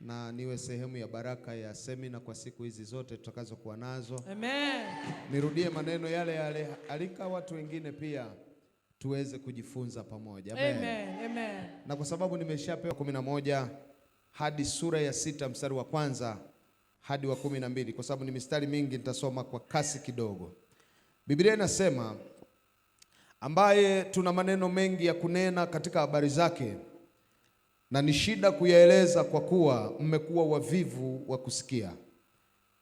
na niwe sehemu ya baraka ya semina kwa siku hizi zote tutakazokuwa nazo. Amen. Nirudie maneno yale yale, alika watu wengine pia tuweze kujifunza pamoja. Amen. Amen. Amen. Na kwa sababu nimeshapewa 11 hadi sura ya 6 mstari wa kwanza hadi wa 12, kwa sababu ni mistari mingi nitasoma kwa kasi kidogo. Biblia inasema, ambaye tuna maneno mengi ya kunena katika habari zake, na ni shida kuyaeleza kwa kuwa mmekuwa wavivu wa kusikia.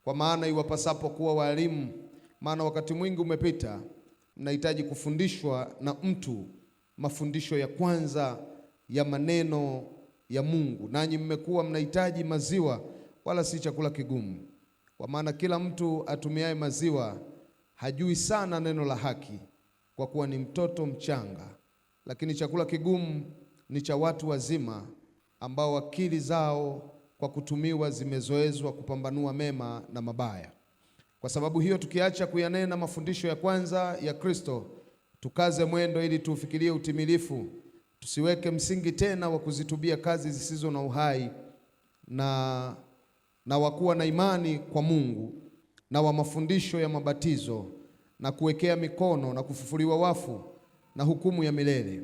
Kwa maana iwapasapo kuwa walimu, maana wakati mwingi umepita, mnahitaji kufundishwa na mtu mafundisho ya kwanza ya maneno ya Mungu, nanyi mmekuwa mnahitaji maziwa wala si chakula kigumu. Kwa maana kila mtu atumiaye maziwa hajui sana neno la haki, kwa kuwa ni mtoto mchanga. Lakini chakula kigumu ni cha watu wazima, ambao akili zao kwa kutumiwa zimezoezwa kupambanua mema na mabaya. Kwa sababu hiyo, tukiacha kuyanena mafundisho ya kwanza ya Kristo, tukaze mwendo ili tuufikirie utimilifu, tusiweke msingi tena wa kuzitubia kazi zisizo na uhai, na wakuwa na imani kwa Mungu, na wa mafundisho ya mabatizo na kuwekea mikono na kufufuliwa wafu na hukumu ya milele.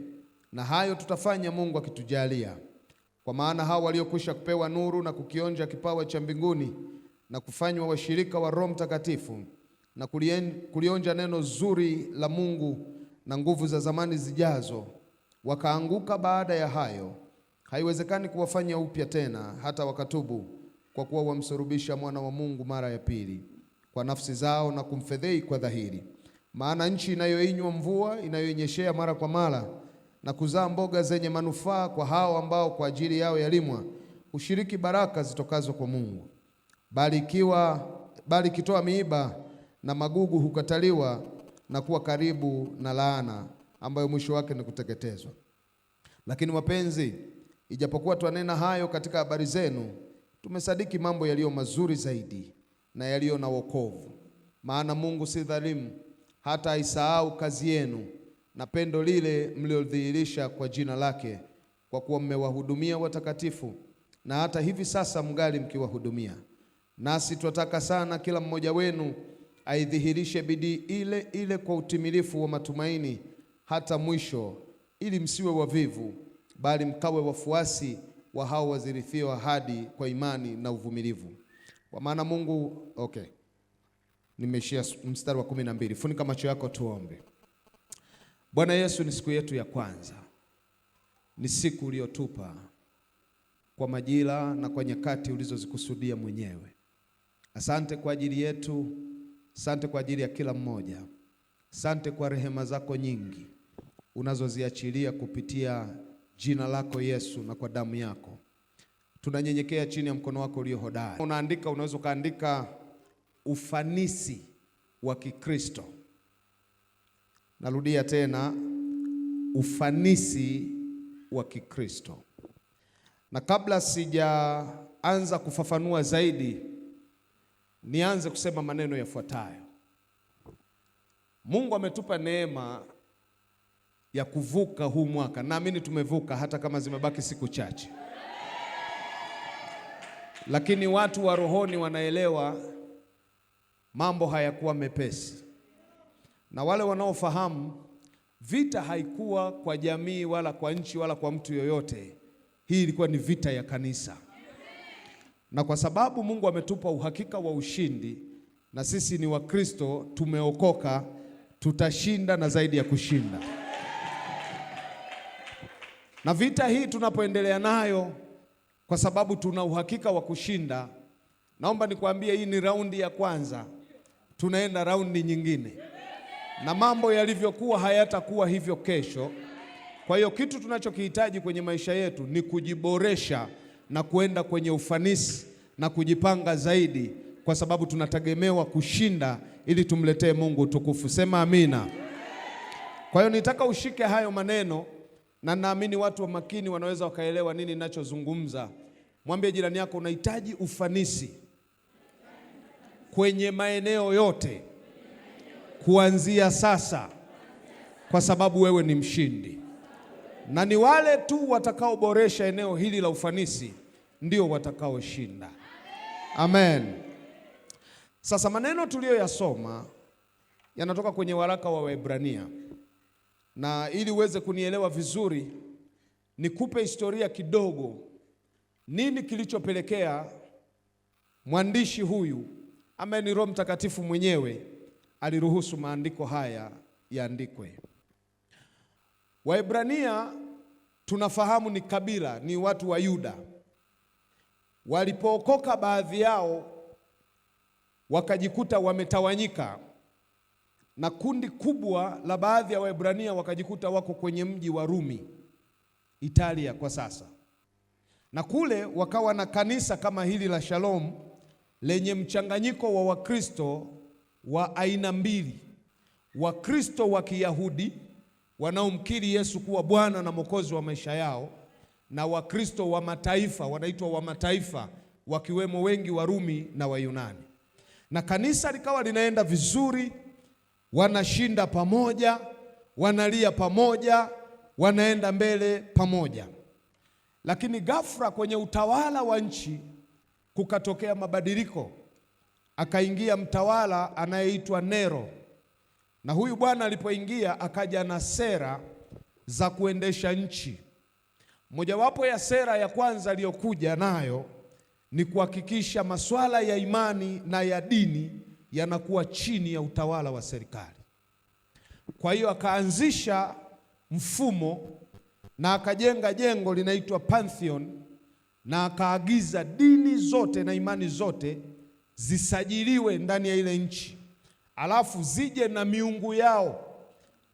Na hayo tutafanya Mungu akitujalia. Kwa maana hao waliokwisha kupewa nuru na kukionja kipawa cha mbinguni na kufanywa washirika wa Roho Mtakatifu na kulionja neno zuri la Mungu na nguvu za zamani zijazo, wakaanguka baada ya hayo, haiwezekani kuwafanya upya tena hata wakatubu, kwa kuwa wamsurubisha mwana wa Mungu mara ya pili kwa nafsi zao na kumfedhei kwa dhahiri. Maana nchi inayoinywa mvua inayoinyeshea mara kwa mara na kuzaa mboga zenye manufaa kwa hao ambao kwa ajili yao yalimwa, ushiriki baraka zitokazo kwa Mungu. Bali ikitoa miiba na magugu hukataliwa na kuwa karibu na laana, ambayo mwisho wake ni kuteketezwa. Lakini wapenzi, ijapokuwa twanena hayo katika habari zenu, tumesadiki mambo yaliyo mazuri zaidi na yaliyo na wokovu. Maana Mungu si dhalimu, hata aisahau kazi yenu na pendo lile mliodhihirisha kwa jina lake, kwa kuwa mmewahudumia watakatifu, na hata hivi sasa mngali mkiwahudumia. Nasi twataka sana kila mmoja wenu aidhihirishe bidii ile ile kwa utimilifu wa matumaini hata mwisho, ili msiwe wavivu, bali mkawe wafuasi wa hao wazirithiwa ahadi kwa imani na uvumilivu. Kwa maana Mungu, nimeishia mstari wa 12. Funika macho yako tuombe. Bwana Yesu, ni siku yetu ya kwanza, ni siku uliyotupa kwa majira na kwa nyakati ulizozikusudia mwenyewe. Asante kwa ajili yetu, asante kwa ajili ya kila mmoja, asante kwa rehema zako nyingi unazoziachilia kupitia jina lako Yesu na kwa damu yako. Tunanyenyekea chini ya mkono wako ulio hodari. Unaweza ukaandika ufanisi wa Kikristo. Narudia tena, ufanisi wa Kikristo. Na kabla sijaanza kufafanua zaidi, nianze kusema maneno yafuatayo. Mungu ametupa neema ya kuvuka huu mwaka. Naamini tumevuka hata kama zimebaki siku chache. Lakini watu wa rohoni wanaelewa mambo hayakuwa mepesi. Na wale wanaofahamu, vita haikuwa kwa jamii wala kwa nchi wala kwa mtu yoyote. Hii ilikuwa ni vita ya kanisa. Na kwa sababu Mungu ametupa uhakika wa ushindi, na sisi ni Wakristo, tumeokoka, tutashinda na zaidi ya kushinda. Na vita hii tunapoendelea nayo, kwa sababu tuna uhakika wa kushinda, naomba nikwambie, hii ni raundi ya kwanza. Tunaenda raundi nyingine, na mambo yalivyokuwa hayatakuwa hivyo kesho. Kwa hiyo kitu tunachokihitaji kwenye maisha yetu ni kujiboresha na kuenda kwenye ufanisi na kujipanga zaidi, kwa sababu tunategemewa kushinda ili tumletee Mungu utukufu. Sema amina. Kwa hiyo nitaka ushike hayo maneno, na naamini watu wa makini wanaweza wakaelewa nini ninachozungumza. Mwambie jirani yako, unahitaji ufanisi kwenye maeneo yote kuanzia sasa, kwa sababu wewe ni mshindi. Na ni wale tu watakaoboresha eneo hili la ufanisi ndio watakaoshinda. Amen. Sasa maneno tuliyoyasoma yanatoka kwenye waraka wa Waebrania, na ili uweze kunielewa vizuri, nikupe historia kidogo. Nini kilichopelekea mwandishi huyu ambaye ni Roho Mtakatifu mwenyewe aliruhusu maandiko haya yaandikwe? Waebrania tunafahamu ni kabila, ni watu wa Yuda. Walipookoka baadhi yao wakajikuta wametawanyika, na kundi kubwa la baadhi ya Waebrania wakajikuta wako kwenye mji wa Rumi, Italia kwa sasa. Na kule wakawa na kanisa kama hili la Shalom lenye mchanganyiko wa Wakristo wa aina mbili: Wakristo wa Kiyahudi wanaomkiri Yesu kuwa Bwana na Mwokozi wa maisha yao, na Wakristo wa mataifa wanaitwa wa mataifa, wakiwemo wengi Warumi na Wayunani. Na kanisa likawa linaenda vizuri, wanashinda pamoja, wanalia pamoja, wanaenda mbele pamoja. Lakini ghafla kwenye utawala wa nchi kukatokea mabadiliko. Akaingia mtawala anayeitwa Nero, na huyu bwana alipoingia akaja na sera za kuendesha nchi. Mojawapo ya sera ya kwanza aliyokuja nayo ni kuhakikisha masuala ya imani na ya dini yanakuwa chini ya utawala wa serikali. Kwa hiyo akaanzisha mfumo na akajenga jengo linaitwa Pantheon, na akaagiza dini zote na imani zote zisajiliwe ndani ya ile nchi, alafu zije na miungu yao,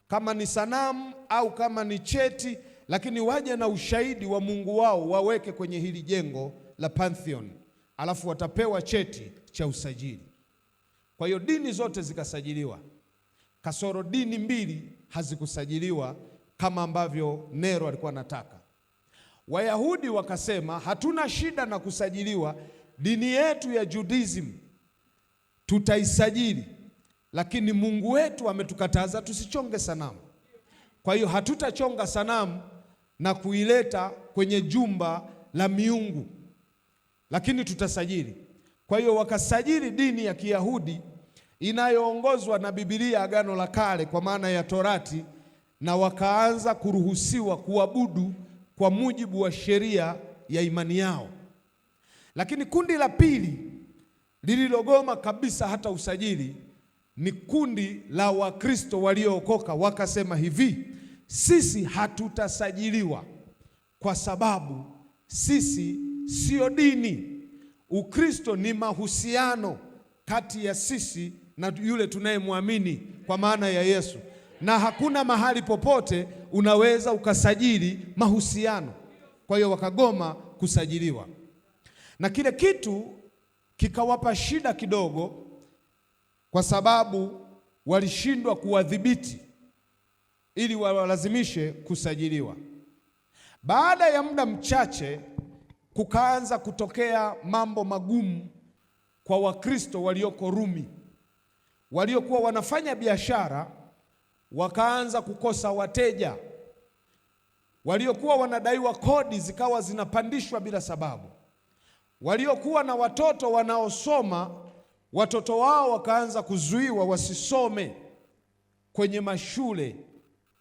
kama ni sanamu au kama ni cheti, lakini waje na ushahidi wa Mungu wao waweke kwenye hili jengo la Pantheon, alafu watapewa cheti cha usajili. Kwa hiyo dini zote zikasajiliwa, kasoro dini mbili hazikusajiliwa kama ambavyo Nero alikuwa anataka. Wayahudi wakasema, hatuna shida na kusajiliwa, dini yetu ya Judaism tutaisajili, lakini Mungu wetu ametukataza tusichonge sanamu. Kwa hiyo hatutachonga sanamu na kuileta kwenye jumba la miungu, lakini tutasajili. Kwa hiyo wakasajili dini ya Kiyahudi inayoongozwa na Biblia, Agano la Kale kwa maana ya Torati, na wakaanza kuruhusiwa kuabudu kwa mujibu wa sheria ya imani yao. Lakini kundi la pili lililogoma kabisa hata usajili ni kundi la Wakristo waliookoka. Wakasema hivi, sisi hatutasajiliwa kwa sababu sisi sio dini. Ukristo ni mahusiano kati ya sisi na yule tunayemwamini kwa maana ya Yesu, na hakuna mahali popote unaweza ukasajili mahusiano. Kwa hiyo wakagoma kusajiliwa, na kile kitu kikawapa shida kidogo, kwa sababu walishindwa kuwadhibiti ili walazimishe kusajiliwa. Baada ya muda mchache kukaanza kutokea mambo magumu kwa Wakristo walioko Rumi, waliokuwa wanafanya biashara wakaanza kukosa wateja, waliokuwa wanadaiwa kodi zikawa zinapandishwa bila sababu, waliokuwa na watoto wanaosoma watoto wao wakaanza kuzuiwa wasisome kwenye mashule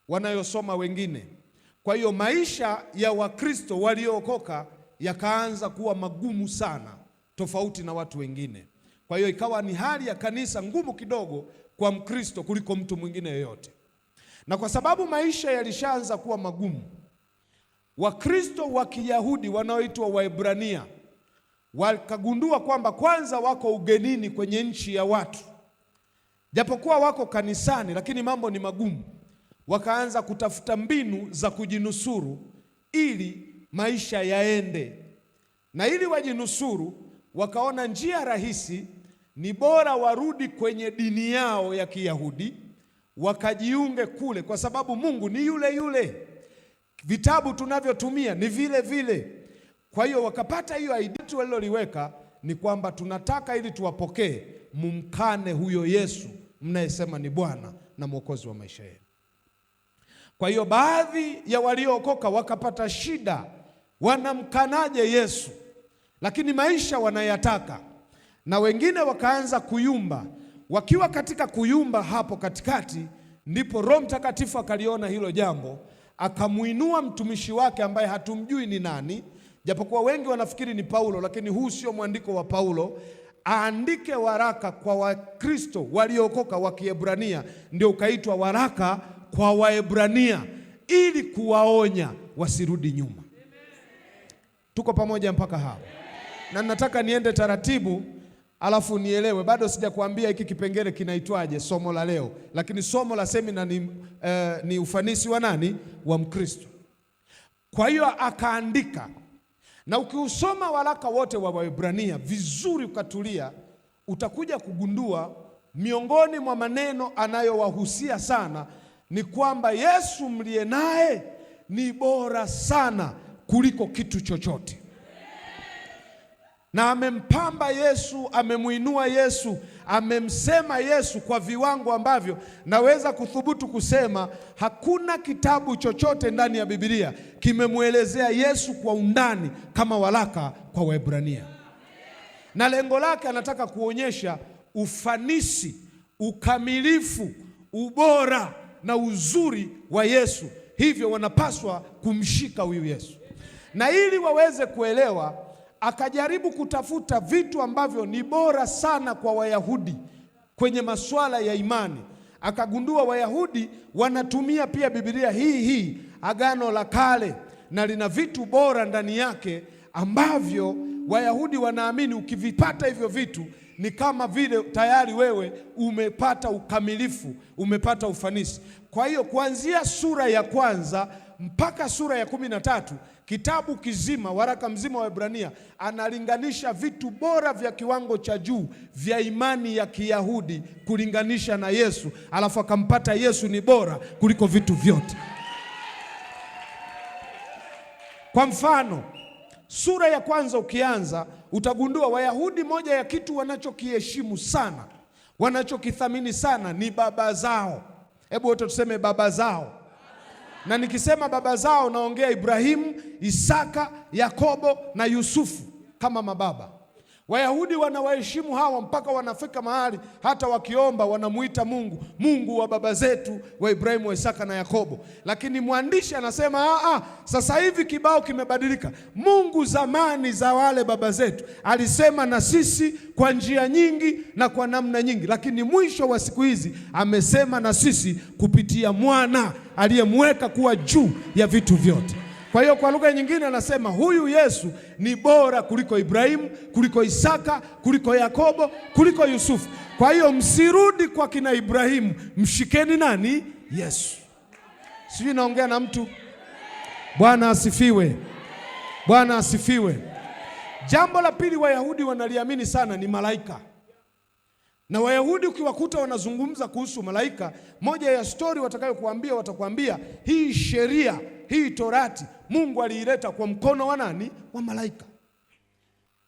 wanayosoma wengine. Kwa hiyo maisha ya Wakristo waliookoka yakaanza kuwa magumu sana, tofauti na watu wengine. Kwa hiyo ikawa ni hali ya kanisa ngumu kidogo kwa Mkristo kuliko mtu mwingine yoyote. Na kwa sababu maisha yalishaanza kuwa magumu, Wakristo wa Kiyahudi wanaoitwa Waebrania wakagundua kwamba kwanza wako ugenini kwenye nchi ya watu, japokuwa wako kanisani, lakini mambo ni magumu. Wakaanza kutafuta mbinu za kujinusuru ili maisha yaende, na ili wajinusuru wakaona njia rahisi ni bora warudi kwenye dini yao ya Kiyahudi, wakajiunge kule, kwa sababu Mungu ni yule yule, vitabu tunavyotumia ni vile vile. Kwa hiyo wakapata hiyo idea waliloliweka ni kwamba tunataka ili tuwapokee, mumkane huyo Yesu mnayesema ni Bwana na Mwokozi wa maisha yenu. Kwa hiyo baadhi ya waliookoka wakapata shida, wanamkanaje Yesu? lakini maisha wanayataka, na wengine wakaanza kuyumba. Wakiwa katika kuyumba hapo katikati, ndipo Roho Mtakatifu akaliona hilo jambo, akamuinua mtumishi wake ambaye hatumjui ni nani, japokuwa wengi wanafikiri ni Paulo, lakini huu sio mwandiko wa Paulo. Aandike waraka kwa Wakristo waliookoka wa Kiebrania, ndio ukaitwa waraka kwa Waebrania, ili kuwaonya wasirudi nyuma. Tuko pamoja mpaka hapo? Na nataka niende taratibu, alafu nielewe. Bado sijakuambia hiki kipengele kinaitwaje somo la leo, lakini somo la semina ni ufanisi wa nani? Wa Mkristo. Kwa hiyo akaandika, na ukiusoma waraka wote wa Waebrania vizuri ukatulia, utakuja kugundua miongoni mwa maneno anayowahusia sana ni kwamba Yesu mliye naye ni bora sana kuliko kitu chochote. Na amempamba Yesu, amemuinua Yesu, amemsema Yesu kwa viwango ambavyo naweza kuthubutu kusema hakuna kitabu chochote ndani ya Biblia kimemwelezea Yesu kwa undani kama waraka kwa Waebrania. Na lengo lake anataka kuonyesha ufanisi, ukamilifu, ubora na uzuri wa Yesu. Hivyo wanapaswa kumshika huyu Yesu. Na ili waweze kuelewa, akajaribu kutafuta vitu ambavyo ni bora sana kwa Wayahudi kwenye masuala ya imani. Akagundua Wayahudi wanatumia pia Biblia hii Agano la Kale, na lina vitu bora ndani yake ambavyo Wayahudi wanaamini ukivipata hivyo vitu ni kama vile tayari wewe umepata ukamilifu, umepata ufanisi. Kwa hiyo kuanzia sura ya kwanza mpaka sura ya 13, kitabu kizima, waraka mzima wa Waebrania, analinganisha vitu bora vya kiwango cha juu vya imani ya Kiyahudi kulinganisha na Yesu, alafu akampata Yesu ni bora kuliko vitu vyote. Kwa mfano, sura ya kwanza ukianza, utagundua Wayahudi moja ya kitu wanachokiheshimu sana, wanachokithamini sana ni baba zao. Hebu wote tuseme baba zao. Na nikisema baba zao naongea Ibrahimu, Isaka, Yakobo na Yusufu kama mababa. Wayahudi wanawaheshimu hawa mpaka wanafika mahali hata wakiomba wanamuita Mungu, Mungu wa baba zetu wa Ibrahimu, wa Isaka na Yakobo. Lakini mwandishi anasema sasa hivi kibao kimebadilika. Mungu zamani za wale baba zetu alisema na sisi kwa njia nyingi na kwa namna nyingi, lakini mwisho wa siku hizi amesema na sisi kupitia mwana aliyemweka kuwa juu ya vitu vyote. Kwa hiyo kwa lugha nyingine anasema huyu Yesu ni bora kuliko Ibrahimu, kuliko Isaka, kuliko Yakobo, kuliko Yusufu. Kwa hiyo msirudi kwa kina Ibrahimu, mshikeni nani? Yesu. Sijui naongea na mtu? Bwana asifiwe. Bwana asifiwe. Jambo la pili Wayahudi wanaliamini sana ni malaika. Na Wayahudi ukiwakuta wanazungumza kuhusu malaika, moja ya stori watakayokuambia, watakwambia hii sheria, hii Torati Mungu aliileta kwa mkono wa nani? Wa malaika.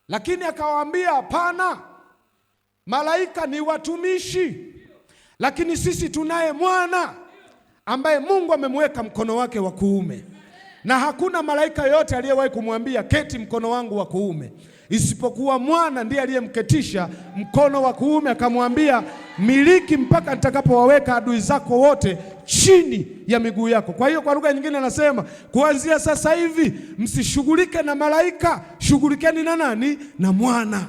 Lakini akawaambia hapana, malaika ni watumishi, lakini sisi tunaye mwana ambaye Mungu amemweka mkono wake wa kuume, na hakuna malaika yote aliyewahi kumwambia keti mkono wangu wa kuume, isipokuwa mwana ndiye aliyemketisha mkono wa kuume, akamwambia miliki mpaka nitakapowaweka adui zako wote chini ya miguu yako. Kwa hiyo kwa lugha nyingine anasema kuanzia sasa hivi msishughulike na malaika, shughulikeni na nani? Na mwana.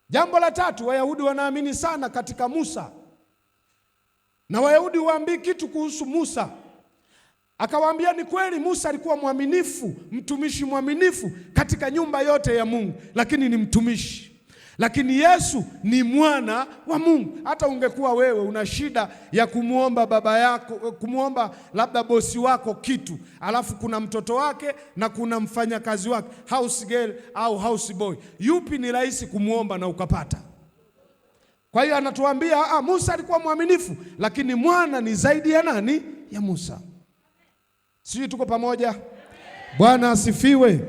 Jambo la tatu, Wayahudi wanaamini sana katika Musa, na Wayahudi waambii kitu kuhusu Musa. Akawaambia ni kweli Musa alikuwa mwaminifu, mtumishi mwaminifu katika nyumba yote ya Mungu, lakini ni mtumishi. Lakini Yesu ni mwana wa Mungu. Hata ungekuwa wewe una shida ya kumuomba baba yako, kumuomba labda bosi wako kitu, alafu kuna mtoto wake na kuna mfanyakazi wake, house girl au house boy, yupi ni rahisi kumuomba na ukapata? Kwa hiyo anatuambia Musa alikuwa mwaminifu, lakini mwana ni zaidi ya nani? Ya Musa. Sisi tuko pamoja? Bwana asifiwe.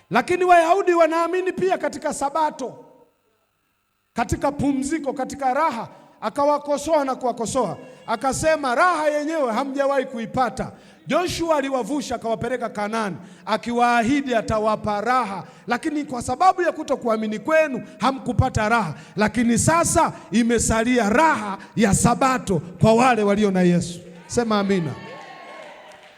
Lakini Wayahudi wanaamini pia katika Sabato, katika pumziko, katika raha. Akawakosoa na kuwakosoa, akasema raha yenyewe hamjawahi kuipata. Joshua aliwavusha akawapeleka Kanaani, akiwaahidi atawapa raha, lakini kwa sababu ya kutokuamini kwenu hamkupata raha. Lakini sasa imesalia raha ya Sabato kwa wale walio na Yesu. Sema amina.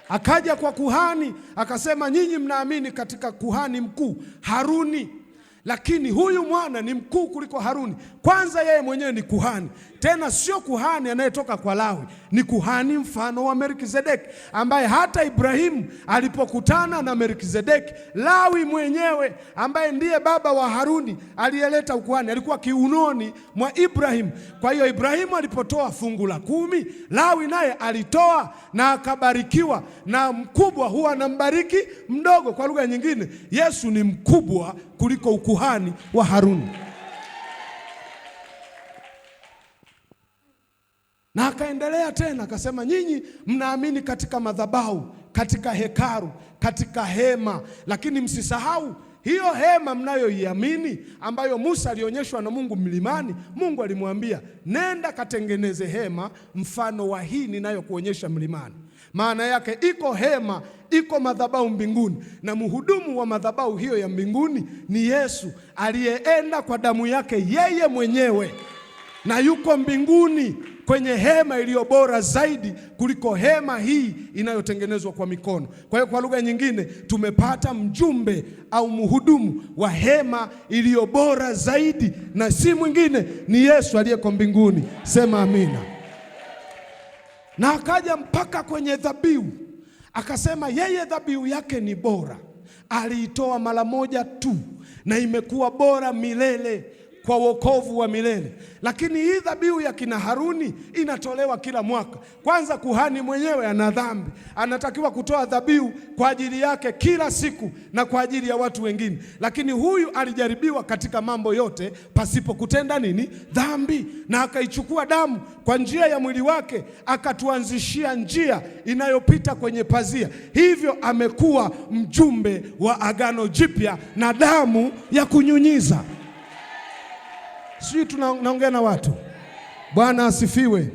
Akaja kwa kuhani akasema, nyinyi mnaamini katika kuhani mkuu Haruni, lakini huyu mwana ni mkuu kuliko Haruni. Kwanza yeye mwenyewe ni kuhani, tena sio kuhani anayetoka kwa Lawi, ni kuhani mfano wa Melkizedeki, ambaye hata Ibrahimu alipokutana na Melkizedeki, Lawi mwenyewe ambaye ndiye baba wa Haruni aliyeleta ukuhani alikuwa kiunoni mwa Ibrahimu. Kwa hiyo Ibrahimu alipotoa fungu la 10, Lawi naye alitoa na akabarikiwa, na mkubwa huwa anambariki mdogo. Kwa lugha nyingine, Yesu ni mkubwa kuliko ukuhani wa Haruni. Na akaendelea tena akasema, nyinyi mnaamini katika madhabahu, katika hekalu, katika hema, lakini msisahau hiyo hema mnayoiamini ambayo Musa alionyeshwa na Mungu mlimani. Mungu alimwambia, nenda katengeneze hema mfano wa hii ninayokuonyesha mlimani. Maana yake iko hema, iko madhabahu mbinguni, na mhudumu wa madhabahu hiyo ya mbinguni ni Yesu aliyeenda kwa damu yake yeye mwenyewe, na yuko mbinguni kwenye hema iliyo bora zaidi kuliko hema hii inayotengenezwa kwa mikono. Kwa hiyo kwa lugha nyingine, tumepata mjumbe au mhudumu wa hema iliyo bora zaidi, na si mwingine, ni Yesu aliyeko mbinguni. Sema amina. Na akaja mpaka kwenye dhabihu, akasema yeye dhabihu yake ni bora, aliitoa mara moja tu na imekuwa bora milele kwa wokovu wa milele. Lakini hii dhabihu ya kina Haruni inatolewa kila mwaka. Kwanza kuhani mwenyewe ana dhambi, anatakiwa kutoa dhabihu kwa ajili yake kila siku na kwa ajili ya watu wengine. Lakini huyu alijaribiwa katika mambo yote pasipo kutenda nini? Dhambi, na akaichukua damu kwa njia ya mwili wake, akatuanzishia njia inayopita kwenye pazia. Hivyo amekuwa mjumbe wa agano jipya na damu ya kunyunyiza. Sisi tunaongea na watu. Bwana asifiwe.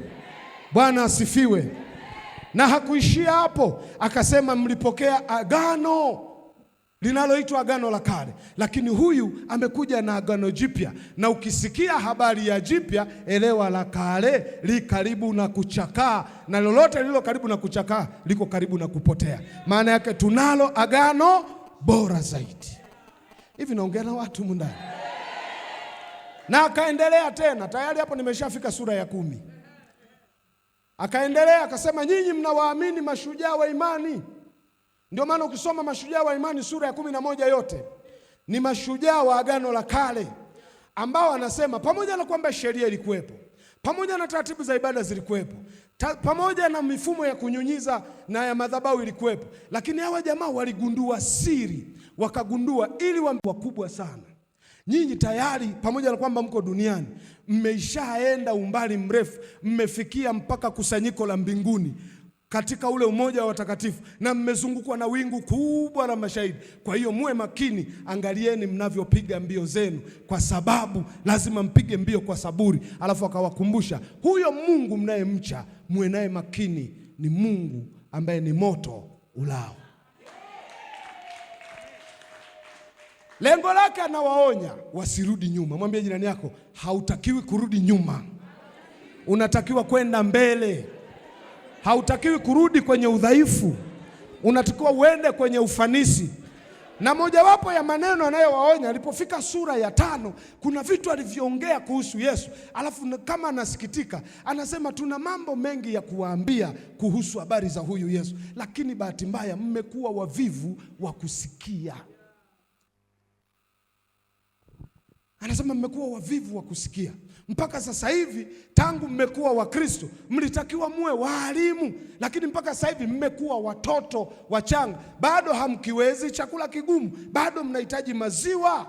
Bwana asifiwe. Na hakuishia hapo, akasema mlipokea agano linaloitwa agano la kale, lakini huyu amekuja na agano jipya. Na ukisikia habari ya jipya, elewa la kale li karibu na kuchakaa, na lolote lilo karibu na kuchakaa liko karibu na kupotea. Maana yake tunalo agano bora zaidi. Hivi naongea na watu mundani. Na akaendelea tena, tayari hapo nimeshafika sura ya 10. Akaendelea akasema, nyinyi mnawaamini mashujaa wa imani. Ndio maana ukisoma mashujaa wa imani sura ya 11 yote ni mashujaa wa agano la kale, ambao anasema pamoja na kwamba sheria ilikuwepo, pamoja na taratibu za ibada zilikuwepo, pamoja na mifumo ya kunyunyiza na ya madhabahu ilikuwepo, lakini hawa jamaa waligundua siri, wakagundua ili wakubwa sana. Nyinyi tayari pamoja na kwamba mko duniani, mmeishaenda umbali mrefu, mmefikia mpaka kusanyiko la mbinguni katika ule umoja wa watakatifu, na mmezungukwa na wingu kubwa la mashahidi. Kwa hiyo muwe makini, angalieni mnavyopiga mbio zenu, kwa sababu lazima mpige mbio kwa saburi. Alafu akawakumbusha huyo Mungu mnayemcha, muwe naye makini, ni Mungu ambaye ni moto ulao. Lengo lake anawaonya wasirudi nyuma. Mwambie jirani yako, hautakiwi kurudi nyuma, unatakiwa kwenda mbele. Hautakiwi kurudi kwenye udhaifu, unatakiwa uende kwenye ufanisi. Na mojawapo ya maneno anayowaonya, alipofika sura ya 5, kuna vitu alivyoongea kuhusu Yesu, alafu kama anasikitika, anasema tuna mambo mengi ya kuwaambia kuhusu habari za huyu Yesu, lakini bahati mbaya mmekuwa wavivu wa kusikia. Anasema mmekuwa wavivu wa kusikia. Mpaka sasa hivi, tangu mmekuwa wa Kristo, mlitakiwa muwe waalimu, lakini mpaka sasa hivi mmekuwa watoto wachanga. Bado hamkiwezi chakula kigumu, bado mnahitaji maziwa.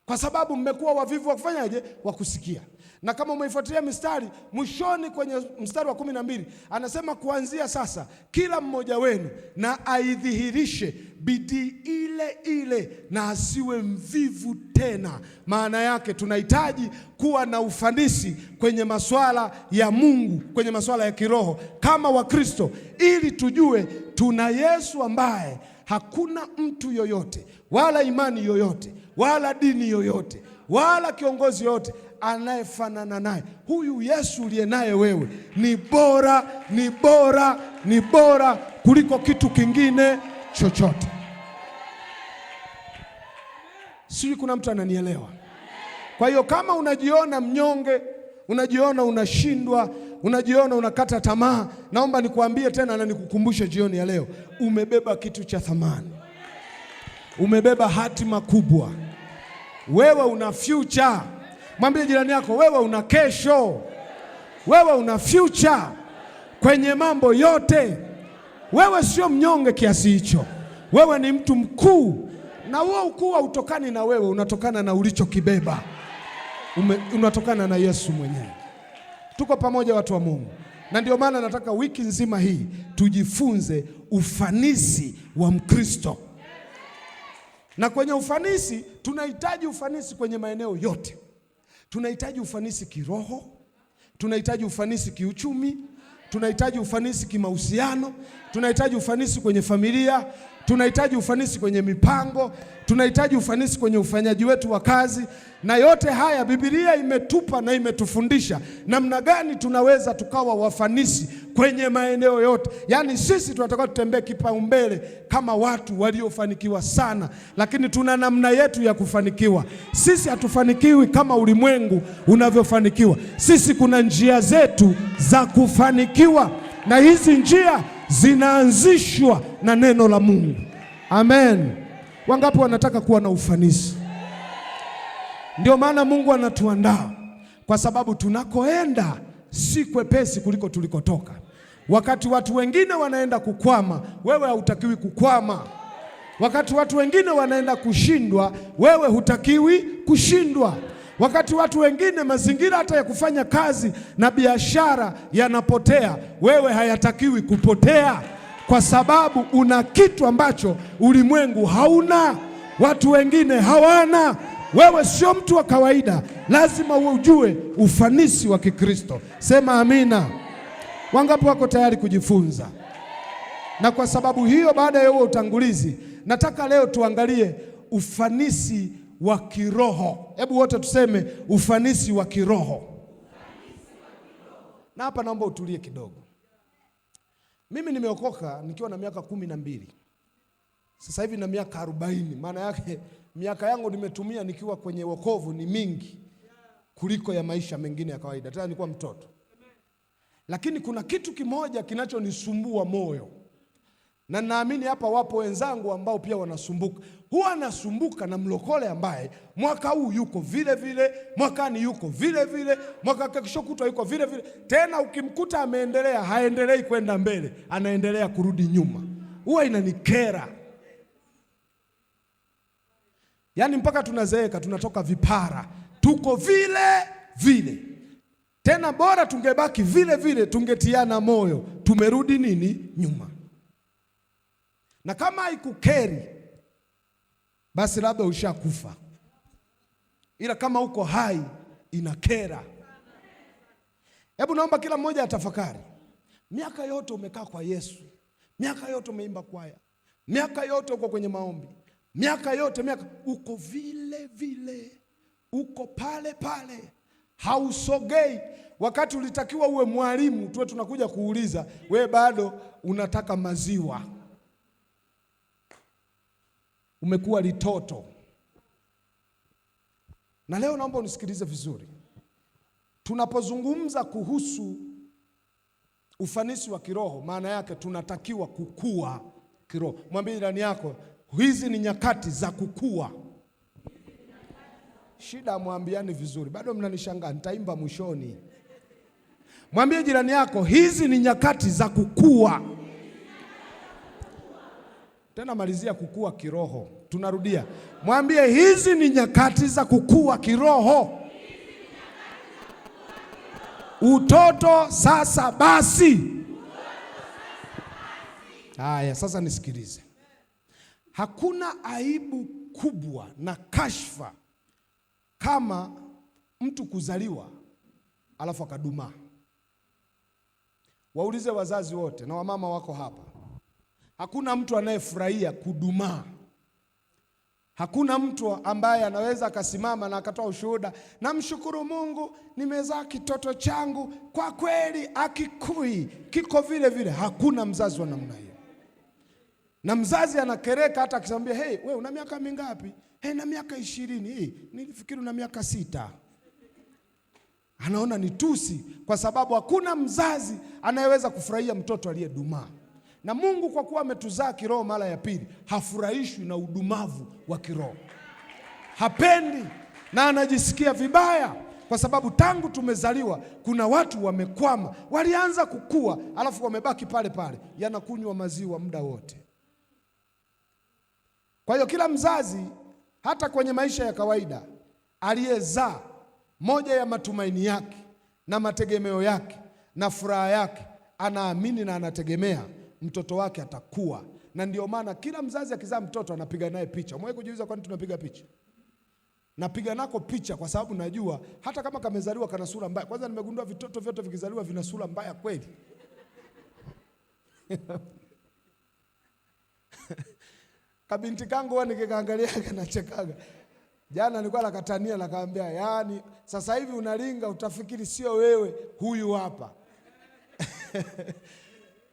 kwa sababu mmekuwa wavivu wa kufanyaje? Wa kusikia. Na kama umeifuatilia mistari, mwishoni kwenye mstari wa 12 anasema kuanzia sasa kila mmoja wenu na aidhihirishe bidii ile ile na asiwe mvivu tena. Maana yake tunahitaji kuwa na ufanisi kwenye masuala ya Mungu, kwenye masuala ya kiroho kama Wakristo, ili tujue tuna Yesu ambaye hakuna mtu yoyote wala imani yoyote wala dini yoyote wala kiongozi yoyote anayefanana naye. Huyu Yesu uliye naye wewe ni bora, ni bora, ni bora kuliko kitu kingine chochote. Sijui kuna mtu ananielewa? Kwa hiyo kama unajiona mnyonge, unajiona unashindwa, unajiona unakata tamaa, naomba nikuambie tena na nikukumbushe jioni ya leo, umebeba kitu cha thamani. Umebeba hatima kubwa. Wewe una future. Mwambie jirani yako, wewe una kesho. Wewe una future kwenye mambo yote. Wewe sio mnyonge kiasi hicho. Wewe ni mtu mkuu, na huo ukuu hautokani na wewe, unatokana na ulichokibeba. Unatokana na Yesu mwenyewe. Tuko pamoja watu wa Mungu. Na ndio maana nataka wiki nzima hii tujifunze ufanisi wa Mkristo. Na kwenye ufanisi tunahitaji ufanisi kwenye maeneo yote. Tunahitaji ufanisi kiroho, tunahitaji ufanisi kiuchumi, tunahitaji ufanisi kimahusiano, tunahitaji ufanisi kwenye familia, tunahitaji ufanisi kwenye mipango, tunahitaji ufanisi kwenye ufanyaji wetu wa kazi. Na yote haya Biblia imetupa na imetufundisha namna gani tunaweza tukawa wafanisi kwenye maeneo yote. Yaani sisi tunataka tutembee kipaumbele kama watu waliofanikiwa sana, lakini tuna namna yetu ya kufanikiwa. Sisi hatufanikiwi kama ulimwengu unavyofanikiwa. Sisi kuna njia zetu za kufanikiwa, na hizi njia zinaanzishwa na neno la Mungu. Amen. Wangapi wanataka kuwa na ufanisi? Ndio maana Mungu anatuandaa, kwa sababu tunakoenda si kwepesi kuliko tulikotoka. Wakati watu wengine wanaenda kukwama, wewe hautakiwi kukwama. Wakati watu wengine wanaenda kushindwa, wewe hutakiwi kushindwa. Wakati watu wengine mazingira hata ya kufanya kazi na biashara yanapotea, wewe hayatakiwi kupotea, kwa sababu una kitu ambacho ulimwengu hauna, watu wengine hawana. Wewe sio mtu wa kawaida, lazima ujue ufanisi wa Kikristo. Sema amina. Wangapi wako tayari kujifunza? Na kwa sababu hiyo, baada ya huo utangulizi, nataka leo tuangalie ufanisi wa kiroho. Hebu wote tuseme ufanisi wa kiroho. Na hapa naomba utulie kidogo. Mimi nimeokoka nikiwa na miaka 12. Sasa hivi na miaka 40. Maana yake miaka yangu nimetumia nikiwa kwenye wokovu ni mingi kuliko ya maisha mengine ya kawaida. Tena nilikuwa mtoto. Lakini kuna kitu kimoja kinachonisumbua moyo. Na naamini hapa wapo wenzangu ambao pia wanasumbuka. Huwa anasumbuka na mlokole ambaye mwaka huu yuko vile vile, mwakani yuko vile vile, mwaka kesho kutwa yuko vile vile. Tena ukimkuta ameendelea, haendelei kwenda mbele, anaendelea kurudi nyuma. Huwa inanikera. Yaani mpaka tunazeeka, tunatoka vipara, tuko vile vile. Tena bora tungebaki vile vile, tungetiana moyo, tumerudi nini? Nyuma. Na kama haikukeri, basi labda ushakufa. Ila kama uko hai, inakera. Hebu naomba kila mmoja atafakari. Miaka yote umekaa kwa Yesu. Miaka yote umeimba kwaya. Miaka yote uko kwenye maombi. Miaka yote uko vile vile. Uko pale pale. Hausogei. Wakati ulitakiwa uwe mwalimu, tuwe tunakuja kuuliza, we bado unataka maziwa. Umekuwa litoto. Na leo naomba unisikilize vizuri. Tunapozungumza kuhusu ufanisi wa kiroho, maana yake tunatakiwa kukua kiroho. Mwambie jirani yako, hizi ni nyakati za kukua. Shida mwambiani vizuri. Bado mnanishangaa, nitaimba mwishoni. Mwambie jirani yako, hizi ni nyakati za kukua. Tena malizia kukua kiroho. Tunarudia, mwambie hizi ni nyakati za kukua kiroho. Utoto sasa basi. Haya, sasa nisikilize. Hakuna aibu kubwa na kashfa kama mtu kuzaliwa alafu akadumaa. Waulize wazazi wote na wamama wako hapa. Hakuna mtu anayefurahia kudumaa. Hakuna mtu ambaye anaweza akasimama na akatoa ushuhuda, namshukuru Mungu nimezaa kitoto changu kwa kweli akikui kiko vile vile. Hakuna mzazi wa namna hiyo. Na mzazi anakereka hata akisambia, hey, wewe una miaka mingapi? Hey, na miaka 20. Hey, nilifikiri una miaka 6. Anaona ni tusi, kwa sababu hakuna mzazi anayeweza kufurahia mtoto aliyedumaa. Na Mungu kwa kuwa ametuzaa kiroho mara ya pili, hafurahishwi na udumavu wa kiroho. Hapendi na anajisikia vibaya, kwa sababu tangu tumezaliwa kuna watu wamekwama, walianza kukua alafu wamebaki pale pale, yanakunywa maziwa muda wote. Kwa hiyo kila mzazi hata kwenye maisha ya kawaida aliyezaa, moja ya matumaini yake na mategemeo yake na furaha yake, anaamini na anategemea mtoto wake atakuwa. Na ndio maana kila mzazi akizaa mtoto anapiga naye picha. Umewahi kujiuliza kwa nini tunapiga picha? Napiga nako picha kwa sababu najua hata kama kamezaliwa kana sura mbaya. Kwanza nimegundua vitoto vyote vikizaliwa vina sura mbaya kweli. Kabinti kangu wani nikikaangalia kanachekaga. Jana nilikuwa nakatania nakaambia, yaani sasa hivi unalinga utafikiri sio wewe, huyu hapa.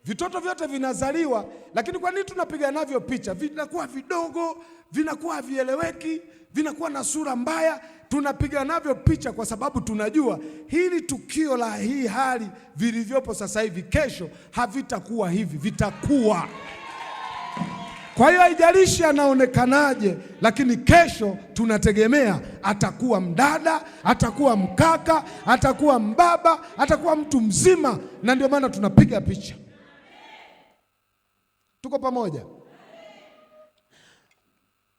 Vitoto vyote vinazaliwa, lakini kwa nini tunapiga navyo picha? Vinakuwa vidogo, vinakuwa vieleweki, vinakuwa na sura mbaya. Tunapiga navyo picha kwa sababu tunajua hili tukio la hii hali vilivyopo sasa hivi, kesho havitakuwa hivi, vitakuwa. Kwa hiyo haijalishi anaonekanaje, lakini kesho tunategemea atakuwa mdada, atakuwa mkaka, atakuwa mbaba, atakuwa mtu mzima, na ndio maana tunapiga picha. Tuko pamoja?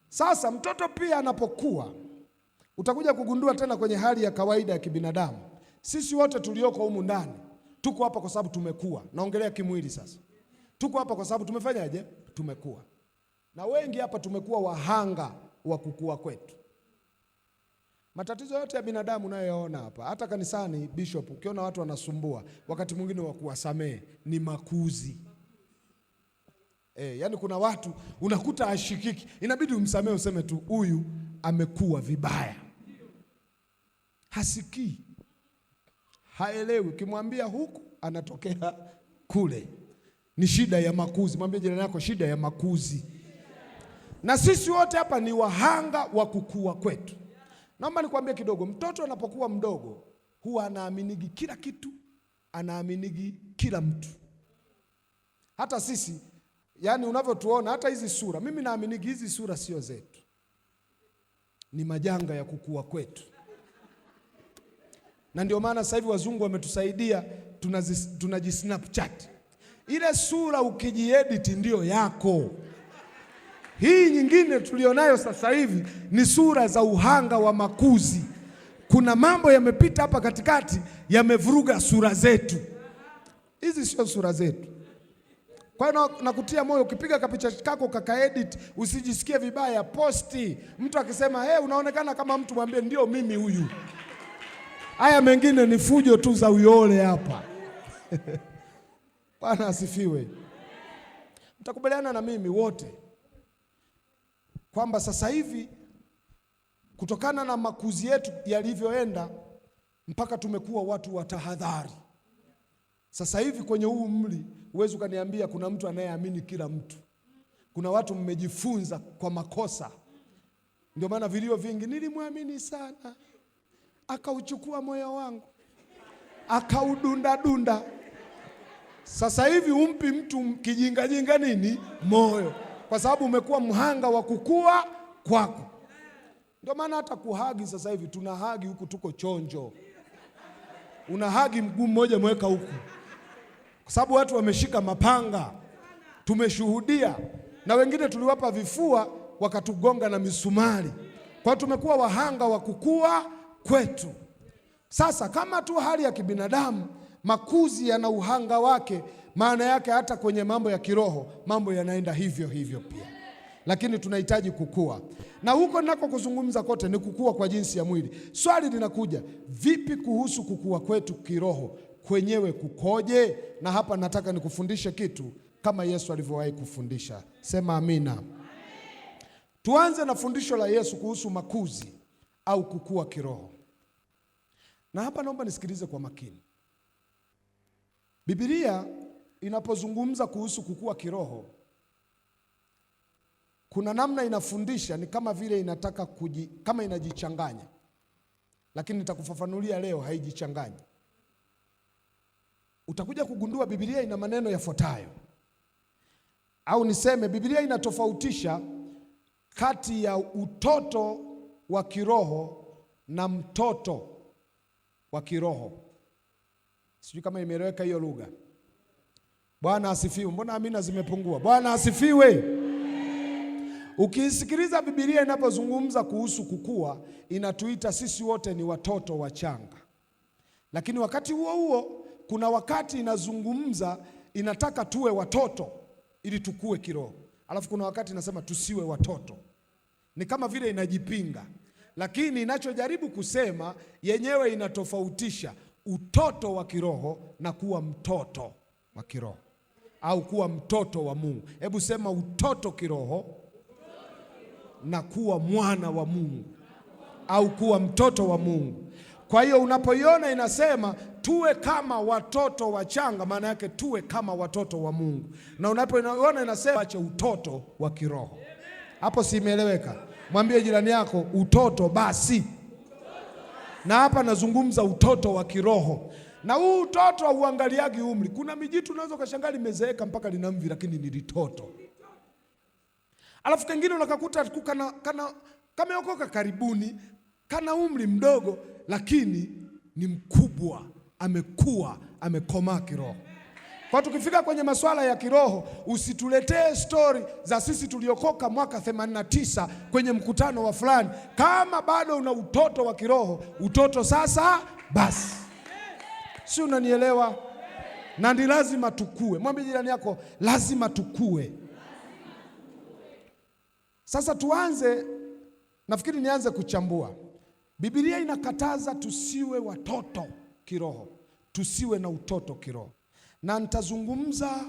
Sasa mtoto pia anapokuwa, utakuja kugundua tena kwenye hali ya kawaida ya kibinadamu. Sisi wote tulioko humu ndani tuko hapa kwa sababu tumekuwa. Naongelea kimwili sasa. Tuko hapa kwa sababu tumefanyaje? Tumekuwa. Na wengi hapa tumekuwa wahanga wa kukua kwetu. Matatizo yote ya binadamu unayoyaona hapa, hata kanisani, bishop, ukiona watu wanasumbua, wakati mwingine wa kuwasamehe ni makuzi. Yani kuna watu unakuta ashikiki, inabidi umsamehe, useme tu huyu amekuwa vibaya. Hasikii, haelewi, ukimwambia huku anatokea kule. Ni shida ya makuzi. Mwambie jirani yako, shida ya makuzi. Na sisi wote hapa ni wahanga wa kukua kwetu. Naomba nikwambie kidogo, mtoto anapokuwa mdogo huwa anaaminigi kila kitu, anaaminigi kila mtu. Hata sisi, yani unavyotuona hata hizi sura, mimi naaminigi hizi sura sio zetu. Ni majanga ya kukua kwetu. Na ndio maana sasa hivi wazungu wametusaidia, tunajisnapchat. Ile sura ukijiedit ndio yako. Hii nyingine tulionayo sasa hivi ni sura za uhanga wa makuzi. Kuna mambo yamepita hapa katikati yamevuruga sura zetu. Hizi sio sura zetu. Kwa hiyo nakutia moyo, ukipiga kapicha kako kakaedit, usijisikie vibaya, posti. Mtu akisema, hey, unaonekana kama mtu, mwambie ndio mimi huyu. Haya mengine ni fujo tu za uyole hapa. Bwana asifiwe. Mtakubaliana na mimi wote kwamba sasa hivi kutokana na makuzi yetu yalivyoenda mpaka tumekuwa watu wa tahadhari. Sasa hivi kwenye huu umri huwezi ukaniambia kuna mtu anayeamini kila mtu. Kuna watu mmejifunza kwa makosa. Ndio maana vilio vingi, nilimwamini sana, akauchukua moyo wangu, akaudunda dunda. Sasa hivi umpi mtu kijinga jinga nini? Moyo. Kwa sababu umekuwa mhanga wa kukua kwako. Ndio maana hata kuhagi sasa hivi tunahagi huku tuko chonjo. Unahagi mguu mmoja mweka huku. Kwa sababu watu wameshika mapanga. Tumeshuhudia. Na wengine tuliwapa vifua wakatugonga na misumari. Kwa hiyo tumekuwa wahanga wa kukua kwetu. Sasa kama tu hali ya kibinadamu, makuzi yana uhanga wake, maana yake hata kwenye mambo ya kiroho mambo yanaenda hivyo hivyo pia, lakini tunahitaji kukua, na huko nako kuzungumza kote ni kukua kwa jinsi ya mwili. Swali linakuja, vipi kuhusu kukua kwetu kiroho kwenyewe kukoje? Na hapa nataka nikufundishe kitu kama Yesu alivyowahi kufundisha. Sema amina. Tuanze na fundisho la Yesu kuhusu makuzi au kukua kiroho. Na hapa naomba nisikilize kwa makini. Biblia inapozungumza kuhusu kukua kiroho, kuna namna inafundisha, ni kama vile inataka kama inajichanganya, lakini nitakufafanulia leo haijichanganyi. Utakuja kugundua Biblia ina maneno yafuatayo, au niseme Biblia inatofautisha kati ya utoto wa kiroho na mtoto wa kiroho. Sijui kama imeeleweka hiyo lugha. Bwana asifiwe. Mbona amina zimepungua? Bwana asifiwe. Ukisikiliza Biblia inapozungumza kuhusu kukua, inatuita sisi wote ni watoto wachanga, lakini wakati huo huo kuna wakati inazungumza inataka tuwe watoto ili tukue kiroho, alafu kuna wakati inasema tusiwe watoto. Ni kama vile inajipinga, lakini inachojaribu kusema yenyewe inatofautisha utoto wa kiroho na kuwa mtoto wa kiroho au kuwa mtoto wa Mungu. Hebu sema utoto kiroho na kuwa mwana wa Mungu au kuwa mtoto wa Mungu. Kwa hiyo unapoiona inasema tuwe kama watoto wachanga, maana yake tuwe kama watoto wa Mungu. Na unapoiona inasema acha utoto wa kiroho, hapo si imeeleweka? Mwambie jirani yako utoto basi. Na hapa nazungumza utoto wa kiroho. Na huu utoto hauangaliagi umri. Kuna mijitu unaweza kushangaa limezeeka mpaka lina mvi, lakini ni litoto. Alafu kengine unakakuta kameokoka karibuni, kana umri mdogo, lakini ni mkubwa, amekuwa, amekomaa kiroho. Kwa tukifika kwenye masuala ya kiroho, usituletee stori za sisi tuliokoka mwaka 89 kwenye mkutano wa fulani. Kama bado una utoto wa kiroho, utoto sasa basi. Si unanielewa? Na ni lazima tukue. Mwambie jirani yako lazima tukue. Sasa tuanze, nafikiri nianze kuchambua. Biblia inakataza tusiwe watoto kiroho, tusiwe na utoto kiroho. Na nitazungumza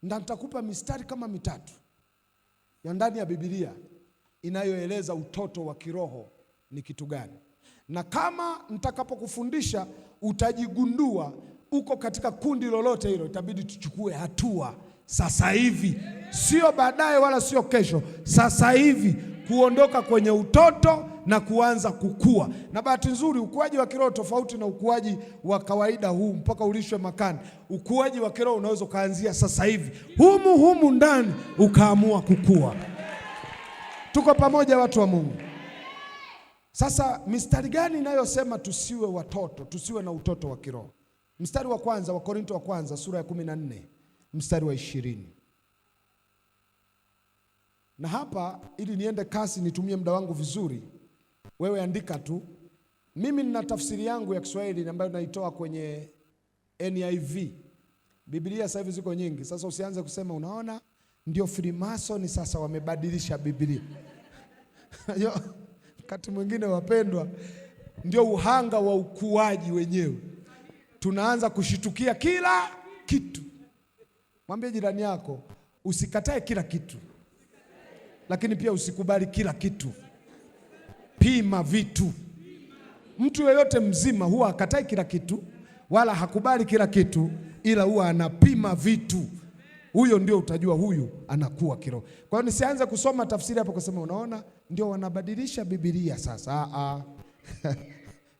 na nitakupa mistari kama mitatu ya ndani ya Biblia inayoeleza utoto wa kiroho ni kitu gani. Na kama nitakapokufundisha utajigundua uko katika kundi lolote hilo, itabidi tuchukue hatua sasa hivi, sio baadaye wala sio kesho, sasa hivi kuondoka kwenye utoto na kuanza kukua. Na bahati nzuri ukuaji wa kiroho tofauti na ukuaji wa kawaida huu mpaka ulishwe makani. Ukuaji wa kiroho unaweza kuanzia sasa hivi humu ndani ukaamua kukua. Tuko pamoja watu wa Mungu? Sasa mistari gani inayosema tusiwe watoto, tusiwe na utoto wa kiroho? Mstari wa kwanza wa Korinto wa kwanza sura ya 14 mstari wa 20. Na hapa ili niende kasi nitumie muda wangu vizuri, wewe andika tu. Mimi nina tafsiri yangu ya Kiswahili ambayo naitoa kwenye NIV. Biblia sasa hivi ziko nyingi. Sasa usianze kusema unaona ndio Freemason sasa wamebadilisha Biblia. Wakati mwingine wapendwa, ndio uhanga wa ukuaji wenyewe. Tunaanza kushitukia kila kitu. Mwambie jirani yako usikatae kila kitu, lakini pia usikubali kila kitu. Pima vitu. Mtu yeyote mzima huwa hakatai kila kitu wala hakubali kila kitu, ila huwa anapima vitu. Huyo ndio utajua huyu anakuwa kiroho. Kwa hiyo nisianze kusoma tafsiri hapo kusema unaona ndio wanabadilisha Biblia sasa.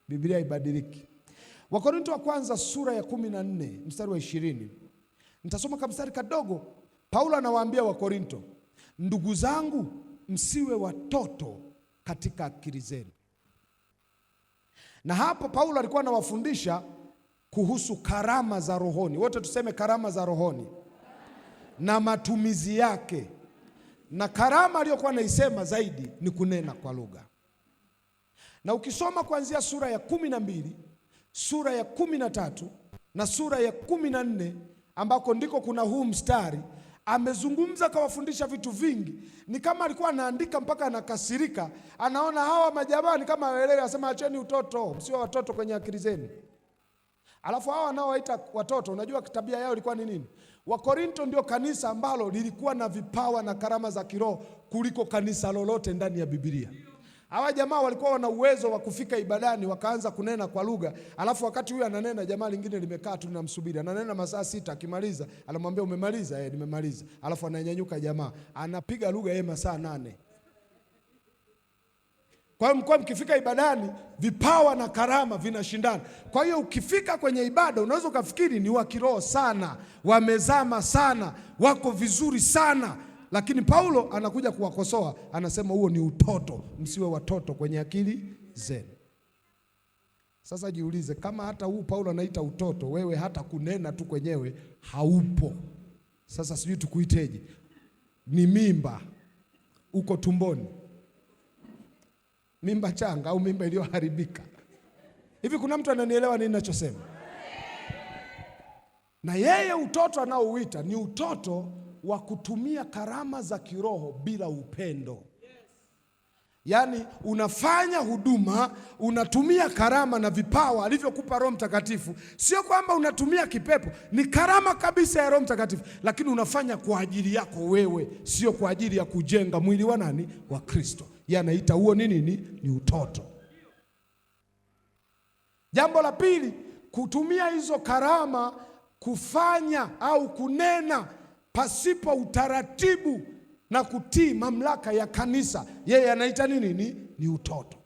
Biblia haibadiliki. Wakorintho wa kwanza sura ya 14 mstari wa 20. Nitasoma kama mstari kadogo. Paulo anawaambia Wakorintho, ndugu zangu, msiwe watoto katika akili zenu. Na hapo Paulo alikuwa anawafundisha kuhusu karama za rohoni. Wote tuseme karama za rohoni na matumizi yake. na karama aliyokuwa anaisema zaidi ni kunena kwa lugha. Na ukisoma kuanzia sura ya 12, sura ya 13 na sura ya 14 ambako ndiko kuna huu mstari, amezungumza kawafundisha vitu vingi. Ni kama alikuwa anaandika mpaka anakasirika, anaona hawa majamaa ni kama waelewe, asema acheni utoto, msio watoto kwenye akili zenu. Alafu hawa wanaowaita watoto, unajua tabia yao ilikuwa ni nini? Wakorinto ndio kanisa ambalo lilikuwa na vipawa na karama za kiroho kuliko kanisa lolote ndani ya Biblia. Hawa jamaa walikuwa wana uwezo wa kufika ibadani wakaanza kunena kwa lugha, alafu wakati huyu ananena jamaa lingine limekaa tu linamsubiri. Ananena masaa 6, akimaliza anamwambia umemaliza? Nimemaliza. Alafu ananyanyuka jamaa anapiga lugha yeye masaa 8. Kwa hiyo mko mkifika ibadani vipawa na karama vinashindana. Kwa hiyo ukifika kwenye ibada unaweza ukafikiri ni wa kiroho sana, wamezama sana, wako vizuri sana. Lakini Paulo anakuja kuwakosoa, anasema huo ni utoto, msiwe watoto kwenye akili zenu. Sasa jiulize, kama hata huu Paulo anaita utoto, wewe hata kunena tu kwenyewe haupo. Sasa sijui tukuiteje? Ni mimba uko tumboni, mimba changa au mimba iliyoharibika? Hivi kuna mtu ananielewa nini ninachosema? Na yeye utoto anaouita ni utoto wa kutumia karama za kiroho bila upendo. Yaani unafanya huduma, unatumia karama na vipawa alivyokupa Roho Mtakatifu. Sio kwamba unatumia kipepo, ni karama kabisa ya Roho Mtakatifu, lakini unafanya kwa ajili yako wewe, sio kwa ajili ya kujenga mwili wa nani? Wa Kristo. Yeye anaita huo nini? Ni utoto. Jambo la pili, kutumia hizo karama kufanya au kunena pasipo utaratibu na kutii mamlaka ya kanisa, yeye anaita nini? Ni utoto.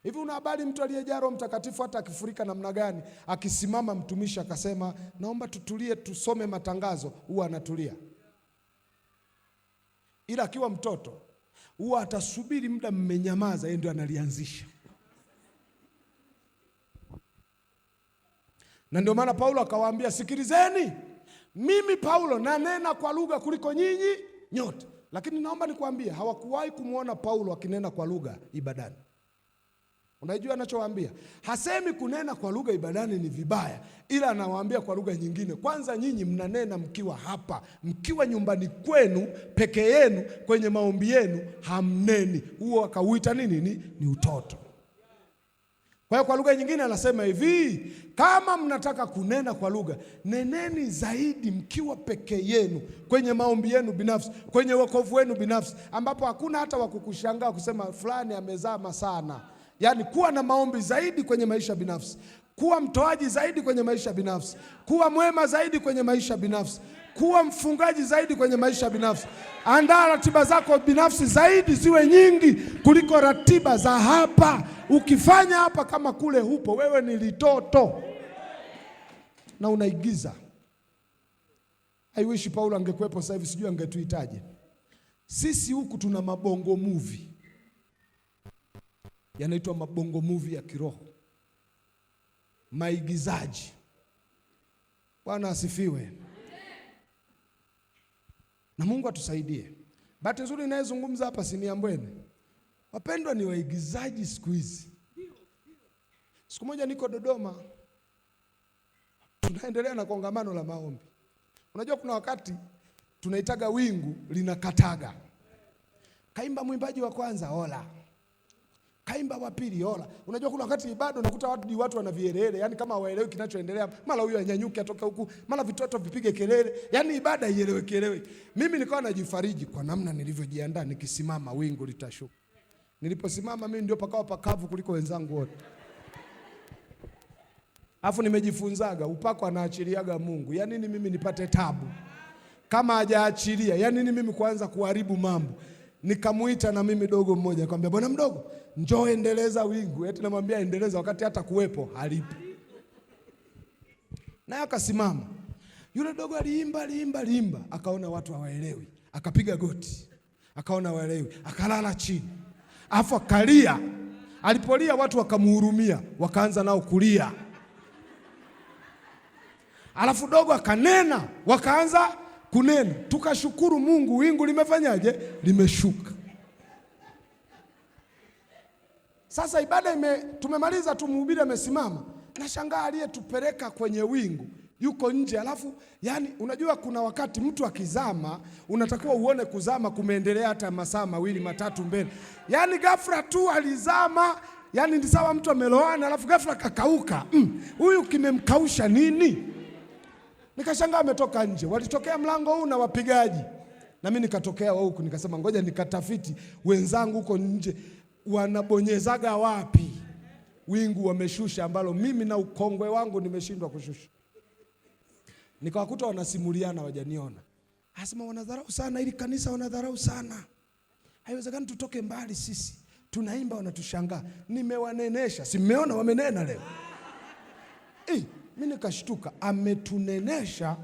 Hivi una habari mtu aliyejaa Roho Mtakatifu hata akifurika namna gani, akisimama mtumishi akasema naomba tutulie tusome matangazo, huwa anatulia? Ila akiwa mtoto huwa atasubiri muda mmenyamaza, yeye ndio analianzisha. Na ndio maana Paulo akawaambia, sikilizeni, mimi Paulo nanena kwa lugha kuliko nyinyi nyote. Lakini naomba nikwambie, hawakuwahi kumwona Paulo akinena kwa lugha ibadani. Unajua anachowaambia? Hasemi kunena kwa lugha ibadani ni vibaya, ila anawaambia kwa lugha nyingine, kwanza nyinyi mnanena mkiwa hapa, mkiwa nyumbani kwenu peke yenu kwenye maombi yenu hamneni. Huo akauita nini? Ni utoto. Kwa hiyo kwa lugha nyingine anasema hivi, kama mnataka kunena kwa lugha, neneni zaidi mkiwa peke yenu kwenye maombi yenu binafsi, kwenye wokovu wenu binafsi, ambapo hakuna hata wakukushangaa kusema fulani amezama sana. Yaani kuwa na maombi zaidi kwenye maisha binafsi, kuwa mtoaji zaidi kwenye maisha binafsi, kuwa mwema zaidi kwenye maisha binafsi, kuwa mfungaji zaidi kwenye maisha binafsi. Andaa ratiba zako binafsi zaidi ziwe nyingi kuliko ratiba za hapa. Ukifanya hapa kama kule hupo, wewe ni litoto na unaigiza. I wish Paulo angekuepo sasa hivi, sijui angetuitaje. Sisi huku tuna mabongo movie, yanaitwa mabongo movie ya kiroho, maigizaji. Bwana asifiwe. Na Mungu atusaidie. Bahati nzuri ninayezungumza hapa si Niambwene. Wapendwa, ni waigizaji siku hizi. Siku moja niko Dodoma, tunaendelea na kongamano la maombi. Unajua kuna wakati tunaitaga wingu linakataga. Kaimba mwimbaji wa kwanza hola, kaimba wa pili hola. Unajua kuna wakati ibada unakuta watu wana vielele, yani kama hawaelewi kinachoendelea. Mara huyu anyanyuke atoka huku, mara vitoto vipige kelele, yani ibada ieleweke. Mimi nikawa najifariji kwa namna nilivyojiandaa, nikisimama wingu litashuka. Niliposimama mimi ndio pakawa pakavu kuliko wenzangu wote. Alafu nimejifunzaga upako anaachiliaga Mungu. Ya nini mimi nipate tabu kama hajaachilia? Ya nini mimi kuanza kuharibu mambo? Nikamuita na mimi dogo mmoja, nikamwambia bwana mdogo, njoo endeleza wingu. Eti namwambia endeleza wakati hata kuwepo halipo. Naye akasimama. Yule dogo aliimba, akaona watu hawaelewi, akapiga goti. Akaona hawaelewi, akalala chini. Alafu akalia. Alipolia watu wakamhurumia, wakaanza nao kulia. Alafu dogo akanena, wakaanza kunena. Tukashukuru Mungu, wingu limefanyaje? Limeshuka. Sasa ibada tumemaliza tu, mhubiri amesimama. Nashangaa aliyetupeleka kwenye wingu yuko nje. Alafu yani, unajua kuna wakati mtu akizama unatakiwa uone kuzama kumeendelea hata masaa 2-3 mbele. Yani ghafla tu alizama, yani ni sawa mtu ameloana alafu ghafla kakauka. Huyu kimemkausha nini? Nikashangaa ametoka nje. Walitokea mlango huu na wapigaji, na mimi nikatokea huku, nikasema ngoja nikatafiti wenzangu huko nje wanabonyezaga wapi wingu wameshusha, ambalo mimi na ukongwe wangu nimeshindwa kushusha. Nikawakuta wanasimuliana, wajaniona. Asema wanadharau sana ili kanisa, wanadharau sana. Haiwezekani tutoke mbali sisi. Tunaimba wanatushangaa. Nimewanenesha. Si mmeona wamenena leo? Mimi nikashtuka, ametunenesha.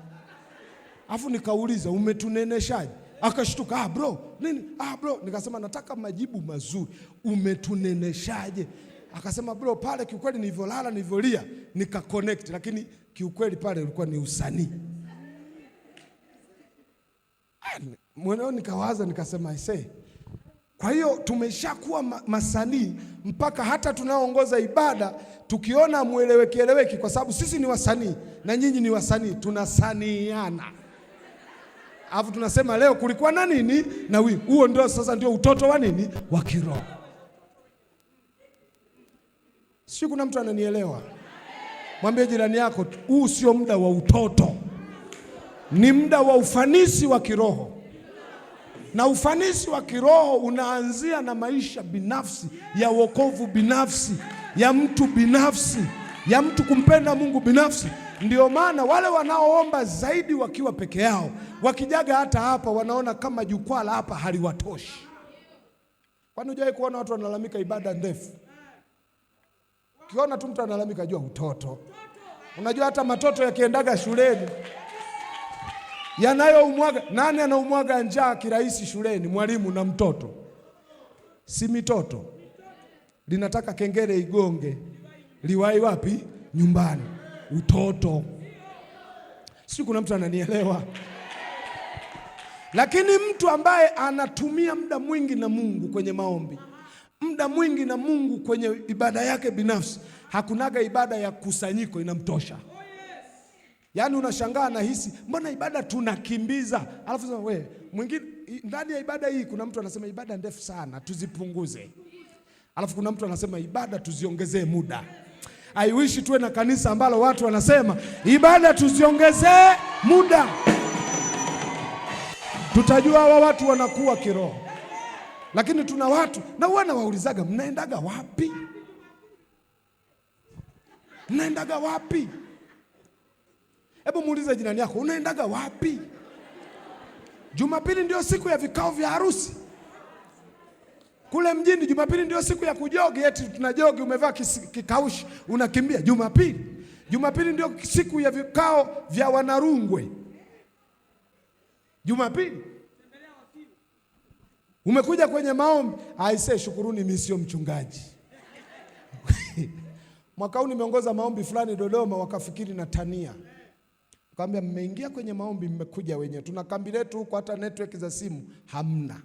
Afu nikauliza umetuneneshaje? Akashtuka, bro, nini? Bro, nikasema nataka majibu mazuri. Umetuneneshaje? Akasema bro, pale kiukweli nilivyolala nilivyolia nika connect, lakini kiukweli pale ulikuwa ni usanii. Mwenyewe nikawaza nikasema kwa hiyo tumeshakuwa masanii mpaka hata tunaoongoza ibada tukiona mueleweki kwa sababu sisi ni wasanii na nyinyi ni wasanii, tunasaniana. Alafu tunasema leo kulikuwa na nini na huo ndio sasa ndio utoto wa nini wa kiroho. Sio, kuna mtu ananielewa? Mwambie jirani yako, huu sio muda wa utoto, ni muda wa ufanisi wa kiroho. Na ufanisi wa kiroho unaanzia na maisha binafsi, ya wokovu binafsi, ya mtu binafsi, ya mtu kumpenda Mungu binafsi. Ndio maana wale wanaoomba zaidi wakiwa peke yao, wakijaga hata hapa wanaona kama jukwaa la hapa haliwatoshi. Kwani hujawahi kuona watu wanalalamika ibada ndefu? Ukiona tu mtu analalamika, jua utoto. Unajua hata matoto yakiendaga shuleni yanayoumwaga, nani anaumwaga njaa kirahisi shuleni? Mwalimu na mtoto. Si mitoto. Linataka kengele igonge liwai wapi? Nyumbani. Utoto. Si kuna mtu ananielewa? Lakini mtu ambaye anatumia muda mwingi na Mungu kwenye maombi, muda mwingi na Mungu kwenye ibada yake binafsi, hakunaga ibada ya kusanyiko inamtosha. Yaani unashangaa na hisi, mbona ibada tunakimbiza? Alafu sema mwingine ndani ya ibada hii kuna mtu anasema ibada ndefu sana, tuzipunguze. Alafu kuna mtu anasema ibada tuziongezee muda. I wish tuwe na kanisa ambalo watu wanasema ibada tuziongezee muda. Tutajua hawa watu wanakuwa kiroho. Lakini tuna watu na wana waulizaga, mnaendaga wapi? Mnaendaga wapi? Hebu muulize jirani yako, unaendaga wapi? Jumapili ndio siku ya vikao vya harusi. Kule mjini Jumapili ndio siku ya kujogi, eti tunajogi umevaa kikaushi unakimbia Jumapili. Jumapili ndio siku ya vikao vya wanarungwe. Jumapili. Umekuja kwenye maombi, aisee shukuruni mimi sio mchungaji. Mwaka huu nimeongoza maombi fulani Dodoma, wakafikiri na tania. Kaambia mmeingia kwenye maombi mmekuja wenyewe. Tuna kambi letu huko, hata network za simu hamna.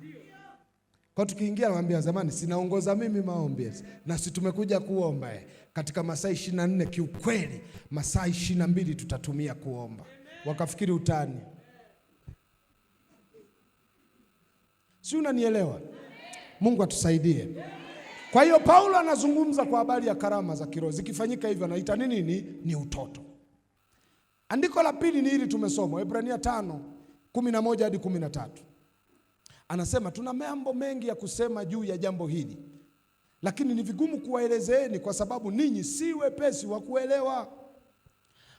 Kwa tukiingia naambia zamani sinaongoza mimi maombi. Na si tumekuja kuomba katika masaa 24, kiukweli masaa 22 tutatumia kuomba. Wakafikiri utani. Si unanielewa? Mungu atusaidie. Kwa hiyo Paulo anazungumza kwa habari ya karama za kiroho. Zikifanyika hivyo anaita nini? Ni utoto. Andiko la pili ni hili tumesoma, Waebrania 5:11 hadi 13. Anasema tuna mambo mengi ya kusema juu ya jambo hili, lakini ni vigumu kuwaelezeeni kwa sababu ninyi si wepesi wa kuelewa.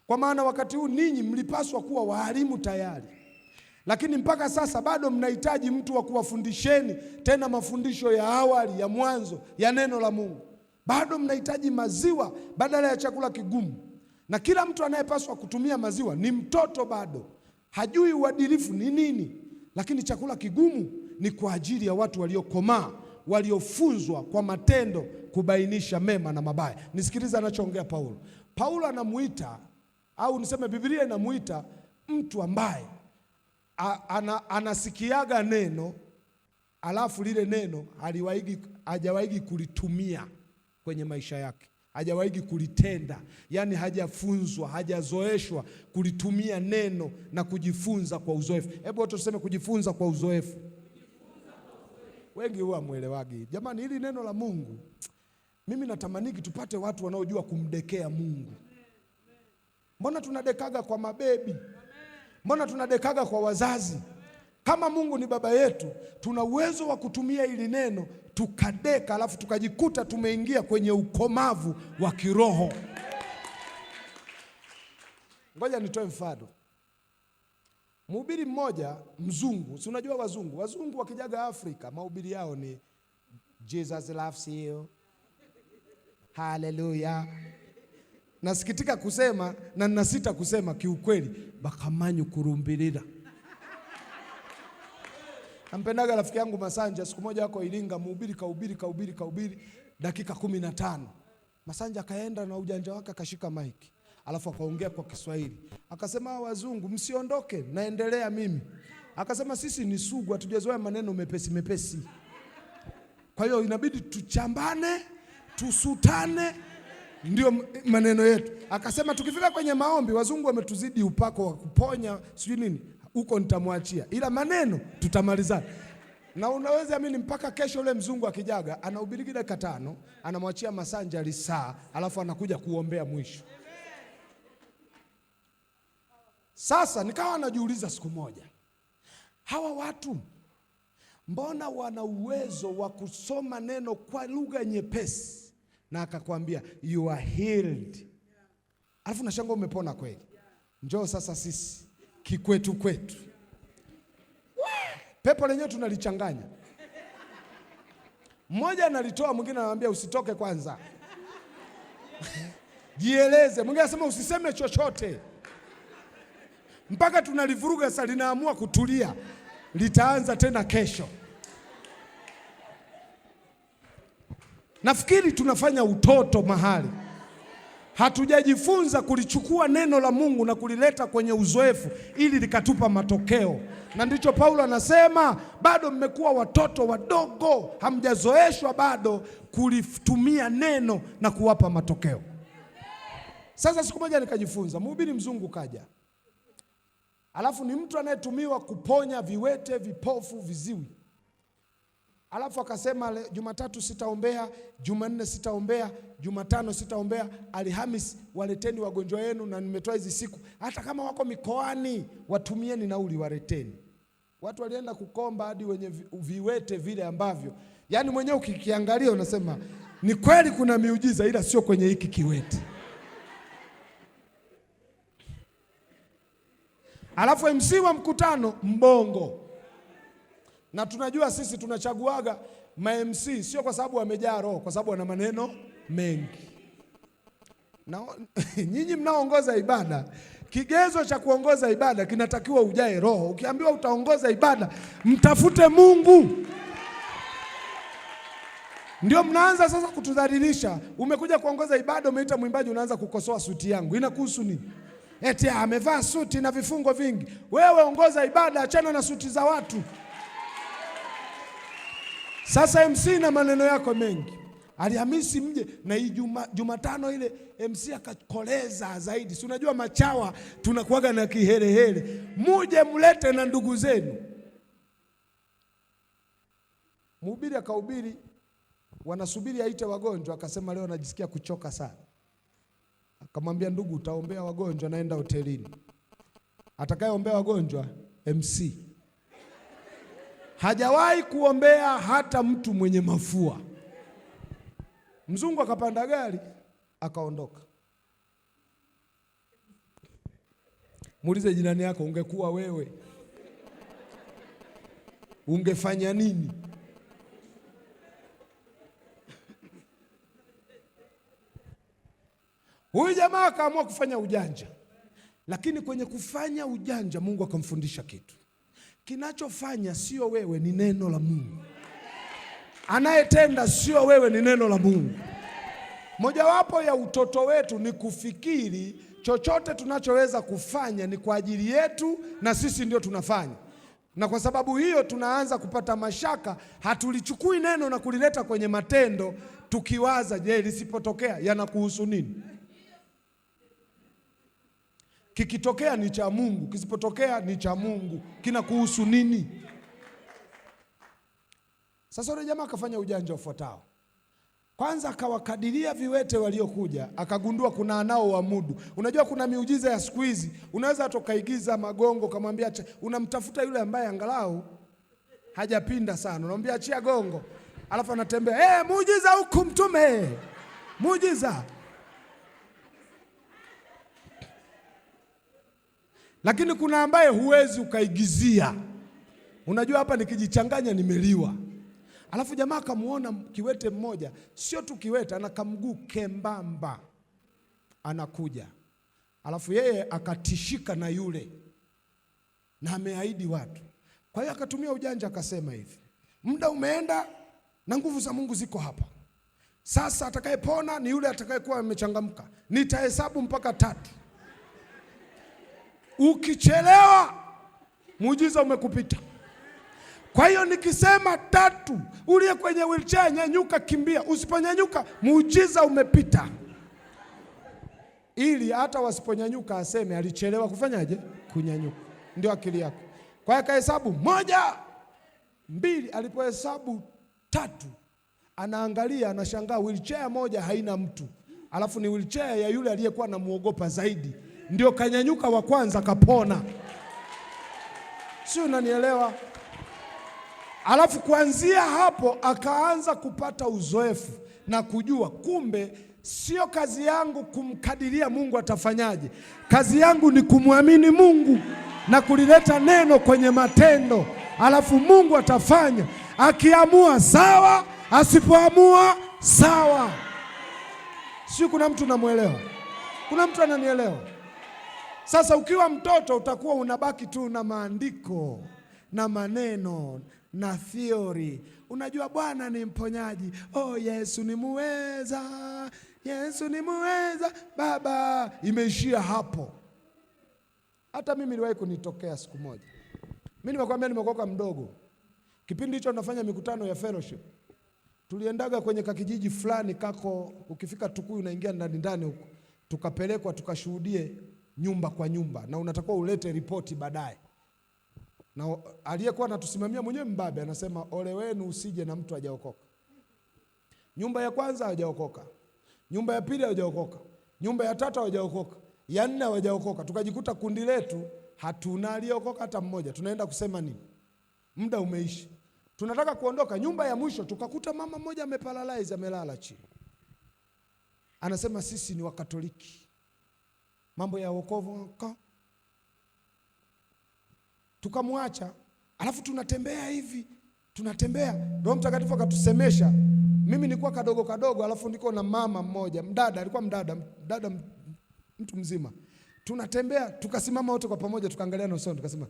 Kwa maana wakati huu ninyi mlipaswa kuwa walimu tayari, lakini mpaka sasa bado mnahitaji mtu wa kuwafundisheni tena mafundisho ya awali ya mwanzo ya neno la Mungu. Bado mnahitaji maziwa badala ya chakula kigumu. Na kila mtu anayepaswa kutumia maziwa ni mtoto bado, hajui uadilifu ni nini. Lakini chakula kigumu ni kwa ajili ya watu waliokomaa, waliofunzwa kwa matendo kubainisha mema na mabaya. Nisikiliza anachoongea Paulo. Paulo anamuita, au niseme Biblia inamuita mtu ambaye anasikiaga neno alafu lile neno hajawahi kulitumia kwenye maisha yake, hajawahi kulitenda, yaani hajafunzwa, hajazoeshwa kulitumia neno na kujifunza kwa uzoefu. Hebu tuseme kujifunza kwa uzoefu. Wengi huwa mwelewagi. Jamani, hili neno la Mungu, mimi natamaniki tupate watu wanaojua kumdekea Mungu. Mbona tunadekaga kwa mabebi? Mbona tunadekaga kwa wazazi? Kama Mungu ni baba yetu, tuna uwezo wa kutumia hili neno tukadeka, alafu tukajikuta tumeingia kwenye ukomavu wa kiroho. Ngoja nitoe mfano. Mhubiri mmoja mzungu, si unajua wazungu wakijaga Afrika, mahubiri yao ni Jesus loves you, hallelujah. Nasikitika kusema na ninasita kusema kiukweli, bakamanyu kurumbirira. Nampendaga rafiki yangu Masanja, siku moja wako Iringa, mhubiri kahubiri dakika 15. Masanja akaenda na ujanja wake akashika maiki, alafu akaongea kwa Kiswahili. Akasema, wazungu msiondoke, naendelea mimi. Akasema, sisi ni sugu, hatujazoea maneno mepesi. Kwa hiyo inabidi tuchambane, tusutane, ndio maneno yetu. Akasema, tukifika kwenye maombi, wazungu wametuzidi upako wa kuponya sijui nini, huko nitamwachia, ila maneno tutamalizana. Na unaweza amini mpaka kesho ule mzungu akijaga anahubiri dakika 5, anamwachia Masanja lisaa, alafu anakuja kuombea mwisho. Sasa nikawa najiuliza siku moja, hawa watu mbona wana uwezo wa kusoma neno kwa lugha nyepesi, na akakwambia you are healed, alafu nashanga umepona kweli. Njoo sasa sisi kikwetu, pepo lenyewe tunalichanganya. Mmoja analitoa, mwingine anamwambia usitoke kwanza, jieleze. Mwingine anasema usiseme chochote, mpaka tunalivuruga. Sasa linaamua kutulia, litaanza tena kesho. Nafikiri tunafanya utoto mahali, hatujajifunza kulichukua neno la Mungu na kulileta kwenye uzoefu ili likatupa matokeo. Na ndicho Paulo anasema, bado mmekuwa watoto wadogo, hamjazoeshwa bado kulitumia neno na kuwapa matokeo. Sasa siku moja nikajifunza, mhubiri mzungu kaja, alafu ni mtu anayetumiwa kuponya viwete, vipofu, viziwi. Alafu akasema, Jumatatu sitaombea, Jumanne sitaombea, Jumatano sitaombea, Alhamisi waleteni wagonjwa wenu, na nimetoa hizi siku, hata kama wako mikoani watumieni nauli waleteni. Watu walienda kukomba hadi wenye viwete vile ambavyo, yani mwenyewe ukikiangalia unasema ni kweli kuna miujiza, ila sio kwenye hiki kiwete. Alafu MC wa mkutano mbongo. Na tunajua sisi tunachaguaga ma-MC sio kwa sababu wamejaa roho, kwa sababu wana maneno mengi. Na nyinyi mnaoongoza ibada, kigezo cha kuongoza ibada kinatakiwa ujae roho. Ukiambiwa utaongoza ibada, mtafute Mungu. Ndio mnaanza sasa kutudhalilisha. Umekuja kuongoza ibada, umeita mwimbaji, unaanza kukosoa suti yangu. Inakuhusu nini? Eti amevaa suti na vifungo vingi. Wewe ongoza ibada, achana na suti za watu. Sasa MC na maneno yako mengi. Alhamisi mje, na hii Jumatano ile MC akakoleza zaidi. Si unajua machawa tunakuaga na kiherehere. Muje mlete na ndugu zenu. Mhubiri akahubiri, wanasubiri aite wagonjwa, akasema leo najisikia kuchoka sana. Akamwambia ndugu, utaombea wagonjwa, naenda hotelini. Atakayeombea wagonjwa MC. Hajawahi kuombea hata mtu mwenye mafua. Mzungu akapanda gari akaondoka. Muulize jirani yako, ungekuwa wewe ungefanya nini? Huyu jamaa akaamua kufanya ujanja, lakini kwenye kufanya ujanja Mungu akamfundisha kitu. Kinachofanya sio wewe, ni neno la Mungu. Anayetenda sio wewe, ni neno la Mungu. Mojawapo ya utoto wetu ni kufikiri chochote tunachoweza kufanya ni kwa ajili yetu na sisi ndio tunafanya. Na kwa sababu hiyo tunaanza kupata mashaka, hatulichukui neno na kulileta kwenye matendo, tukiwaza, je, lisipotokea yanakuhusu nini? Kikitokea ni cha Mungu, kisipotokea ni cha Mungu, kinakuhusu nini? Sasa yule jamaa akafanya ujanja ufuatao. Kwanza akawakadiria viwete waliokuja, akagundua kuna anao wa mudu. Unajua kuna miujiza ya siku hizi, unaweza hata ukaigiza magongo, kamwambia unamtafuta yule ambaye angalau hajapinda sana. Unamwambia achia gongo, alafu anatembea, muujiza huku mtume. Muujiza. Lakini kuna ambaye huwezi ukaigizia. Unajua hapa nikijichanganya nimeliwa. Alafu jamaa akamuona kiwete mmoja, sio tu kiwete, ana kamguu kembamba, anakuja. Alafu yeye akatishika na yule, na ameahidi watu. Kwa hiyo akatumia ujanja, akasema hivi, muda umeenda na nguvu za Mungu ziko hapa. Sasa atakayepona ni yule atakayekuwa amechangamka. Nitahesabu mpaka 3. Ukichelewa, muujiza umekupita. Kwa hiyo nikisema 3, uliye kwenye wheelchair nyanyuka, kimbia. Usiponyanyuka, muujiza umepita. Ili hata wasiponyanyuka aseme alichelewa kufanyaje? Kunyanyuka. Ndio akili yako. Kwa hiyo akahesabu 1, 2, alipohesabu 3, anaangalia, anashangaa wheelchair moja haina mtu. Alafu ni wheelchair ya yule aliyekuwa anamuogopa zaidi. Ndio kanyanyuka wa kwanza, kapona. Sio, unanielewa? Alafu kuanzia hapo akaanza kupata uzoefu na kujua kumbe sio kazi yangu kumkadiria Mungu atafanyaje. Kazi yangu ni kumwamini Mungu na kulileta neno kwenye matendo. Alafu Mungu atafanya, akiamua sawa, asipoamua sawa. Sio, kuna mtu namuelewa? Kuna mtu ananielewa? Sasa ukiwa mtoto utakuwa unabaki tu na maandiko na maneno na theory. Unajua Bwana ni mponyaji. Oh, Yesu ni muweza. Yesu ni muweza. Baba, imeishia hapo. Hata mimi niliwahi kunitokea siku moja. Mimi nimekwambia nimekoka mdogo. Kipindi hicho nafanya mikutano ya fellowship. Tuliendaga kwenye kakijiji fulani kako, ukifika Tukuyu unaingia ndani huko. Tukapelekwa tukashuhudie nyumba kwa nyumba, na unatakiwa ulete ripoti baadaye. Na aliyekuwa anatusimamia mwenyewe mbabe anasema, ole wenu usije na mtu hajaokoka. Nyumba ya kwanza hajaokoka, nyumba ya pili hajaokoka, nyumba ya 3 hajaokoka, ya 4 hajaokoka. Tukajikuta kundi letu hatuna aliyeokoka hata mmoja. Tunaenda kusema nini? Muda umeisha. Tunataka kuondoka. Nyumba ya mwisho tukakuta mama mmoja ameparalyze, amelala chini. Anasema sisi ni Wakatoliki. Mambo ya wokovu tukamwacha. Alafu tunatembea hivi, tunatembea. Roho Mtakatifu akatusemesha. Mimi nilikuwa kadogo, alafu niko na mama mmoja, mdada, alikuwa mdada mtu mzima. Tunatembea, tukasimama wote kwa pamoja, tukaangalia na usoni, tukasema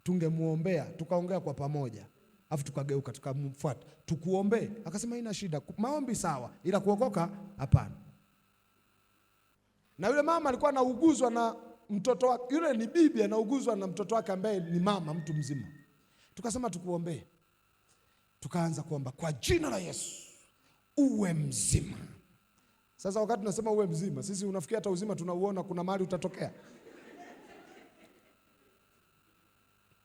tungemuombea, tukaongea kwa pamoja. Alafu tukageuka, tukamfuata, tukuombee. Akasema haina shida, maombi sawa, ila kuokoka hapana. Na yule mama alikuwa anauguzwa na mtoto wake. Yule ni bibi anauguzwa na mtoto wake ambaye ni mama, mtu mzima. Tukasema tukuombee. Tukaanza kuomba, kwa jina la Yesu uwe mzima. Sasa wakati tunasema uwe mzima, sisi unafikia hata uzima tunauona kuna mahali utatokea?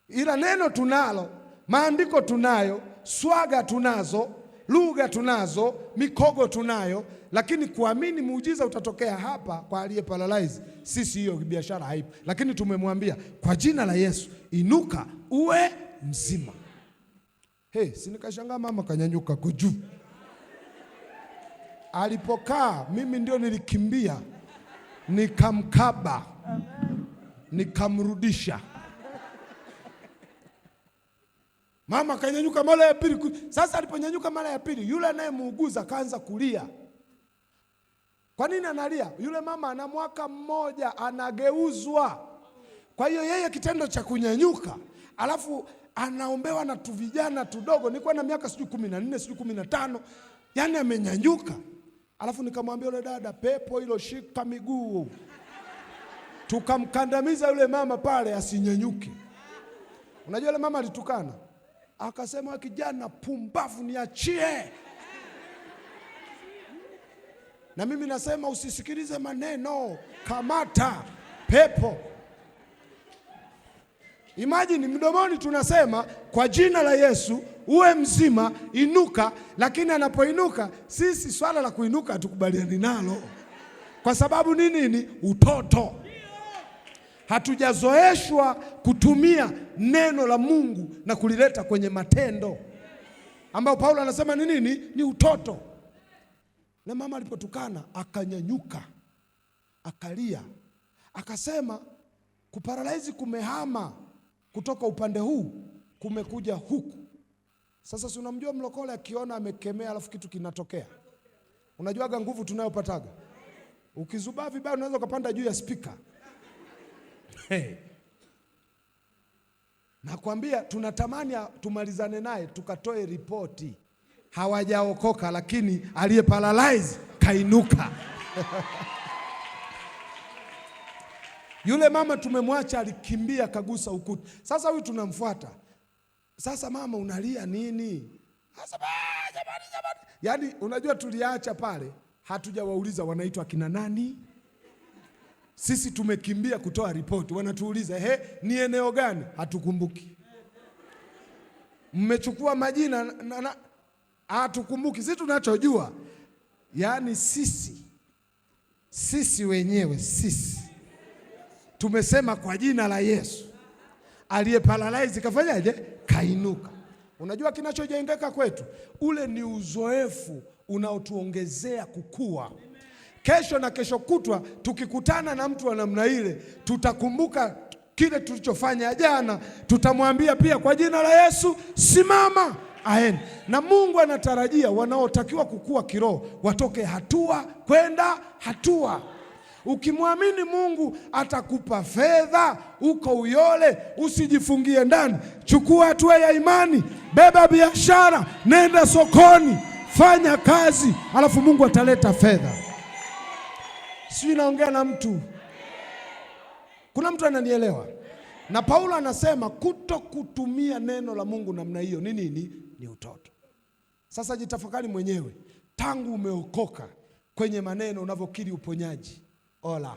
Ila neno tunalo, maandiko tunayo, swaga tunazo, lugha tunazo, mikogo tunayo, lakini kuamini muujiza utatokea hapa kwa aliye paralyze, sisi hiyo biashara haipo. Lakini tumemwambia kwa jina la Yesu inuka uwe mzima. Si nikashangaa mama kanyanyuka kujuu. Alipokaa mimi ndio nilikimbia, nikamkaba, nikamrudisha. Mama kanyanyuka mara ya pili. Sasa aliponyanyuka mara ya pili, yule anayemuuguza kaanza kulia. Kwa nini analia? Yule mama ana mwaka mmoja, anageuzwa. Kwa hiyo yeye kitendo cha kunyanyuka, alafu anaombewa na tuvijana tudogo. Nilikuwa na miaka 14, 15, yani amenyanyuka. Alafu nikamwambia yule dada, pepo hilo shika miguu. Tukamkandamiza yule mama pale asinyanyuke. Unajua yule mama alitukana, akasema kijana pumbavu, niachie. Na mimi nasema usisikilize maneno, kamata pepo. Imagine mdomoni tunasema kwa jina la Yesu uwe mzima, inuka, lakini anapoinuka sisi swala la kuinuka hatukubaliani nalo. Kwa sababu ni nini? Utoto. Hatujazoeshwa kutumia neno la Mungu na kulileta kwenye matendo, ambao Paulo anasema ni nini? Ni utoto. Na mama alipotukana akanyanyuka, akalia, akasema kuparalyze kumehama kutoka upande huu kumekuja huku. Sasa si unamjua mlokole akiona amekemea alafu kitu kinatokea. Unajuaga nguvu tunayopataga. Ukizubaa vibaya unaweza kupanda juu ya speaker. Hey. Nakwambia tunatamani tumalizane naye tukatoe ripoti. Hawajaokoka lakini aliye paralyze kainuka. Yule mama tumemwacha alikimbia kagusa ukuta. Sasa huyu tunamfuata. Sasa mama unalia nini? Sasa jamani. Yaani unajua tuliacha pale, hatujawauliza wanaitwa kina nani? Sisi tumekimbia kutoa ripoti. Wanatuuliza, ni eneo gani? Hatukumbuki. Mmechukua majina hatukumbuki. Sisi tunachojua, yaani sisi wenyewe tumesema kwa jina la Yesu aliye paralyze kafanyaje? Kainuka. Unajua kinachojengeka kwetu, ule ni uzoefu unaotuongezea kukua. Kesho na kesho kutwa tukikutana na mtu wa namna ile, tutakumbuka kile tulichofanya jana, tutamwambia pia kwa jina la Yesu simama, aende. Na Mungu anatarajia wanaotakiwa kukua kiroho watoke hatua kwenda hatua. Ukimwamini Mungu atakupa fedha, uko uyole, usijifungie ndani. Chukua hatua ya imani, beba biashara, nenda sokoni, fanya kazi, alafu Mungu ataleta fedha. Sijui naongea na mtu. Kuna mtu ananielewa? Na Paulo anasema kuto kutumia neno la Mungu namna hiyo ni nini? Ni utoto. Sasa jitafakari mwenyewe, tangu umeokoka kwenye maneno unavyokiri uponyaji. Ola,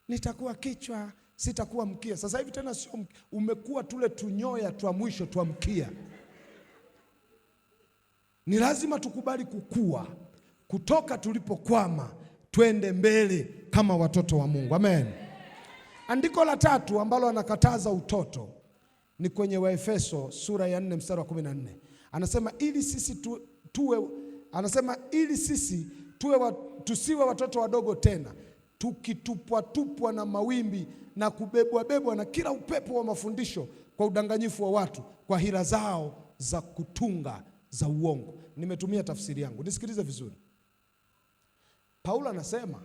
nitakuwa kichwa, sitakuwa mkia. Sasa hivi tena sio, umekuwa tule tunyoya twa mwisho twa mkia. Ni lazima tukubali kukua kutoka tulipokwama, twende mbele kama watoto wa Mungu. Amen. Andiko la tatu ambalo anakataza utoto ni kwenye Waefeso sura ya 4 mstari wa 14. Anasema ili sisi tusiwe watoto wadogo tena, tukitupwa na mawimbi na kubebwa na kila upepo wa mafundisho kwa udanganyifu wa watu, kwa hila zao za kutunga za uongo. Nimetumia tafsiri yangu, nisikilize vizuri. Paulo anasema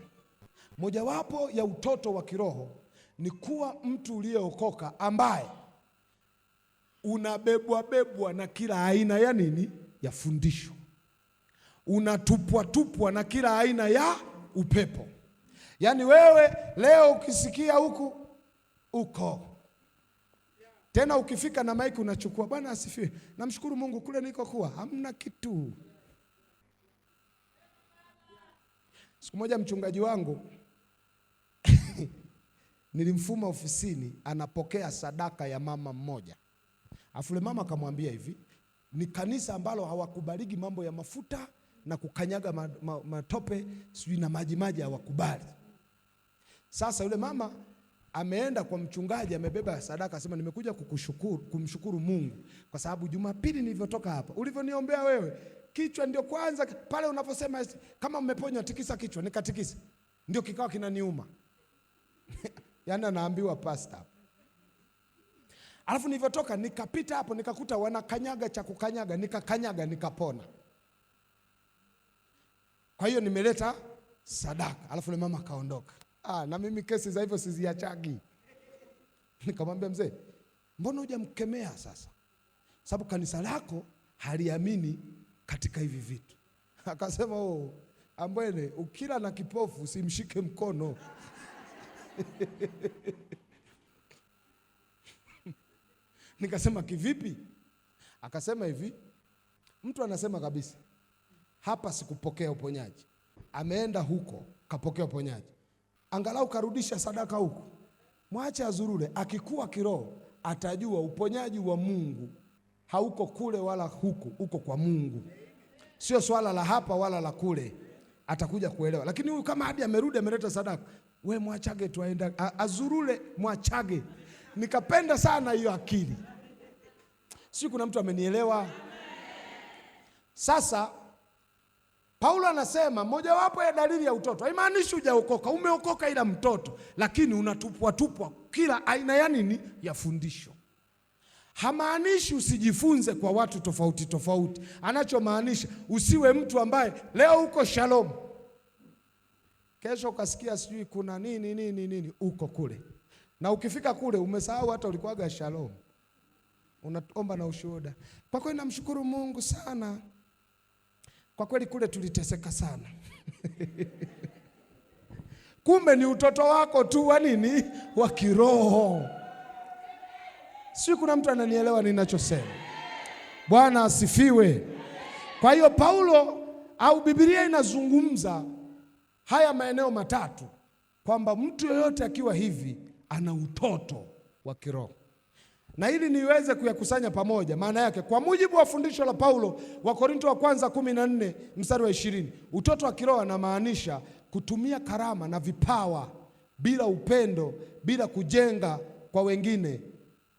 mojawapo ya utoto wa kiroho ni kuwa mtu uliyeokoka ambaye unabebwa na kila aina ya nini? Ya fundisho. Unatupwa na kila aina ya upepo. Yaani wewe leo ukisikia huku uko tena, ukifika na maiki unachukua. Bwana asifiwe. Namshukuru Mungu kule nilikokuwa hamna kitu. Siku moja mchungaji wangu nilimfuma ofisini, anapokea sadaka ya mama mmoja. Afule mama akamwambia hivi, ni kanisa ambalo hawakubaliki mambo ya mafuta na kukanyaga matope sijui na maji hawakubali. Sasa yule mama ameenda kwa mchungaji, amebeba sadaka, asema nimekuja kumshukuru Mungu kwa sababu Jumapili nilivyotoka hapa ulivyoniombea wewe, kichwa ndio kwanza pale unaposema kama mmeponywa tikisa kichwa, nikatikisa ndio kikao kinaniuma. Yaani anaambiwa pastor. Alafu nilivyotoka nikapita hapo nikakuta wanakanyaga cha kukanyaga, nikakanyaga nikapona. Kwa hiyo nimeleta sadaka. Alafu yule mama kaondoka. Na mimi kesi za hivyo siziachagi. Nikamwambia mzee, mbona hujamkemea sasa? Sababu kanisa lako haliamini katika hivi vitu. Akasema ambwene ukila na kipofu usimshike mkono. Nikasema kivipi? Akasema hivi, mtu anasema kabisa, hapa sikupokea uponyaji, ameenda huko kapokea uponyaji, angalau karudisha sadaka huko, mwache azurure. Akikua kiroho atajua uponyaji wa Mungu hauko kule wala huku, uko kwa Mungu, sio swala la hapa wala la kule. Atakuja kuelewa. Lakini huyu kama hadi amerudi ameleta sadaka, we mwachage tu aenda azurule, mwachage. Nikapenda sana hiyo akili. Sio, kuna mtu amenielewa? Sasa Paulo anasema mojawapo ya dalili ya utoto, haimaanishi hujaokoka, umeokoka ila mtoto, lakini unatupwa kila aina ya nini ya fundisho. Hamaanishi usijifunze kwa watu tofauti tofauti. Anachomaanisha usiwe mtu ambaye leo uko Shalom, kesho ukasikia sijui kuna nini uko kule, na ukifika kule umesahau hata ulikuwaga Shalom. Unaomba na ushuhuda, kwa kweli namshukuru Mungu sana, kwa kweli kule tuliteseka sana. Kumbe ni utoto wako tu wa nini, wa kiroho. Sio, kuna mtu ananielewa ninachosema? Bwana asifiwe. Kwa hiyo Paulo au Biblia inazungumza haya maeneo matatu, kwamba mtu yeyote akiwa hivi ana utoto wa kiroho. Na ili niweze kuyakusanya pamoja, maana yake kwa mujibu wa fundisho la Paulo wa Korinto wa kwanza 14 mstari wa 20, utoto wa kiroho anamaanisha kutumia karama na vipawa bila upendo, bila kujenga kwa wengine,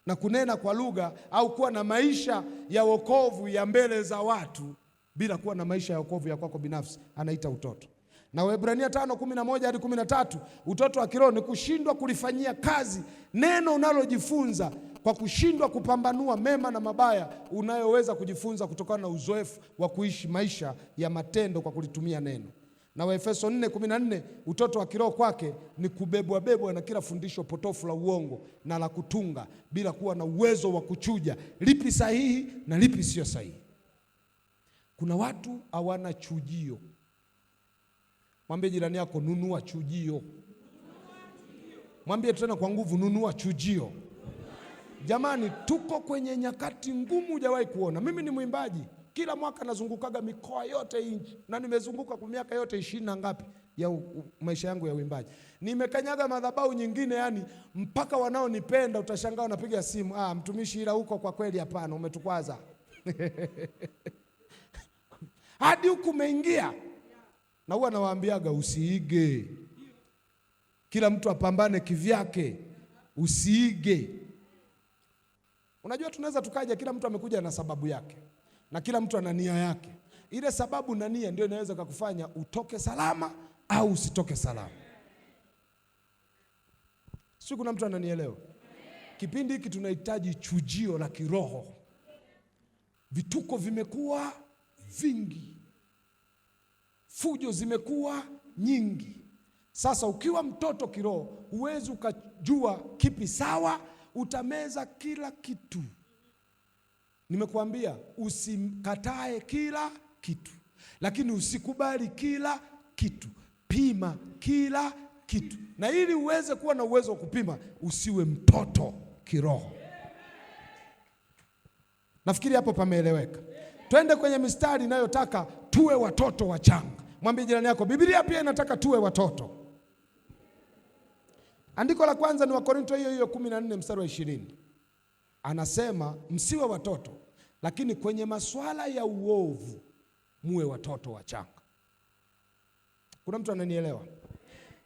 na kunena kwa lugha au kuwa na maisha ya wokovu ya mbele za watu bila kuwa na maisha ya wokovu ya kwako binafsi, anaita utoto. Na Waebrania 5:11 hadi 13, utoto wa kiroho ni kushindwa kulifanyia kazi neno unalojifunza, kwa kushindwa kupambanua mema na mabaya unayoweza kujifunza kutokana na uzoefu wa kuishi maisha ya matendo kwa kulitumia neno. Na Waefeso 4:14, utoto wa kiroho kwake ni kubebwa na kila fundisho potofu la uongo na la kutunga, bila kuwa na uwezo wa kuchuja lipi sahihi na lipi sio sahihi. Kuna watu hawana chujio. Mwambie jirani yako, nunua chujio. Mwambie tena kwa nguvu, nunua chujio. Jamani, tuko kwenye nyakati ngumu hujawahi kuona. Mimi ni mwimbaji, kila mwaka nazungukaga mikoa yote nchi, na nimezunguka kwa miaka yote 20 na ngapi ya maisha yangu ya uimbaji. Nimekanyaga madhabahu nyingine, yani mpaka wanaonipenda utashangaa wanapiga simu, mtumishi, ila huko kwa kweli hapana, umetukwaza. Hadi huku umeingia. Na huwa nawaambiaga usiige. Kila mtu apambane kivyake, usiige. Unajua tunaweza tukaja, kila mtu amekuja na sababu yake, na kila mtu ana nia yake. Ile sababu na nia ndio inaweza kukufanya utoke salama au usitoke salama. Sio, kuna mtu ananielewa? Kipindi hiki tunahitaji chujio la kiroho. Vituko vimekuwa vingi, fujo zimekuwa nyingi. Sasa ukiwa mtoto kiroho, huwezi ukajua kipi sawa, utameza kila kitu. Nimekuambia usikatae kila kitu, lakini usikubali kila kitu. Pima kila kitu, na ili uweze kuwa na uwezo wa kupima, usiwe mtoto kiroho. Nafikiri hapo pameeleweka. Twende kwenye mistari inayotaka tuwe watoto wachanga. Mwambie jirani yako, Biblia pia inataka tuwe watoto. Andiko la kwanza ni Wakorinto hiyo 14 mstari wa 20. Anasema msiwe watoto, lakini kwenye masuala ya uovu muwe watoto wachanga. Kuna mtu ananielewa?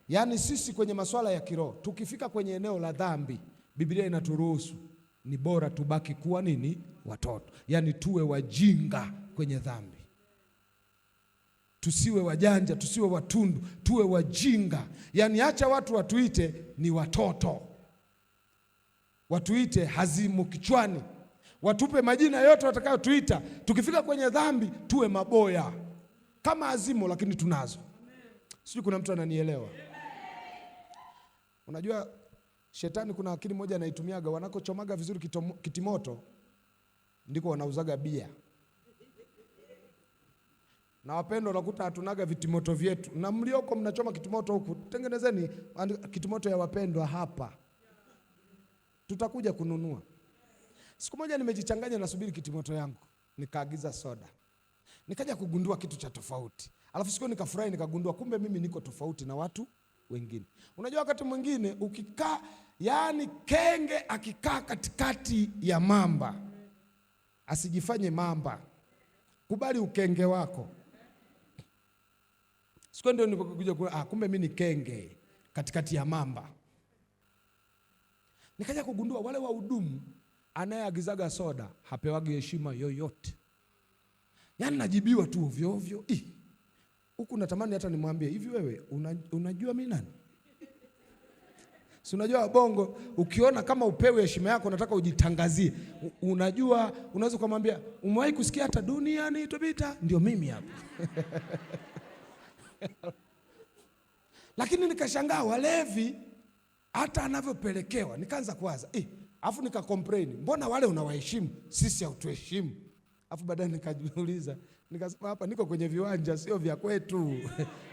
Yaani sisi kwenye masuala ya kiroho, tukifika kwenye eneo la dhambi, Biblia inaturuhusu ni bora tubaki kuwa nini? Watoto. Yaani tuwe wajinga kwenye dhambi. Tusiwe wajanja, tusiwe watundu, tuwe wajinga. Yaani acha watu watuite ni watoto, watuite hazimu kichwani, watupe majina yote watakayotuita. Tukifika kwenye dhambi tuwe maboya kama hazimu, lakini tunazo. Sijui kuna mtu ananielewa? Unajua shetani kuna akili moja anaitumiaga, wanakochomaga vizuri kitimoto ndiko wanauzaga bia. Na wapendwa, unakuta hatunaga vitimoto vyetu, na mlioko mnachoma kitimoto huku, tengenezeni kitimoto ya wapendwa hapa, tutakuja kununua. Siku moja nimejichanganya nasubiri kitimoto yangu, nikaagiza soda. Nikaja kugundua kitu cha tofauti. Alafu siku nikafurahi nikagundua kumbe mimi niko tofauti na watu wengine. Unajua wakati mwingine ukikaa, yani kenge akikaa katikati ya mamba, asijifanye mamba. Kubali ukenge wako. Siku ndio nilipokuja kumbe mimi ni kenge katikati ya mamba. Nikaja kugundua wale wahudumu anayeagizaga soda hapewagi heshima yoyote. Yaani najibiwa tu ovyo ovyo. Huku natamani hata nimwambie hivi, wewe unajua mimi nani? Si unajua bongo ukiona kama upewe heshima yako unataka ujitangazie. Unajua unaweza kumwambia umewahi kusikia hata duniani itopita? Ndio mimi hapa. Lakini nikashangaa walevi hata anavyopelekewa, nikaanza kuwaza afu nika complain, mbona wale unawaheshimu sisi hautuheshimu? Afu baadaye nikajiuliza, nikasema hapa niko kwenye viwanja sio vya kwetu.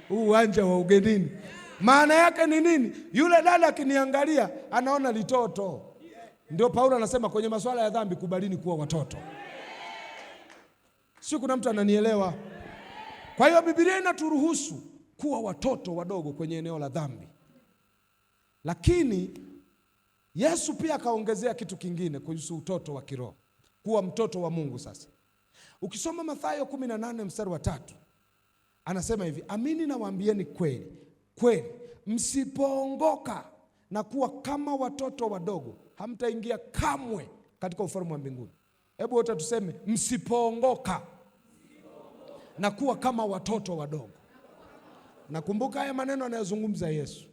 Huu uwanja wa ugenini. Maana yake ni nini? Yule dada akiniangalia anaona litoto. Ndio Paulo anasema kwenye masuala ya dhambi kubalini kuwa watoto. Sio, kuna mtu ananielewa? Kwa hiyo Biblia inaturuhusu kuwa watoto wadogo kwenye eneo la dhambi. Lakini Yesu pia akaongezea kitu kingine kuhusu utoto wa kiroho, kuwa mtoto wa Mungu. Sasa ukisoma Mathayo 18 mstari wa 3 anasema hivi, amini nawaambieni kweli kweli, msipoongoka na kuwa kama watoto wadogo hamtaingia kamwe katika ufalme wa mbinguni. Hebu wote tuseme msipoongoka na kuwa kama watoto wadogo. Nakumbuka haya maneno anayozungumza Yesu.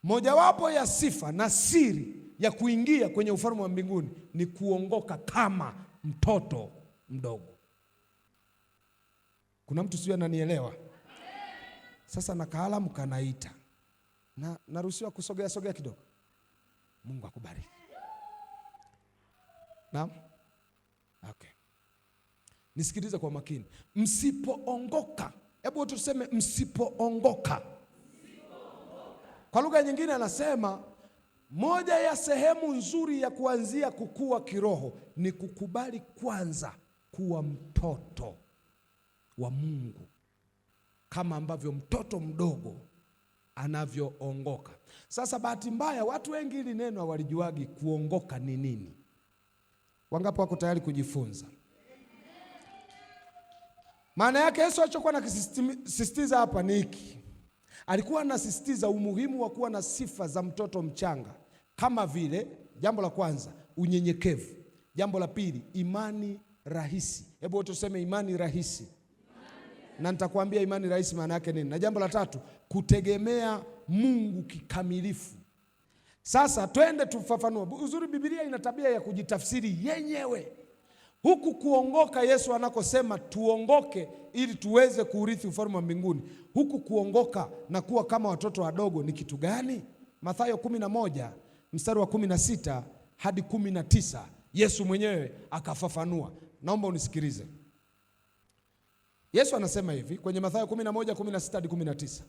Mojawapo ya sifa na siri ya kuingia kwenye ufalme wa mbinguni ni kuongoka kama mtoto mdogo. Kuna mtu sio ananielewa? Sasa na kaalamu kanaita. Na naruhusiwa kusogea kidogo. Mungu akubariki. Naam? Okay. Nisikilize kwa makini. Msipoongoka. Hebu tuseme msipoongoka. Kwa lugha nyingine anasema moja ya sehemu nzuri ya kuanzia kukua kiroho ni kukubali kwanza kuwa mtoto wa Mungu, kama ambavyo mtoto mdogo anavyoongoka. Sasa bahati mbaya watu wengi hili neno hawalijuagi kuongoka ni nini. Wangapi wako tayari kujifunza? Maana yake Yesu alichokuwa anasisitiza hapa ni hiki. Alikuwa anasisitiza umuhimu wa kuwa na sifa za mtoto mchanga, kama vile jambo la kwanza unyenyekevu, jambo la pili imani rahisi. Hebu wote tuseme imani rahisi. Na nitakwambia imani rahisi maana yake nini. Na jambo la tatu kutegemea Mungu kikamilifu. Sasa twende tufafanue. Uzuri Biblia ina tabia ya kujitafsiri yenyewe. Huku kuongoka Yesu anakosema tuongoke ili tuweze kuurithi ufalme wa mbinguni. Huku kuongoka na kuwa kama watoto wadogo ni kitu gani? Mathayo 11 mstari wa 16 hadi 19 Yesu mwenyewe akafafanua. Naomba unisikilize. Yesu anasema hivi kwenye Mathayo 11:16 hadi 19.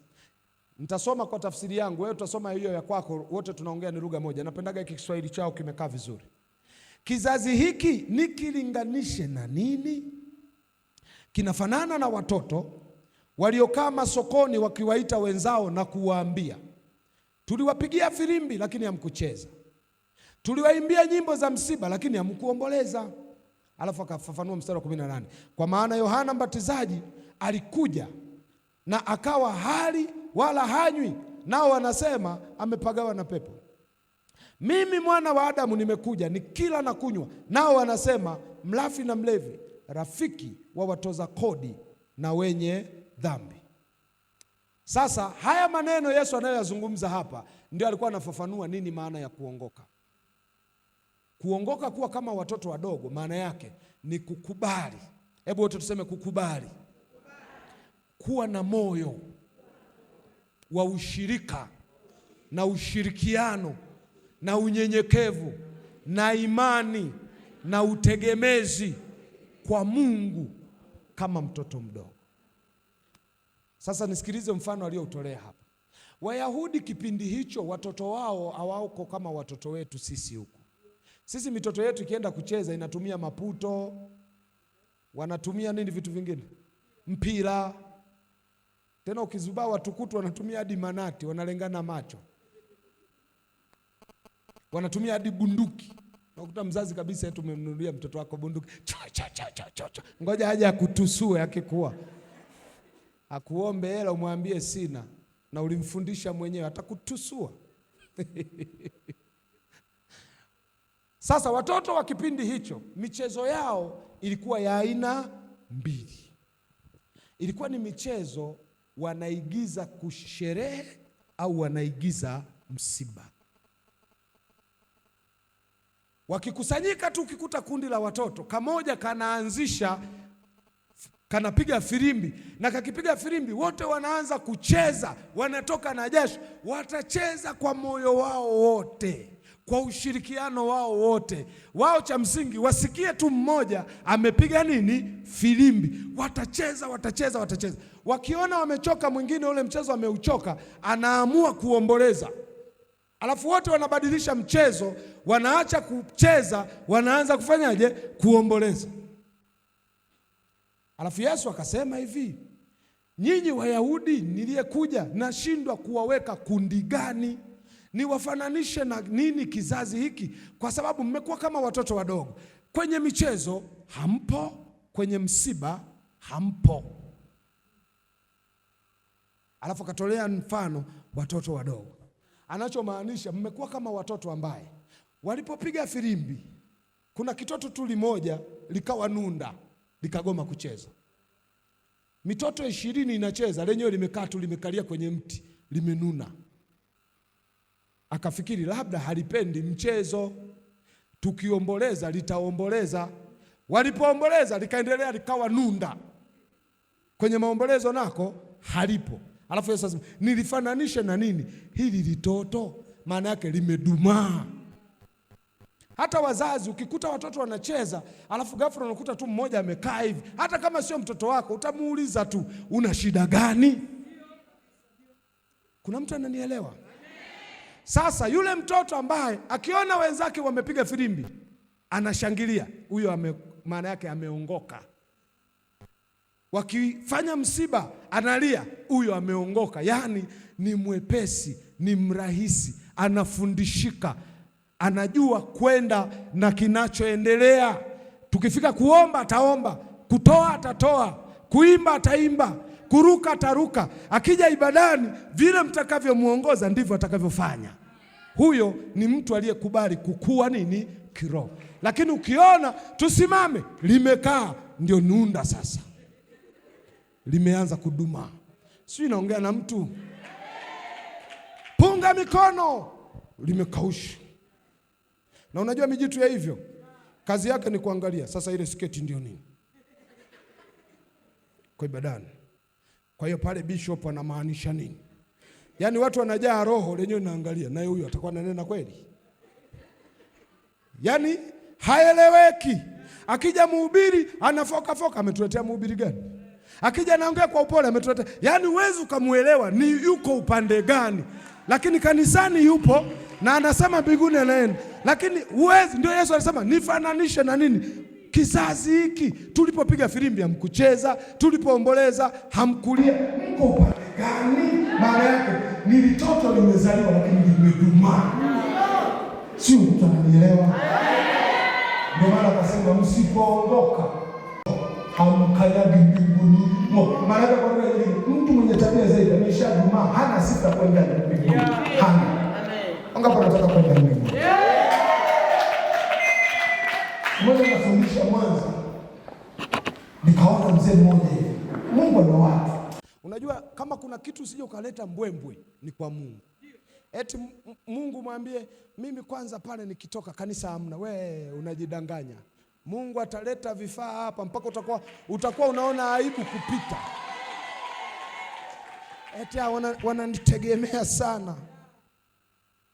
Nitasoma kwa tafsiri yangu, wewe utasoma hiyo ya kwako, wote tunaongea ni lugha moja. Napendaga hiki Kiswahili chao kimekaa vizuri. Kizazi hiki nikilinganishe na nini? Kinafanana na watoto waliokaa masokoni wakiwaita wenzao na kuwaambia, tuliwapigia filimbi lakini hamkucheza, tuliwaimbia nyimbo za msiba lakini hamkuomboleza. Alafu akafafanua mstari wa 18, kwa maana Yohana Mbatizaji alikuja na akawa hali wala hanywi, nao wanasema amepagawa na pepo. Mimi mwana wa Adamu nimekuja ni kila na kunywa, nao wanasema mlafi na mlevi, rafiki wa watoza kodi na wenye dhambi. Sasa haya maneno Yesu anayoyazungumza hapa ndio alikuwa anafafanua nini maana ya kuongoka. Kuongoka kuwa kama watoto wadogo maana yake ni kukubali. Hebu wote tuseme kukubali. Kuwa na moyo wa ushirika na ushirikiano na unyenyekevu na imani na utegemezi kwa Mungu kama mtoto mdogo. Sasa nisikilize mfano aliyoutolea hapa. Wayahudi kipindi hicho watoto wao hawako kama watoto wetu sisi huku. Sisi mitoto yetu ikienda kucheza inatumia maputo, wanatumia nini vitu vingine? Mpira. Tena ukizubaa watukutu wanatumia hadi manati, wanalengana macho. Wanatumia hadi bunduki. Unakuta mzazi kabisa yetu umemnunulia mtoto wako bunduki. Cha. Ngoja aje akutusue akikuwa. Akuombe hela umwambie sina na ulimfundisha mwenyewe atakutusua. Sasa watoto wa kipindi hicho michezo yao ilikuwa ya aina mbili. Ilikuwa ni michezo wanaigiza kusherehe au wanaigiza msiba. Wakikusanyika tu ukikuta kundi la watoto, kamoja kanaanzisha, kanapiga firimbi, na kakipiga firimbi wote wanaanza kucheza, wanatoka na jasho, watacheza kwa moyo wao wote, kwa ushirikiano wao wote. Wao cha msingi wasikie tu mmoja amepiga nini? Firimbi. Watacheza. Wakiona wamechoka, mwingine ule mchezo ameuchoka, anaamua kuomboleza. Alafu wote wanabadilisha mchezo, wanaacha kucheza, wanaanza kufanyaje? Kuomboleza. Alafu Yesu akasema hivi, nyinyi Wayahudi niliyekuja nashindwa kuwaweka kundi gani? Niwafananishe na nini kizazi hiki? Kwa sababu mmekuwa kama watoto wadogo. Kwenye michezo hampo, kwenye msiba hampo. Alafu akatolea mfano watoto wadogo. Anachomaanisha mmekuwa kama watoto ambaye walipopiga firimbi, kuna kitoto tu limoja likawa nunda, likagoma kucheza. Mitoto 20 inacheza, lenyewe limekaa tu, limekalia kwenye mti, limenuna. Akafikiri labda halipendi mchezo, tukiomboleza litaomboleza. Walipoomboleza likaendelea, likawa nunda. Kwenye maombolezo nako halipo. Alafu Yesu asema, nilifananisha na nini? Hili litoto maana yake limedumaa. Hata wazazi ukikuta watoto wanacheza, alafu ghafla unakuta tu mmoja amekaa hivi, hata kama sio mtoto wako utamuuliza tu, una shida gani? Kuna mtu ananielewa? Sasa yule mtoto ambaye akiona wenzake wamepiga firimbi anashangilia, huyo maana yake ameongoka. Wakifanya msiba analia, huyo ameongoka. Yaani ni mwepesi, ni mrahisi, anafundishika, anajua kwenda na kinachoendelea. Tukifika kuomba ataomba, kutoa atatoa, kuimba ataimba, kuruka ataruka. Akija ibadani, vile mtakavyomuongoza ndivyo atakavyofanya. Huyo ni mtu aliyekubali kukua nini? Kiroho. Lakini ukiona tusimame limekaa, ndio nunda sasa, limeanza kuduma. Sio, naongea na mtu? Punga mikono, limekausha. Na unajua mijitu ya hivyo kazi yake ni kuangalia sasa ile sketi ndio nini kwa ibadani. Kwa hiyo pale bishop anamaanisha nini? Yaani watu wanajaa roho, lenyewe naangalia naye huyu atakuwa ananena kweli? Yaani haeleweki. Akija mhubiri anafoka, ametuletea mhubiri gani? Akija anaongea kwa upole, ametuletea. Yaani huwezi ukamuelewa ni yuko upande gani. Lakini kanisani yupo na anasema mbinguni anaenda. Lakini huwezi, ndio Yesu alisema nifananishe na nini? Kizazi hiki tulipopiga firimbi hamkucheza, tulipoomboleza hamkulia. Mko upande gani? Maana yake ni litoto limezaliwa lakini limedumaa. Sio, mtu ananielewa? Ndio maana akasema msipoondoka hamkanyagi mbinguni. Maana yake kwa mtu mwenye tabia zaidi ameshadumaa, hana sifa kwenda mbinguni. Hana. Angapo nataka kwenda mbinguni. Mmoja nafundisha Mwanza, nikaona mzee mmoja hivi. Mungu ana watu. Unajua kama kuna kitu usije ukaleta mbwembwe ni kwa Mungu. Eti Mungu mwambie mimi kwanza pale nikitoka kanisa hamna. We unajidanganya. Mungu ataleta vifaa hapa mpaka utakuwa unaona aibu kupita. Eti wananitegemea sana.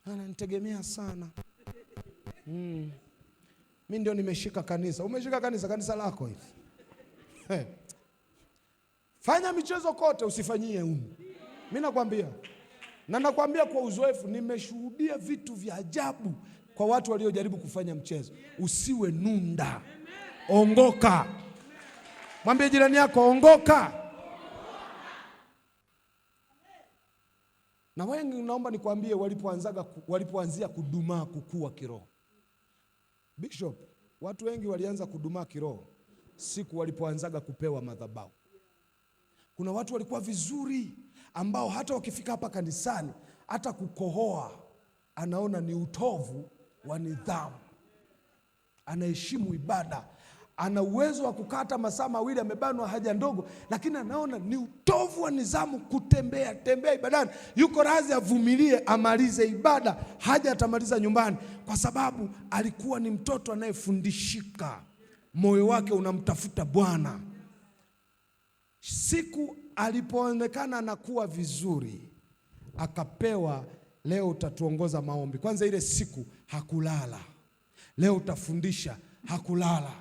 Wananitegemea sana. Mimi ndio nimeshika kanisa. Umeshika kanisa lako hivi. Fanya michezo kote, usifanyie humu. Mimi nakwambia. Na nakwambia kwa uzoefu, nimeshuhudia vitu vya ajabu kwa watu waliojaribu kufanya mchezo. Usiwe nunda, ongoka. Mwambie jirani yako, ongoka. Na wengi naomba nikwambie, walipoanzia kudumaa kukua kiroho. Bishop, watu wengi walianza kudumaa kiroho siku walipoanzaga kupewa madhabahu. Kuna watu walikuwa vizuri ambao hata wakifika hapa kanisani hata kukohoa anaona ni utovu wa nidhamu. Anaheshimu ibada, ana uwezo wa kukata masaa mawili amebanwa haja ndogo, lakini anaona ni utovu wa nidhamu tembea ibadani. Yuko radhi avumilie amalize ibada, haja atamaliza nyumbani, kwa sababu alikuwa ni mtoto anayefundishika, moyo wake unamtafuta Bwana. Siku alipoonekana anakuwa vizuri, akapewa, leo utatuongoza maombi. Kwanza ile siku hakulala. Leo utafundisha, hakulala.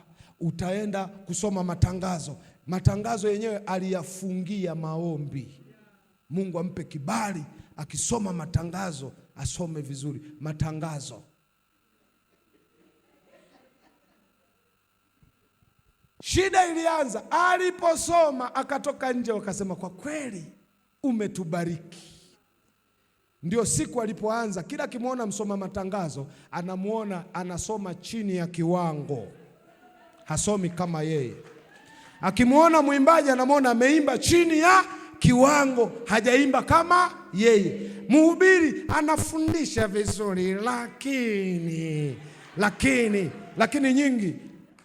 Utaenda kusoma matangazo. Matangazo yenyewe aliyafungia maombi. Mungu ampe kibali, akisoma matangazo asome vizuri matangazo. Shida ilianza aliposoma, akatoka nje, wakasema kwa kweli umetubariki. Ndio siku alipoanza, kila kimwona msoma matangazo anamuona anasoma chini ya kiwango, hasomi kama yeye. Akimwona mwimbaji anamuona ameimba chini ya kiwango, hajaimba kama yeye. Mhubiri anafundisha vizuri, lakini nyingi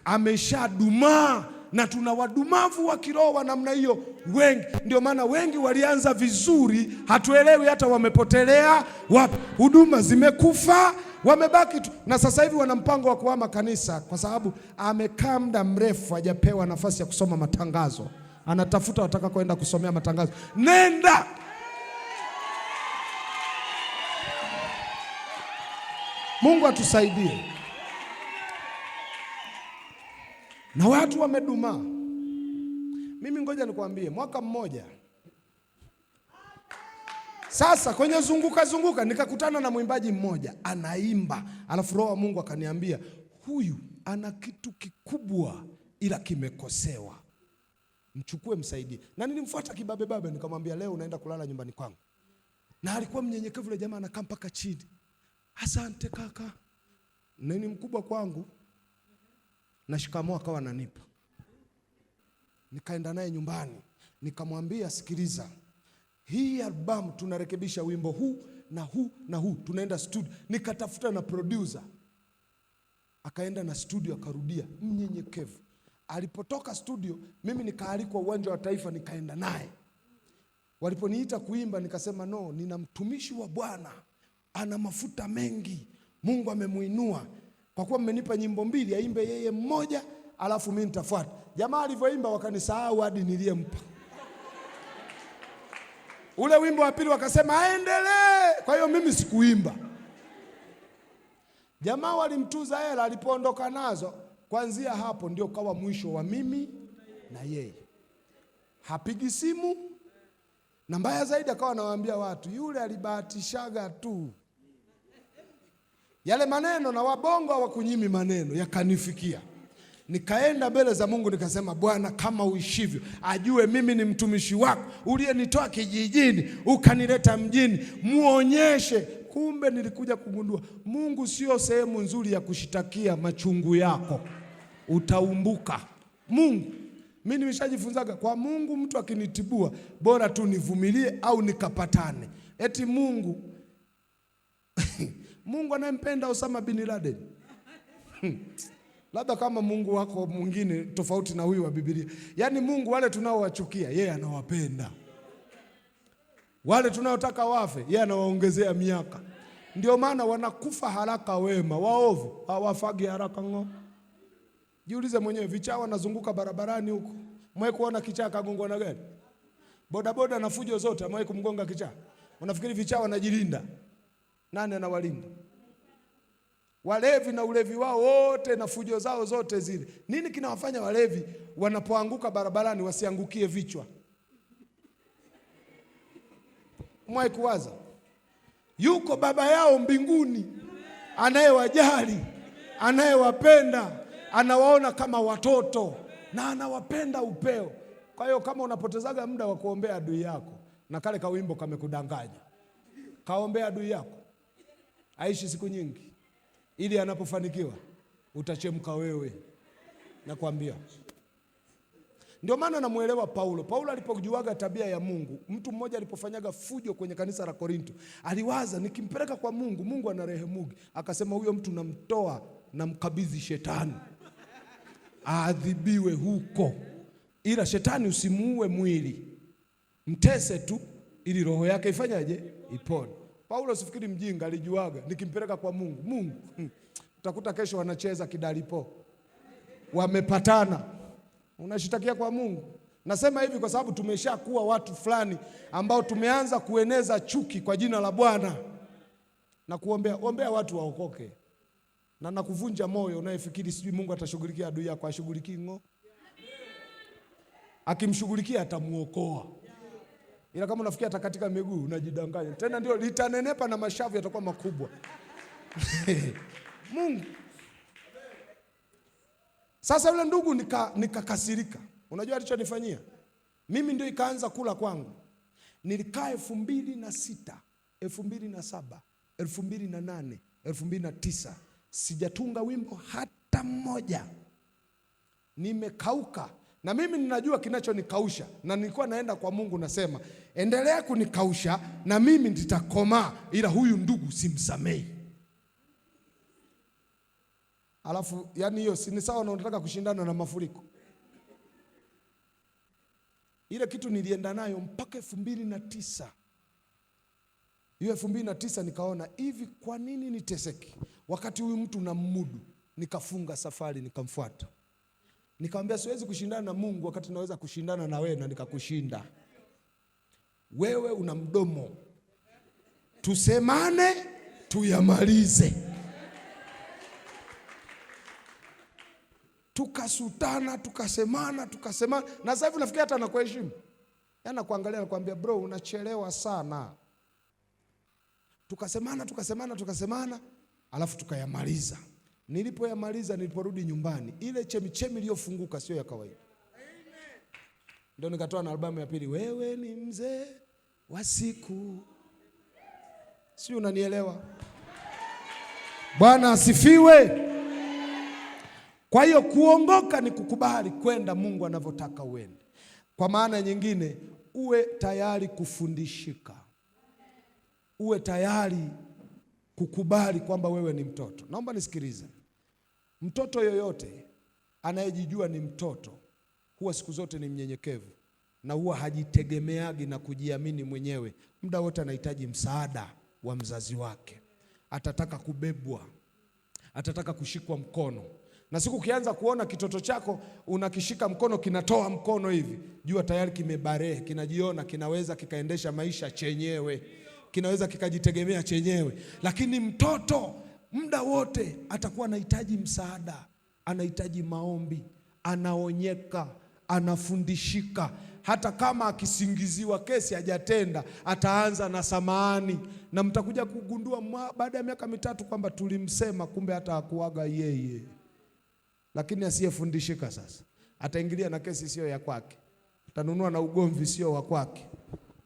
ameshadumaa. Na tuna wadumavu wa kiroho wa namna hiyo wengi. Ndio maana wengi walianza vizuri, hatuelewi hata wamepotelea wapi. Huduma zimekufa, wamebaki tu. Na sasa hivi wana mpango wa kuhama kanisa, kwa sababu amekaa muda mrefu hajapewa nafasi ya kusoma matangazo. Anatafuta wataka kwenda kusomea matangazo. Nenda. Mungu atusaidie. Na watu wamedumaa. Mimi ngoja nikwambie, mwaka mmoja sasa kwenye zunguka nikakutana na mwimbaji mmoja anaimba, alafu Roho wa Mungu akaniambia, huyu ana kitu kikubwa ila kimekosewa, mchukue msaidie. Na nilimfuata kibabe, nikamwambia leo unaenda kulala nyumbani kwangu. Na alikuwa mnyenyekevu yule jamaa, anakaa mpaka chini. Asante kaka. Nini mkubwa kwangu. Na shikamoo akawa ananipa. Nikaenda naye nyumbani, nikamwambia sikiliza, hii albamu tunarekebisha wimbo huu na huu na huu, tunaenda studio. Nikatafuta na producer, akaenda na studio, akarudia mnyenyekevu. Alipotoka studio, mimi nikaalikwa uwanja wa Taifa, nikaenda naye. Waliponiita kuimba, nikasema no, nina mtumishi wa Bwana, ana mafuta mengi, Mungu amemuinua. Kwa kuwa mmenipa nyimbo mbili, aimbe yeye mmoja, alafu mimi nitafuata. Jamaa alivyoimba wakanisahau hadi niliyempa. Ule wimbo wa pili wakasema aendelee. Kwa hiyo mimi sikuimba. Jamaa walimtuza hela, alipoondoka nazo. Kuanzia hapo ndio kawa mwisho wa mimi na yeye. Hapigi simu. Na mbaya zaidi akawa anawaambia watu, yule alibahatishaga tu. Yale maneno na wabongo hawakunyimi maneno, yakanifikia. Nikaenda mbele za Mungu nikasema, Bwana kama uishivyo, ajue mimi ni mtumishi wako, uliyenitoa kijijini ukanileta mjini, muonyeshe. Kumbe nilikuja kugundua Mungu sio sehemu nzuri ya kushitakia machungu yako, utaumbuka. Mungu, mimi nimeshajifunzaga kwa Mungu, mtu akinitibua bora tu nivumilie au nikapatane. Eti Mungu Mungu anayempenda Osama bin Laden. Labda kama Mungu wako mwingine tofauti na huyu wa Biblia. Yaani Mungu wale tunaowachukia yeye anawapenda. Wale tunaotaka wafe yeye anawaongezea miaka. Ndio maana wanakufa haraka wema, waovu hawafagi haraka ngo. Jiulize mwenyewe, vichawa wanazunguka barabarani huko. Mwe kuona kichaa kagongwa na gari? Bodaboda na fujo zote amwaye kumgonga kichaa. Unafikiri vichawa wanajilinda? Nani anawalinda? Walevi na ulevi wao wote na fujo zao zote zile. Nini kinawafanya walevi wanapoanguka barabarani wasiangukie vichwa? Mwae kuwaza. Yuko baba yao mbinguni. anayewajali, anayewapenda, anawaona kama watoto na anawapenda upeo. Kwa hiyo kama unapotezaga muda wa kuombea adui yako, na kale kawimbo kamekudanganya, kaombea adui yako aishi siku nyingi, ili anapofanikiwa utachemka wewe, nakwambia. Ndio maana namuelewa Paulo. Paulo alipojuaga tabia ya Mungu, mtu mmoja alipofanyaga fujo kwenye kanisa la Korinto, aliwaza nikimpeleka kwa Mungu, Mungu anarehemugi. Akasema huyo mtu namtoa, namkabidhi shetani aadhibiwe huko, ila shetani usimuue mwili, mtese tu ili roho yake ifanyaje? Ipone. Paulo sifikiri mjinga, alijuaga nikimpeleka kwa Mungu, Mungu utakuta kesho wanacheza kidalipo, wamepatana, unashitakia kwa Mungu. Nasema hivi kwa sababu tumeshakuwa watu fulani ambao tumeanza kueneza chuki kwa jina la Bwana na ombea watu waokoke. Na nakuvunja moyo unayefikiri sijui Mungu atashughulikia adui yako. Ashughulikii ngo, akimshughulikia atamuokoa, ila kama unafikia atakatika miguu unajidanganya. Tena ndio litanenepa na mashavu yatakuwa makubwa. Mungu. Sasa yule ndugu nikakasirika. Unajua alichonifanyia? Mimi ndio ikaanza kula kwangu. Nilikaa 2006, 2007, 2008, 2009 sijatunga wimbo hata mmoja. Nimekauka. Na mimi ninajua kinachonikausha, na nilikuwa naenda kwa Mungu nasema, endelea kunikausha na mimi nitakomaa, ila huyu ndugu simsamei. Alafu yani hiyo si ni sawa na unataka kushindana na mafuriko. Ile kitu nilienda nayo mpaka 2009. Hiyo 2009 nikaona hivi, kwa nini niteseki wakati huyu mtu namudu? Nikafunga safari nikamfuata. Nikamwambia siwezi kushindana na Mungu wakati naweza kushindana na wewe na nikakushinda. Wewe una mdomo, tusemane tuyamalize. Tukasutana, tukasemana. Na sasa hivi nafikia hata anakuheshimu. Yana kuangalia na kuambia bro, unachelewa sana. Tukasemana, alafu tukayamaliza. Nilipoyamaliza, niliporudi nyumbani, ile chemichemi iliyofunguka sio ya kawaida. Ndio nikatoa na albamu ya pili, wewe ni mzee wa siku. Si unanielewa? Bwana asifiwe. Kwa hiyo kuongoka ni kukubali kwenda Mungu anavyotaka uende. Kwa maana nyingine, uwe tayari kufundishika. Uwe tayari kukubali kwamba wewe ni mtoto. Naomba nisikilize. Mtoto yoyote anayejijua ni mtoto huwa siku zote ni mnyenyekevu, na huwa hajitegemeagi na kujiamini mwenyewe. Muda wote anahitaji msaada wa mzazi wake. Atataka kubebwa, atataka kushikwa mkono. Na siku ukianza kuona kitoto chako unakishika mkono kinatoa mkono hivi, jua tayari kimebarehe, kinajiona kinaweza kikaendesha maisha chenyewe, kinaweza kikajitegemea chenyewe. Lakini mtoto muda wote atakuwa anahitaji msaada, anahitaji maombi, anaonyeka, anafundishika. Hata kama akisingiziwa kesi hajatenda, ataanza na samahani, na mtakuja kugundua baada ya miaka 3 kwamba tulimsema kumbe hata hakuaga yeye. Lakini asiyefundishika sasa ataingilia na kesi sio ya kwake, atanunua na ugomvi sio wa kwake,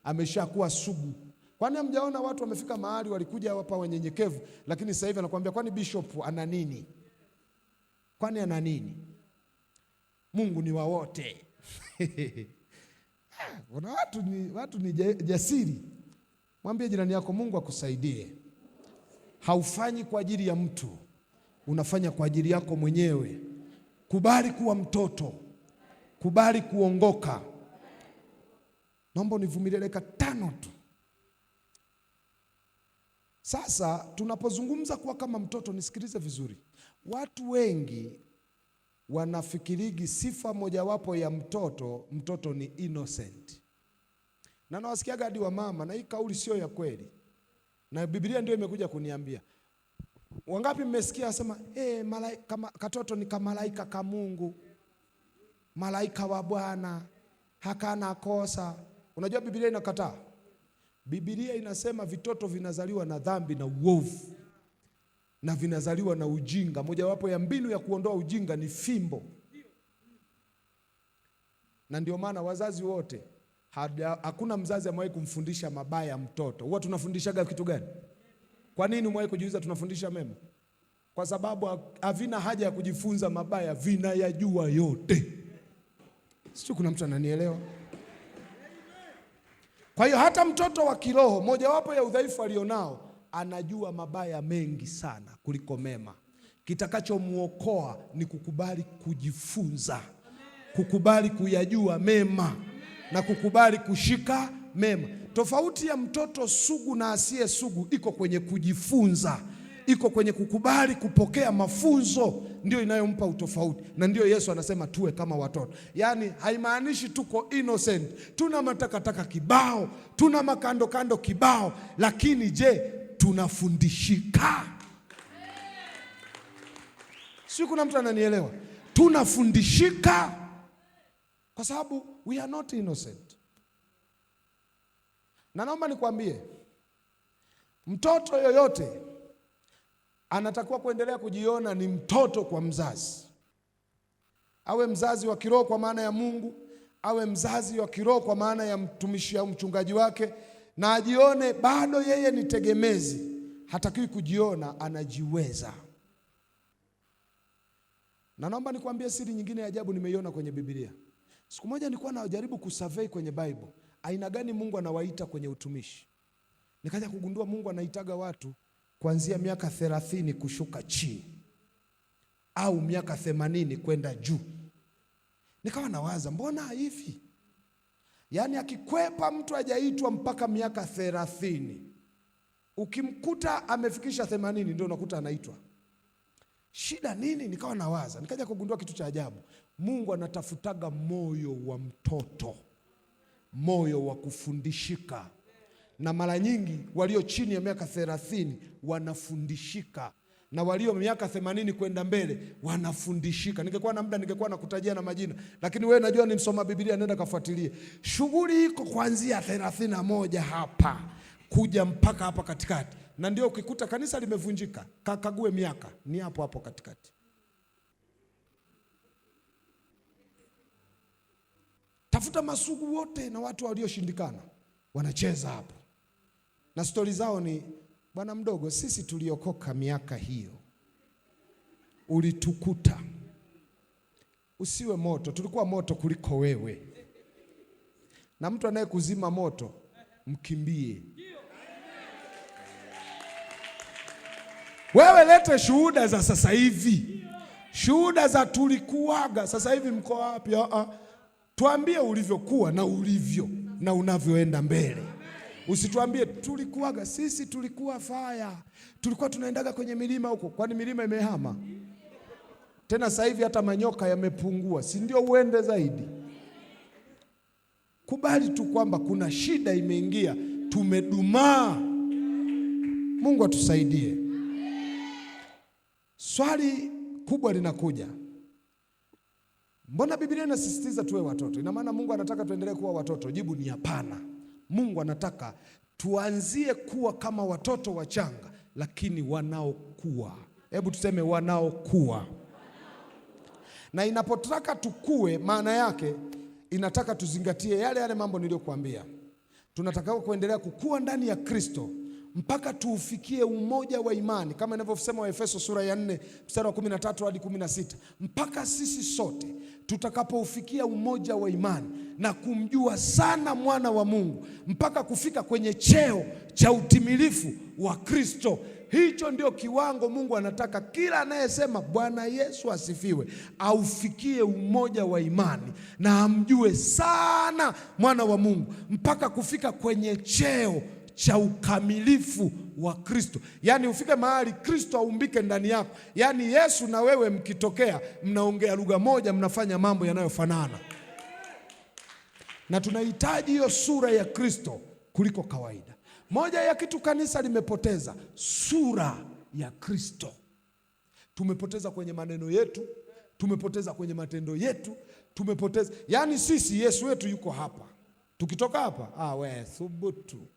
ameshakuwa sugu. Kwani hamjaona watu wamefika mahali walikuja hapa wanyenyekevu, lakini sasa hivi anakuambia kwani bishop ana nini? Kwani ana nini? Mungu ni wa wote. Kuna watu ni jasiri. Mwambie jirani yako, Mungu akusaidie. Haufanyi kwa ajili ya mtu, unafanya kwa ajili yako mwenyewe. Kubali kuwa mtoto, kubali kuongoka. Naomba univumilie dakika 5 tu. Sasa tunapozungumza kuwa kama mtoto, nisikilize vizuri. Watu wengi wanafikirigi sifa mojawapo ya mtoto ni innocent. Na nawasikiaga hadi wa mama, na hii kauli sio ya kweli, na Biblia ndio imekuja kuniambia. Wangapi mmesikia asema katoto ni kama malaika ka Mungu, malaika wa Bwana, hakana kosa. Unajua Biblia inakataa. Biblia inasema vitoto vinazaliwa na dhambi na uovu. na vinazaliwa na ujinga. Mojawapo ya mbinu ya kuondoa ujinga ni fimbo. Na ndio maana wazazi wote, hakuna mzazi amewahi kumfundisha mabaya mtoto. Huwa tunafundishaga kitu gani? Kwa nini umewahi kujiuliza tunafundisha mema? Kwa sababu havina haja ya kujifunza mabaya, vinayajua yote. Sio, kuna mtu ananielewa? Kwa hiyo hata mtoto wa kiroho, mojawapo ya udhaifu alionao, anajua mabaya mengi sana kuliko mema. Kitakachomuokoa ni kukubali kujifunza, kukubali kuyajua mema na kukubali kushika mema. Tofauti ya mtoto sugu na asiye sugu iko kwenye kujifunza, iko kwenye kukubali kupokea mafunzo, ndio inayompa utofauti. Na ndio Yesu anasema tuwe kama watoto. Yaani haimaanishi tuko innocent, tuna matakataka kibao, tuna makando kando kibao, lakini je, tunafundishika? Sio, kuna mtu ananielewa? Tunafundishika kwa sababu we are not innocent. Na naomba nikwambie, mtoto yoyote anatakiwa kuendelea kujiona ni mtoto kwa mzazi. Awe mzazi wa kiroho kwa maana ya Mungu, awe mzazi wa kiroho kwa maana ya mtumishi au mchungaji wake, na ajione bado yeye ni tegemezi. Hatakiwi kujiona anajiweza. Na naomba nikwambie siri nyingine ya ajabu nimeiona kwenye Biblia. Siku moja nilikuwa najaribu kusurvey kwenye Bible, aina gani Mungu anawaita kwenye utumishi. Nikaja kugundua Mungu anaitaga watu kuanzia miaka 30 kushuka chini, au miaka 80 kwenda juu. Nikawa nawaza, mbona hivi? Yaani akikwepa mtu hajaitwa mpaka miaka 30, ukimkuta amefikisha 80 ndio unakuta anaitwa. Shida nini? Nikawa nawaza, nikaja kugundua kitu cha ajabu. Mungu anatafutaga moyo wa mtoto, moyo wa kufundishika. Na mara nyingi walio chini ya miaka 30 wanafundishika, na walio miaka 80 kwenda mbele wanafundishika. Ningekuwa na muda ningekuwa nakutajia na majina, lakini wewe najua ni msoma Biblia, nenda kafuatilie. Shughuli iko kuanzia 31 hapa kuja mpaka hapa katikati. Na ndio ukikuta kanisa limevunjika, kakague miaka ni hapo hapo katikati. Tafuta masugu wote na watu walioshindikana wanacheza hapo, na stori zao ni, bwana mdogo, sisi tuliokoka miaka hiyo, ulitukuta. Usiwe moto, tulikuwa moto kuliko wewe. Na mtu anayekuzima moto mkimbie. Wewe lete shuhuda za sasa hivi, shuhuda za tulikuwaga. Sasa hivi mko wapi? Tuambie ulivyokuwa na ulivyo na unavyoenda mbele. Usituambie tulikuwaga, sisi tulikuwa faya, tulikuwa tunaendaga kwenye milima huko. Kwani milima imehama? Tena sasa hivi hata manyoka yamepungua, si ndio uende zaidi? Kubali tu kwamba kuna shida imeingia, tumedumaa. Mungu atusaidie. Swali kubwa linakuja, mbona Biblia inasisitiza tuwe watoto? Ina maana Mungu anataka tuendelee kuwa watoto? Jibu ni hapana. Mungu anataka tuanzie kuwa kama watoto wachanga, lakini wanaokua. Hebu tuseme wanaokua. Na inapotaka tukue, maana yake inataka tuzingatie yale mambo niliyokuambia. Tunataka kuendelea kukua ndani ya Kristo mpaka tuufikie umoja wa imani, kama inavyosema Waefeso sura ya 4 mstari wa 13 hadi 16, mpaka sisi sote tutakapoufikia umoja wa imani na kumjua sana mwana wa Mungu, mpaka kufika kwenye cheo cha utimilifu wa Kristo. Hicho ndio kiwango Mungu anataka kila anayesema Bwana Yesu asifiwe aufikie umoja wa imani na amjue sana mwana wa Mungu, mpaka kufika kwenye cheo cha ukamilifu wa Kristo. Yaani ufike mahali Kristo aumbike ndani yako. Yaani Yesu na wewe mkitokea mnaongea lugha moja, mnafanya mambo yanayofanana. Na tunahitaji hiyo sura ya Kristo kuliko kawaida. Moja ya kitu kanisa limepoteza, sura ya Kristo. Tumepoteza kwenye maneno yetu, tumepoteza kwenye matendo yetu, tumepoteza. Yaani sisi Yesu wetu yuko hapa. Tukitoka hapa, we thubutu.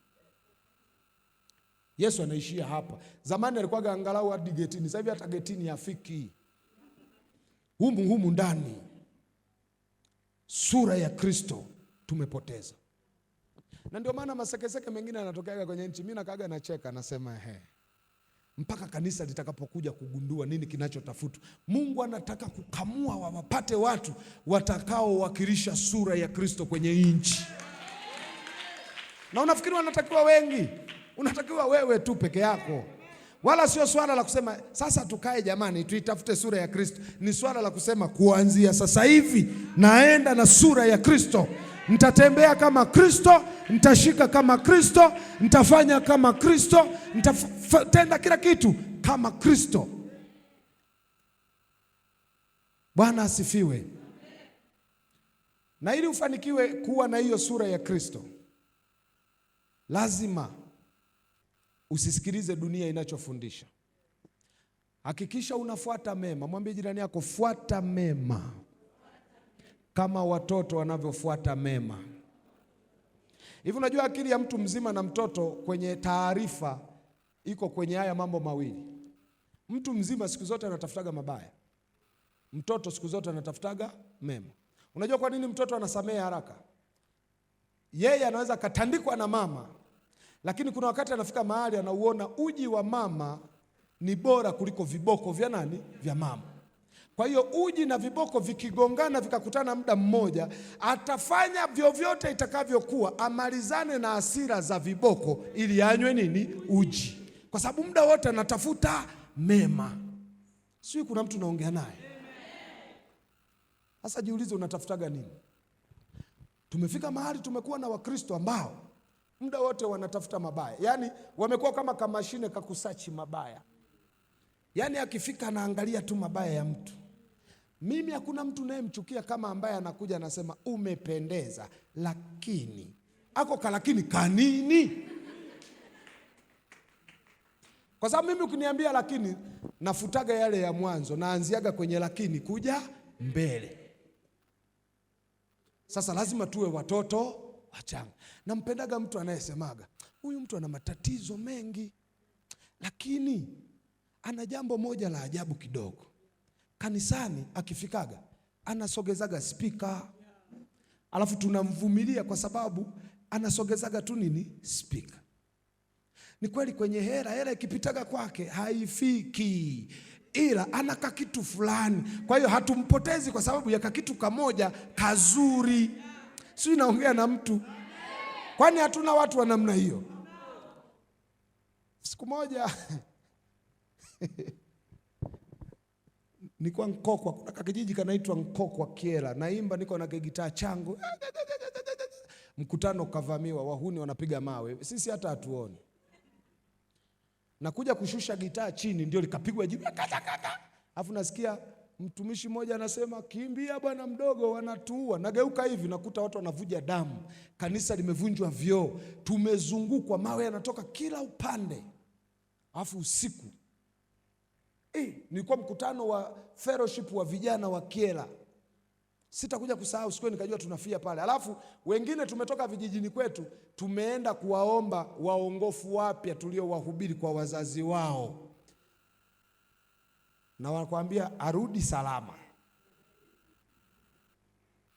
Yesu anaishia hapa. Zamani alikuwa angalau hadi getini, sasa hivi hata getini hafiki. Humu ndani sura ya Kristo tumepoteza. Na ndio maana masekeseke mengine yanatokea kwenye nchi. Mimi nakaga nacheka, nasema mpaka kanisa litakapokuja kugundua nini kinachotafutwa. Mungu anataka kukamua wapate watu watakaowakilisha sura ya Kristo kwenye nchi. Na unafikiri wanatakiwa wengi? Unatakiwa wewe tu peke yako. Wala sio swala la kusema sasa tukae jamani tuitafute sura ya Kristo. Ni swala la kusema kuanzia sasa hivi naenda na sura ya Kristo. Nitatembea kama Kristo, nitashika kama Kristo, nitafanya kama Kristo, nitatenda kila kitu kama Kristo. Bwana asifiwe. Na ili ufanikiwe kuwa na hiyo sura ya Kristo, lazima usisikilize dunia inachofundisha. Hakikisha unafuata mema. Mwambie jirani yako, fuata mema kama watoto wanavyofuata mema. Hivi unajua akili ya mtu mzima na mtoto kwenye taarifa iko kwenye haya mambo mawili. Mtu mzima siku zote anatafutaga mabaya. Mtoto siku zote anatafutaga mema. Unajua kwa nini mtoto anasamehe haraka? Yeye anaweza katandikwa na mama, lakini kuna wakati anafika mahali anauona uji wa mama ni bora kuliko viboko vya nani? Vya mama. Kwa hiyo uji na viboko vikigongana vikakutana muda mmoja, atafanya vyovyote itakavyokuwa amalizane na hasira za viboko ili anywe nini? Uji. Kwa sababu muda wote anatafuta mema. Sio kuna mtu naongea naye. Sasa jiulize unatafutaga nini? Tumefika mahali tumekuwa na Wakristo ambao muda wote wanatafuta mabaya. Yaani wamekuwa kama kamashine kakusachi mabaya. Yaani akifika anaangalia tu mabaya ya mtu. Mimi hakuna mtu nayemchukia kama ambaye anakuja anasema umependeza, lakini ako lakini kanini? Kwa sababu mimi ukiniambia lakini, nafutaga yale ya mwanzo, naanziaga kwenye lakini kuja mbele. Sasa lazima tuwe watoto wachanga. Nampendaga mtu anayesemaga huyu mtu ana matatizo mengi, lakini ana jambo moja la ajabu kidogo. Kanisani akifikaga anasogezaga spika, alafu tunamvumilia kwa sababu anasogezaga tu nini? Spika. Ni kweli kwenye hela ikipitaga kwake haifiki, ila ana kakitu fulani. Kwa hiyo hatumpotezi kwa sababu ya kakitu kamoja kazuri. Sio, naongea na mtu. Kwani hatuna watu wa namna hiyo? Siku moja nilikuwa Nkokwa, kuna kijiji kanaitwa Nkokwa Kiela, naimba niko na gitaa changu. Mkutano kavamiwa, wahuni wanapiga mawe. Sisi hata hatuoni. Nakuja kushusha gitaa chini ndio likapigwa jiwe kata. Alafu nasikia mtumishi mmoja anasema kimbia bwana mdogo wanatuua. Nageuka hivi nakuta watu wanavuja damu. Kanisa limevunjwa vioo. Tumezungukwa, mawe yanatoka kila upande. Alafu usiku nilikuwa mkutano wa fellowship wa vijana wa Kiela. Sitakuja kusahau siku nikajua tunafia pale. Alafu wengine tumetoka vijijini kwetu, tumeenda kuwaomba waongofu wapya tuliowahubiri kwa wazazi wao. Na wanakuambia arudi salama.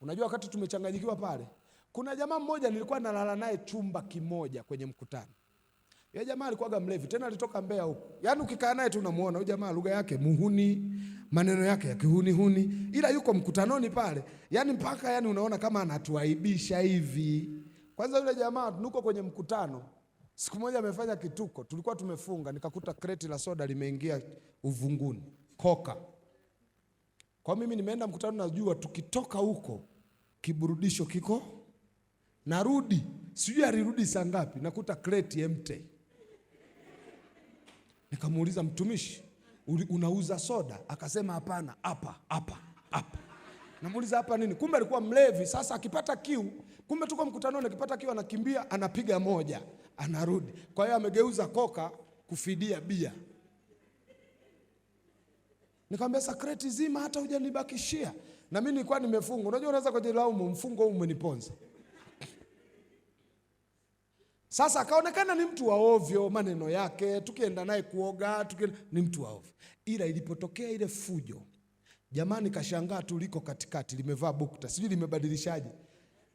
Unajua wakati tumechanganyikiwa pale, kuna jamaa mmoja nilikuwa nalala naye chumba kimoja kwenye mkutano. Yeye jamaa alikuwaga mlevi, tena alitoka Mbeya huko. Yaani ukikaa naye tu unamuona huyu jamaa lugha yake muhuni, maneno yake ya kihuni, ila yuko mkutanoni pale. Yaani mpaka unaona kama anatuaibisha hivi. Kwanza yule jamaa tunuko kwenye mkutano, siku moja amefanya kituko, tulikuwa tumefunga, nikakuta kreti la soda limeingia uvunguni, koka. Kwa mimi nimeenda mkutano, najua tukitoka huko kiburudisho kiko, narudi, sijui alirudi saa ngapi, nakuta kreti empty. Nikamuuliza mtumishi, unauza soda? Akasema hapana, hapa. Namuuliza hapa nini? Kumbe alikuwa mlevi. Sasa akipata kiu, kumbe tuko mkutanoni, akipata kiu anakimbia, anapiga moja, anarudi. Kwa hiyo amegeuza koka kufidia bia. Nikamwambia sakreti zima hata hujanibakishia. Na mimi nilikuwa nimefunga. Unajua unaweza kujilaumu, mfungo huu umeniponza. Sasa akaonekana ni mtu wa ovyo, maneno yake, tukienda naye kuoga, ni mtu wa ovyo. Ila ilipotokea ile fujo, jamani, kashangaa tu liko katikati, limevaa bukta, sijui limebadilishaje.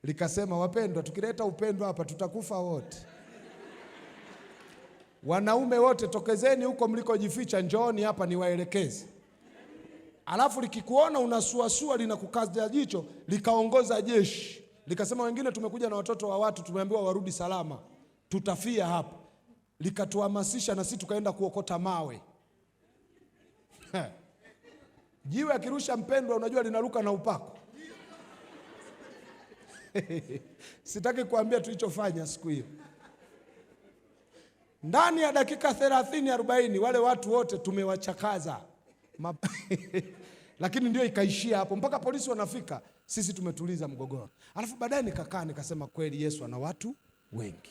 Likasema, wapendwa, tukileta upendo hapa tutakufa wote. Wanaume wote tokezeni huko mlikojificha, njooni hapa niwaelekeze. Alafu likikuona unasuasua, linakukaza jicho, likaongoza jeshi. Likasema, wengine tumekuja na watoto wa watu, tumeambiwa warudi salama, tutafia hapa. Likatuhamasisha na sisi tukaenda kuokota mawe. Jiwe akirusha mpendwa, unajua linaruka na upako. Sitaki kuambia tulichofanya siku hiyo. Ndani ya dakika 30-40 wale watu wote tumewachakaza. Lakini ndio ikaishia hapo, mpaka polisi wanafika, sisi tumetuliza mgogoro. Alafu baadaye nikakaa nikasema, kweli Yesu ana watu wengi.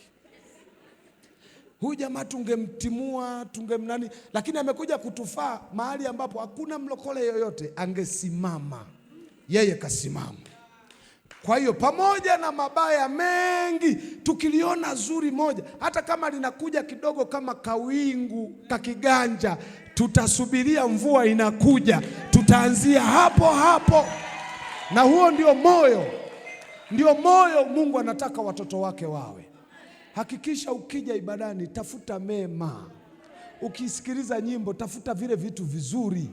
Huyu jamaa tungemtimua, tungemnani, lakini amekuja kutufaa mahali ambapo hakuna mlokole yoyote angesimama. Yeye kasimama. Kwa hiyo pamoja na mabaya mengi, tukiliona zuri moja, hata kama linakuja kidogo kama kawingu kakiganja, tutasubiria mvua inakuja, tutaanzia hapo hapo. Na huo ndio moyo Mungu anataka watoto wake wawe. Hakikisha ukija ibadani, tafuta mema. Ukisikiliza nyimbo, tafuta vile vitu vizuri.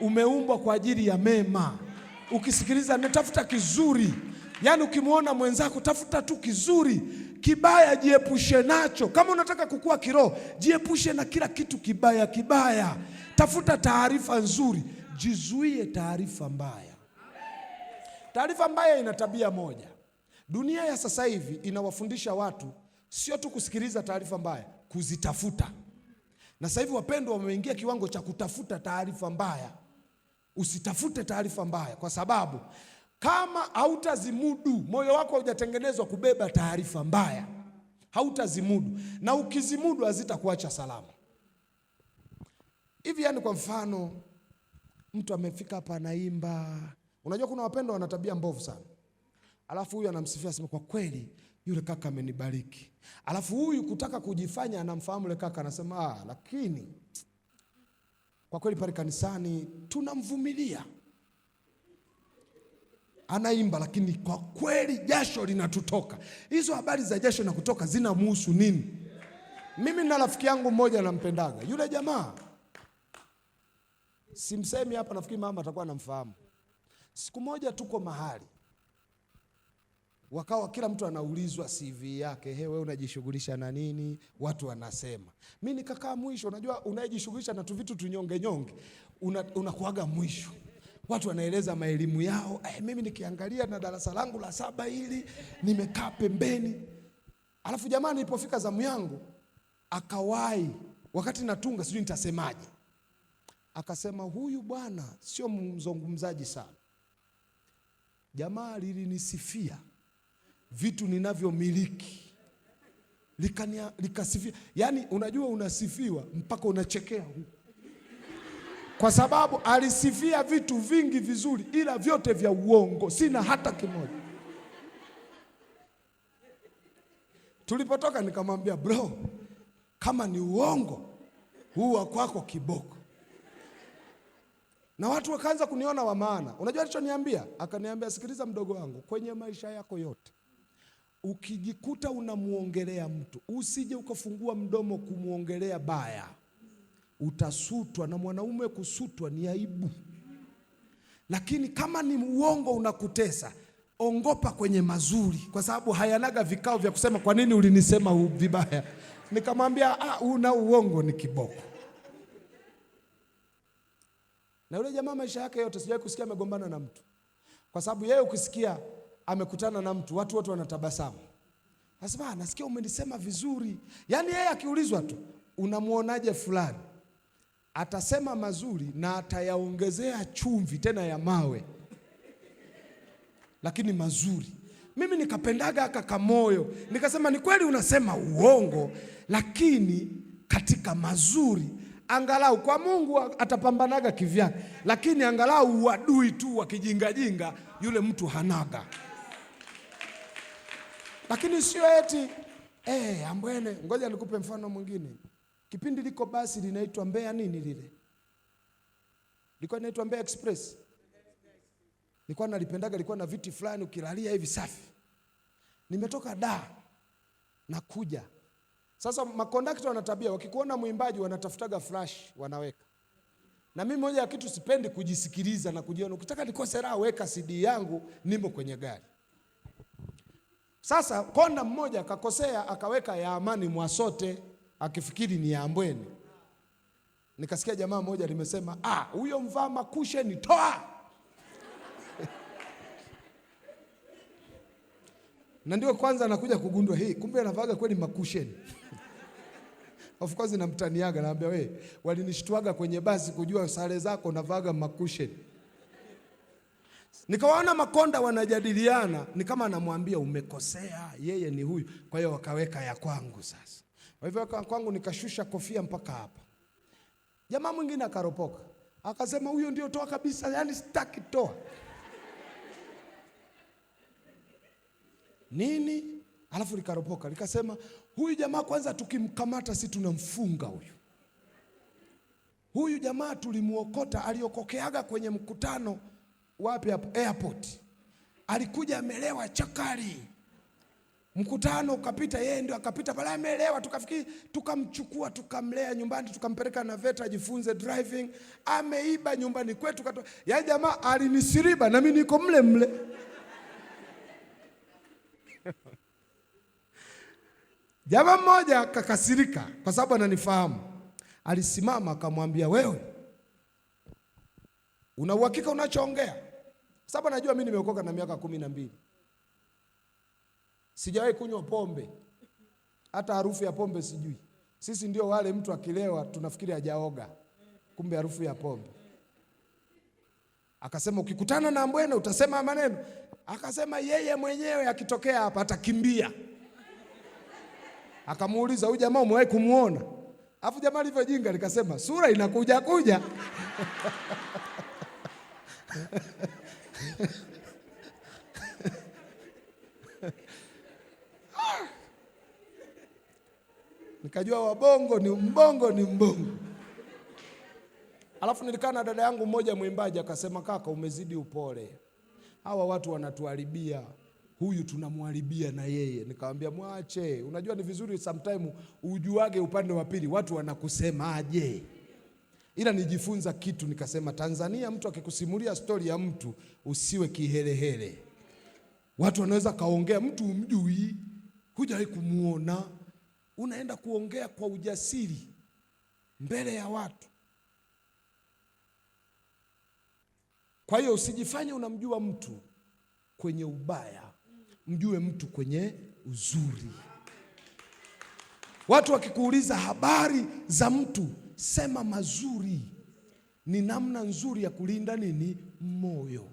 Umeumbwa kwa ajili ya mema. Ukisikiliza, tafuta kizuri. Yaani ukimwona mwenzako, tafuta tu kizuri. Kibaya jiepushe nacho. Kama unataka kukua kiroho, jiepushe na kila kitu kibaya. Tafuta taarifa nzuri, jizuie taarifa mbaya. Taarifa mbaya ina tabia moja. Dunia ya sasa hivi inawafundisha watu sio tu kusikiliza taarifa mbaya, kuzitafuta. Na sasa hivi wapendwa, wameingia kiwango cha kutafuta taarifa mbaya. Usitafute taarifa mbaya, kwa sababu kama hautazimudu, moyo wako haujatengenezwa kubeba taarifa mbaya, hautazimudu. Na ukizimudu hazitakuacha salama. Hivi yani, kwa mfano, mtu amefika hapa anaimba. Unajua kuna wapendwa wana tabia mbovu sana. Alafu huyu anamsifia, asema, kwa kweli yule kaka amenibariki. Alafu huyu kutaka kujifanya anamfahamu yule kaka, anasema, lakini kwa kweli pale kanisani tunamvumilia. Anaimba, lakini kwa kweli jasho linatutoka. Hizo habari za jasho na kutoka zinamhusu nini? Mimi na rafiki yangu mmoja nampendaga yule jamaa, simsemi hapa, nafikiri mama atakuwa anamfahamu. Siku moja tuko mahali, wakawa kila mtu anaulizwa CV yake, wewe unajishughulisha na nini? Watu wanasema. Mimi nikakaa mwisho. Unajua unayejishughulisha na tu vitu tunyonge unakuaga mwisho. Watu wanaeleza maelimu yao. Mimi nikiangalia na darasa langu la 7 hili, nimekaa pembeni. Alafu jamaa nilipofika zamu yangu, akawahi, wakati natunga sijui nitasemaje. Akasema, huyu bwana sio mzungumzaji sana. Jamaa lilinisifia vitu ninavyomiliki. Likasifia. Yaani unajua unasifiwa mpaka unachekea huko. Kwa sababu alisifia vitu vingi vizuri, ila vyote vya uongo, sina hata kimoja. Tulipotoka nikamwambia, bro, kama ni uongo, huu wa kwako kiboko. Na watu wakaanza kuniona wa maana. Unajua alichoniambia? Akaniambia, sikiliza mdogo wangu, kwenye maisha yako yote, ukijikuta unamuongelea mtu, usije ukafungua mdomo kumuongelea baya. Utasutwa, na mwanaume kusutwa ni aibu. Lakini kama ni uongo unakutesa, ongopa kwenye mazuri, kwa sababu hayanaga vikao vya kusema kwa nini ulinisema vibaya. Nikamwambia, una uongo ni kiboko. Na yule jamaa maisha yake yote sijawahi kusikia amegombana na mtu. Kwa sababu yeye ukisikia amekutana na mtu, watu wote wanatabasamu. Anasema, nasikia umenisema vizuri. Yaani yeye akiulizwa tu, unamuonaje fulani? Atasema mazuri na atayaongezea chumvi tena ya mawe. Lakini mazuri. Mimi nikapendaga aka kamoyo. Nikasema, ni kweli unasema uongo, lakini katika mazuri angalau kwa Mungu atapambanaga kivyake, lakini angalau uadui tu wa kijingajinga yule mtu hanaga. Lakini sio Ambwene, ngoja nikupe mfano mwingine. Kipindi liko basi linaitwa Mbeya nini lile? Lilikuwa linaitwa Mbeya Express. Nilikuwa nalipendaga, lilikuwa na viti fulani ukilalia hivi safi. Nimetoka Dar na kuja. Sasa makondakta wana tabia, wakikuona mwimbaji wanatafutaga flash wanaweka. Na mimi moja ya kitu sipendi kujisikiliza na kujiona. Ukitaka nikose raha weka CD yangu nimo kwenye gari. Sasa konda mmoja akakosea akaweka ya Amani Mwasote akifikiri ni ya Ambwene. Nikasikia jamaa mmoja limesema, huyo mvaa makushe ni toa. Na ndio kwanza anakuja kugundua hii kumbe anavaga kweli makusheni. Of course namtaniaga naambia wewe walinishtuaga kwenye basi kujua sare zako navaga makusheni. Nikawaona makonda wanajadiliana, ni kama anamwambia umekosea, yeye ni huyu. Kwa hiyo wakaweka ya kwangu sasa. Kwa hivyo kwangu nikashusha kofia mpaka hapa. Jamaa mwingine akaropoka. Akasema huyo ndio toa kabisa, yani sitaki toa. Nini? Alafu likaropoka. Likasema huyu jamaa kwanza tukimkamata si tunamfunga huyu. Huyu jamaa tulimuokota, aliokokeaga kwenye mkutano wapi hapo airport. Alikuja amelewa chakari. Mkutano ukapita, yeye ndio akapita pale amelewa, tukafikiri tukamchukua tukamlea nyumbani tukampeleka na VETA ajifunze driving. Ameiba nyumbani kwetu katoa. Ya jamaa alinisiriba na mimi niko mle mle. Jamaa mmoja kakasirika kwa sababu ananifahamu. Alisimama akamwambia, wewe una uhakika unachoongea? Sababu anajua mimi nimeokoka na miaka 12. Sijawahi kunywa pombe. Hata harufu ya pombe sijui. Sisi ndio wale mtu akilewa tunafikiri hajaoga. Kumbe harufu ya pombe. Akasema ukikutana na Ambwene utasema maneno. Akasema yeye mwenyewe akitokea hapa atakimbia. Akamuuliza huyu jamaa umewahi kumuona? Alafu jamaa alivyojinga likasema sura inakuja kuja. Nikajua wabongo ni mbongo ni mbongo. Alafu nilikaa na dada yangu mmoja mwimbaji akasema, kaka umezidi upole. Hawa watu wanatuharibia. Huyu tunamharibia na yeye. Nikamwambia mwache. Unajua ni vizuri sometime ujuage upande wa pili watu wanakusemaje. Ila nijifunza kitu nikasema Tanzania mtu akikusimulia story ya mtu usiwe kihelehele. Watu wanaweza kaongea mtu umjui, hujawahi kumuona, unaenda kuongea kwa ujasiri mbele ya watu. Kwa hiyo usijifanye unamjua mtu kwenye ubaya, mjue mtu kwenye uzuri. Watu wakikuuliza habari za mtu, sema mazuri. Ni namna nzuri ya kulinda nini? Moyo.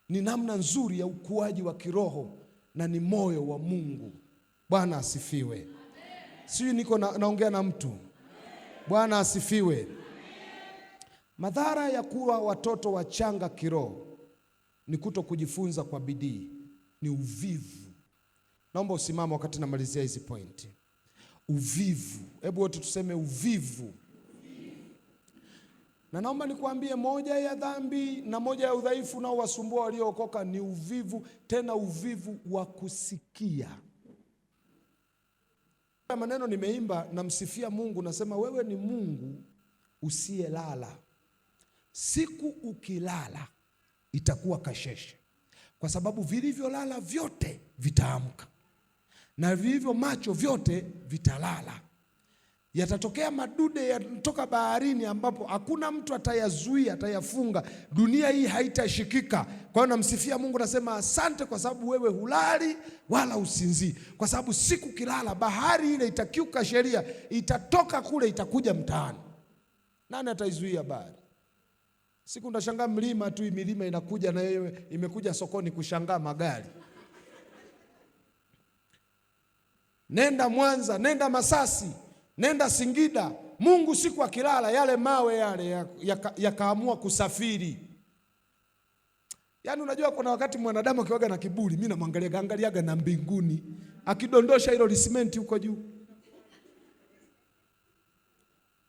Ni namna nzuri ya ukuaji wa kiroho na ni moyo wa Mungu. Bwana asifiwe. Sijui niko naongea na mtu. Bwana asifiwe. Madhara ya kuwa watoto wachanga kiroho ni kuto kujifunza kwa bidii, ni uvivu. Naomba usimame wakati namalizia hizi pointi. Uvivu. Hebu wote tuseme uvivu. Na naomba nikuambie moja ya dhambi na moja ya udhaifu unaowasumbua waliookoka ni uvivu, tena uvivu wa kusikia. Maneno nimeimba namsifia Mungu, nasema wewe ni Mungu usiyelala. Siku ukilala itakuwa kasheshe, kwa sababu vilivyolala vyote vitaamka na vilivyo macho vyote vitalala. Yatatokea madude yatoka baharini ambapo hakuna mtu atayazuia, atayafunga. Dunia hii haitashikika. Kwa hiyo namsifia Mungu, nasema asante kwa sababu wewe hulali wala usinzii. Kwa sababu siku kilala bahari ile itakiuka sheria, itatoka kule itakuja mtaani. Nani ataizuia bahari? Siku unashangaa mlima tu, milima inakuja na yeye imekuja sokoni kushangaa magari. Nenda Mwanza, nenda Masasi, nenda Singida. Mungu siku akilala yale mawe yale yakaamua kusafiri. Yaani unajua kuna wakati mwanadamu akiwaga na kiburi, mimi namwangaliaga na mbinguni. akidondosha hilo lisimenti huko juu.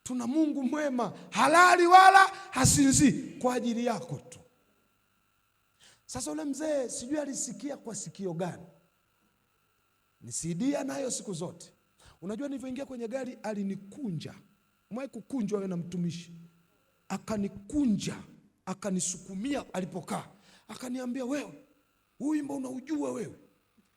Tuna Mungu mwema, halali wala hasinzii, kwa ajili yako tu. Sasa ule mzee sijui alisikia kwa sikio gani, ni CD nayo siku zote. Unajua nilivyoingia kwenye gari alinikunja, mwae kukunjwa wewe na mtumishi, akanikunja akanisukumia alipokaa, akaniambia, wewe wimbo unaujua, wewe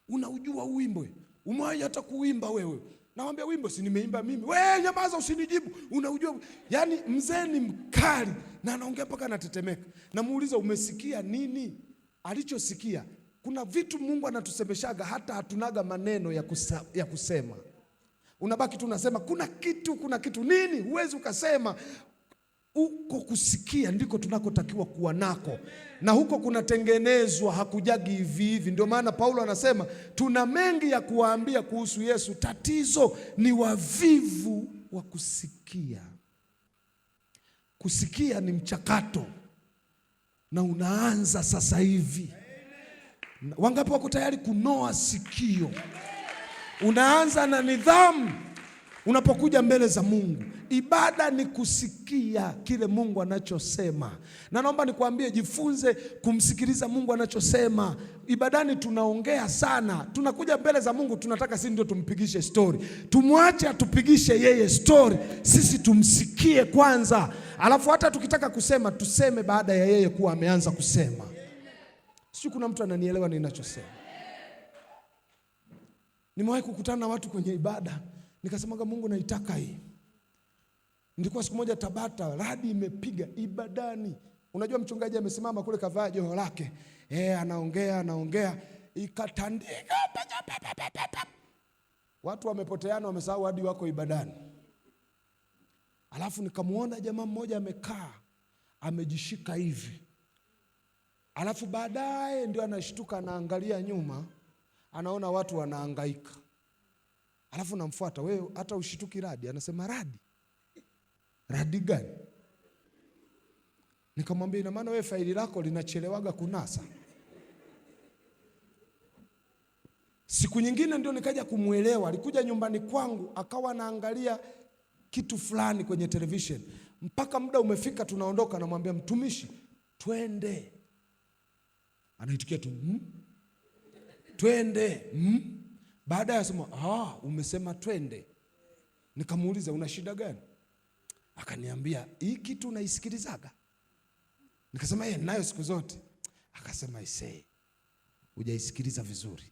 unaujua wimbo, umewahi hata kuimba wewe? Nawambia, wimbo si nimeimba mimi. Wewe nyamaza, usinijibu, unaujua. Yaani mzee ni mkali na anaongea mpaka anatetemeka. Namuuliza, umesikia nini? Alichosikia, kuna vitu Mungu anatusemeshaga hata hatunaga maneno ya kusema. Unabaki tu unasema kuna kitu nini, huwezi ukasema. Uko kusikia ndiko tunakotakiwa kuwa nako, na huko kunatengenezwa, hakujagi hivi hivi. Ndio maana Paulo anasema tuna mengi ya kuwaambia kuhusu Yesu, tatizo ni wavivu wa kusikia. Kusikia ni mchakato na unaanza sasa hivi. Wangapi wako tayari kunoa sikio? Unaanza na nidhamu. Unapokuja mbele za Mungu, ibada ni kusikia kile Mungu anachosema. Na naomba nikwambie, jifunze kumsikiliza Mungu anachosema. Ibadani tunaongea sana, tunakuja mbele za Mungu tunataka sisi ndio tumpigishe story. Tumwache atupigishe yeye story, sisi tumsikie kwanza. Alafu hata tukitaka kusema tuseme baada ya yeye kuwa ameanza kusema. Sio, kuna mtu ananielewa ninachosema? Nimewahi kukutana na watu kwenye ibada, nikasemaga Mungu naitaka hii. Nilikuwa siku moja Tabata, radi imepiga ibadani. Unajua mchungaji amesimama kule kavaa joho lake. Anaongea, ikatandika. Watu wamepoteana, wamesahau hadi wako ibadani. Alafu nikamuona jamaa mmoja amekaa, amejishika hivi. Alafu baadaye ndio anashtuka, anaangalia nyuma, anaona watu wanahangaika. Alafu namfuata, wewe hata ushituki radi? Anasema, radi gani? Nikamwambia, ina maana wewe faili lako linachelewaga kunasa. Siku nyingine ndio nikaja kumuelewa. Alikuja nyumbani kwangu, akawa anaangalia kitu fulani kwenye television. Mpaka muda umefika tunaondoka, namwambia, mtumishi, twende. Anaitikia tu twende. Baada ya sema, umesema twende. Nikamuuliza, una shida gani? Akaniambia, hii kitu unaisikilizaga? Nikasema, nayo siku zote. Akasema, hujaisikiliza vizuri.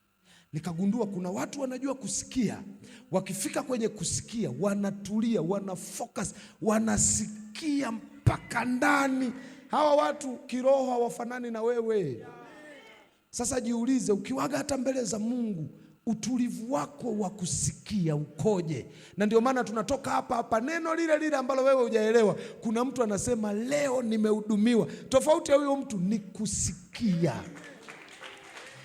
Nikagundua kuna watu wanajua kusikia. Wakifika kwenye kusikia, wanatulia, wanafocus, wanasikia mpaka ndani. Hawa watu kiroho hawafanani na wewe. Sasa jiulize, ukiwaga hata mbele za Mungu, utulivu wako wa kusikia ukoje? Na ndio maana tunatoka hapa neno lile ambalo wewe hujaelewa. Kuna mtu anasema leo nimehudumiwa. Tofauti ya huyo mtu ni kusikia.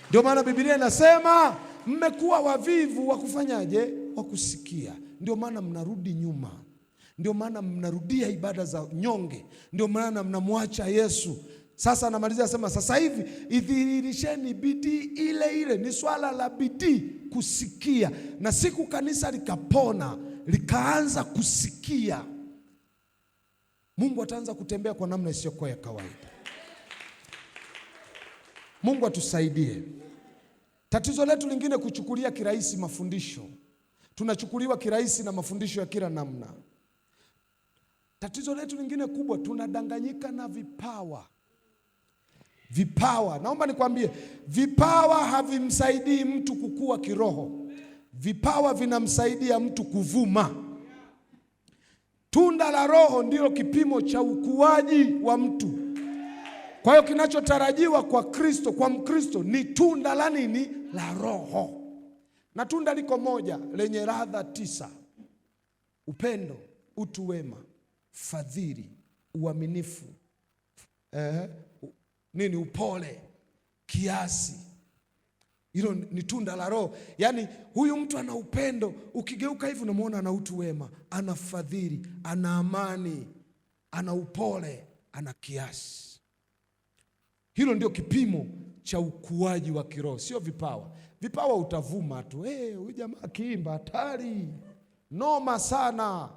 Ndio maana Biblia inasema mmekuwa wavivu wa kufanyaje? Wa kusikia. Ndio maana mnarudi nyuma. Ndio maana mnarudia ibada za nyonge. Ndio maana mnamwacha Yesu. Sasa anamalizia asema, sasa hivi idhihirisheni bidii ile. Ni swala la bidii kusikia. Na siku kanisa likapona, likaanza kusikia, Mungu ataanza kutembea kwa namna isiyokuwa ya kawaida. Mungu atusaidie. Tatizo letu lingine kuchukulia kirahisi mafundisho. Tunachukuliwa kirahisi na mafundisho ya kila namna. Tatizo letu lingine kubwa, tunadanganyika na vipawa. Naomba nikwambie, vipawa havimsaidii mtu kukua kiroho. Vipawa vinamsaidia mtu kuvuma. Tunda la Roho ndilo kipimo cha ukuaji wa mtu. Kwa hiyo kinachotarajiwa kwa Kristo, kwa Mkristo, ni tunda la nini? La Roho. Na tunda liko moja lenye ladha 9: upendo, utu wema, fadhili, uaminifu, upole, kiasi. Hilo ni tunda la Roho. Yaani huyu mtu ana upendo, ukigeuka hivi unamwona ana utu wema, ana fadhili, ana amani, ana upole, ana kiasi. Hilo ndio kipimo cha ukuaji wa kiroho, sio vipawa. vipawa utavuma tu. Huyu jamaa akiimba hatari, noma sana.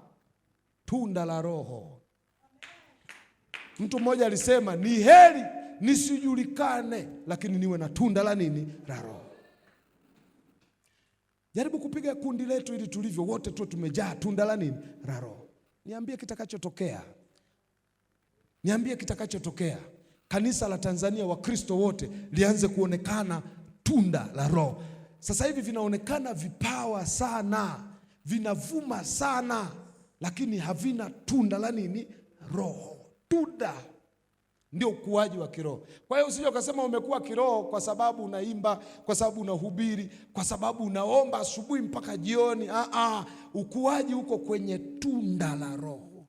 Tunda la Roho. Mtu mmoja alisema ni heri nisijulikane, lakini niwe na tunda la nini? La Roho. Jaribu kupiga kundi letu ili tulivyo wote tu tumejaa tunda la nini? La Roho. Niambie kitakachotokea. Niambie kitakachotokea. Kanisa la Tanzania, Wakristo wote lianze kuonekana tunda la Roho. Sasa hivi vinaonekana vipawa sana, vinavuma sana, lakini havina tunda la nini? Roho. Tunda ndio ukuaji wa kiroho. Kwa hiyo usije ukasema umekuwa kiroho kwa sababu unaimba, kwa sababu unahubiri, kwa sababu unaomba asubuhi mpaka jioni. Ukuaji uko kwenye tunda la Roho.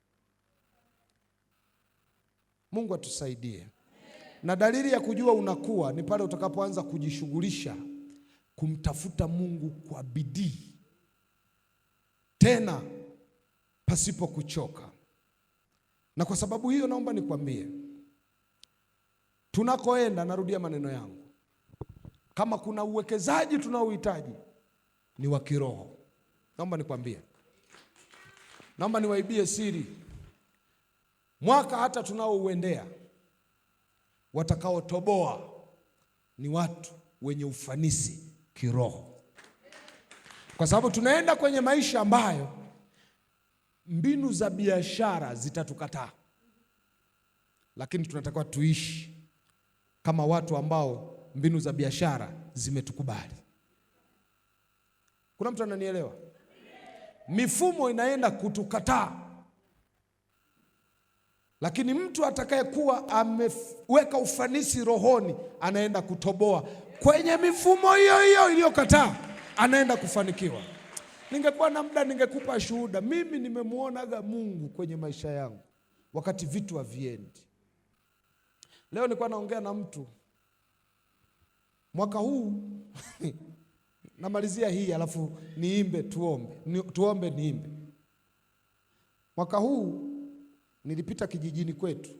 Mungu atusaidie. Na dalili ya kujua unakuwa ni pale utakapoanza kujishughulisha kumtafuta Mungu kwa bidii, tena pasipo kuchoka. Na kwa sababu hiyo naomba nikwambie, tunakoenda, narudia maneno yangu, kama kuna uwekezaji tunaohitaji ni wa kiroho. Naomba nikwambie, naomba niwaibie siri. Mwaka hata tunaouendea, watakaotoboa ni watu wenye ufanisi kiroho, kwa sababu tunaenda kwenye maisha ambayo mbinu za biashara zitatukataa, lakini tunatakiwa tuishi kama watu ambao mbinu za biashara zimetukubali. Kuna mtu ananielewa? Mifumo inaenda kutukataa, lakini mtu atakayekuwa ameweka ufanisi rohoni anaenda kutoboa kwenye mifumo hiyo hiyo iliyokataa, anaenda kufanikiwa. Ningekuwa na muda ningekupa shuhuda. Mimi nimemuonaga Mungu kwenye maisha yangu wakati vitu haviendi. Leo nilikuwa naongea na mtu mwaka huu namalizia hii alafu niimbe tuombe niimbe. Mwaka huu nilipita kijijini kwetu,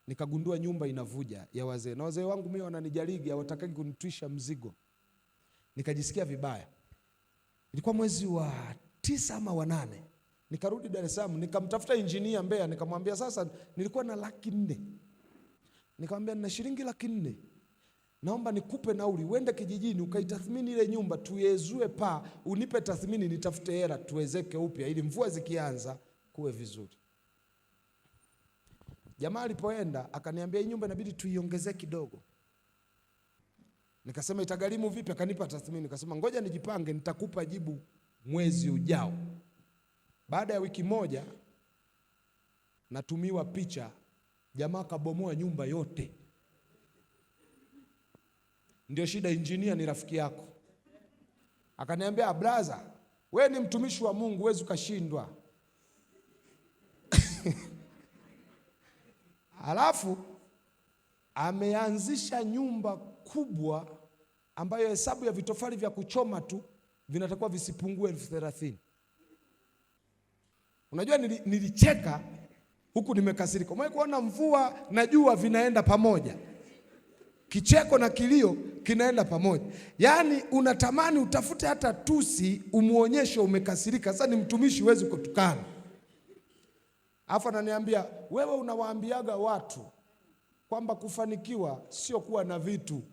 nikagundua nyumba inavuja ya wazee. Na wazee wangu mimi wananijaligi, hawatakagi kunitwisha mzigo. Nikajisikia vibaya. Ilikuwa mwezi wa 9 ama wa 8. Nikarudi Dar es Salaam, nikamtafuta injinia Mbeya, nikamwambia sasa nilikuwa na 400,000. Nikamwambia nina shilingi 400,000. Naomba nikupe nauli uende kijijini ukaitathmini ile nyumba, tuiezue paa, unipe tathmini, nitafute hela tuwezeke upya ili mvua zikianza kuwe vizuri. Jamaa alipoenda akaniambia hii nyumba inabidi tuiongezee kidogo. Nikasema itagharimu vipi? Akanipa tathmini. Nikasema ngoja nijipange, nitakupa jibu mwezi ujao. Baada ya wiki moja natumiwa picha, jamaa kabomoa nyumba yote. Ndio shida, injinia ni rafiki yako. Akaniambia brother, wewe ni mtumishi wa Mungu, huwezi ukashindwa. Alafu ameanzisha nyumba kubwa ambayo hesabu ya vitofali vya kuchoma tu vinatakiwa visipungue 30,000. Unajua nilicheka huku nimekasirika. Umewahi kuona mvua na jua vinaenda pamoja? Kicheko na kilio kinaenda pamoja. Yaani unatamani utafute hata tusi umuonyeshe umekasirika. Sasa ni mtumishi, huwezi kutukana. Alafu ananiambia wewe unawaambiaga watu kwamba kufanikiwa sio kuwa na vitu,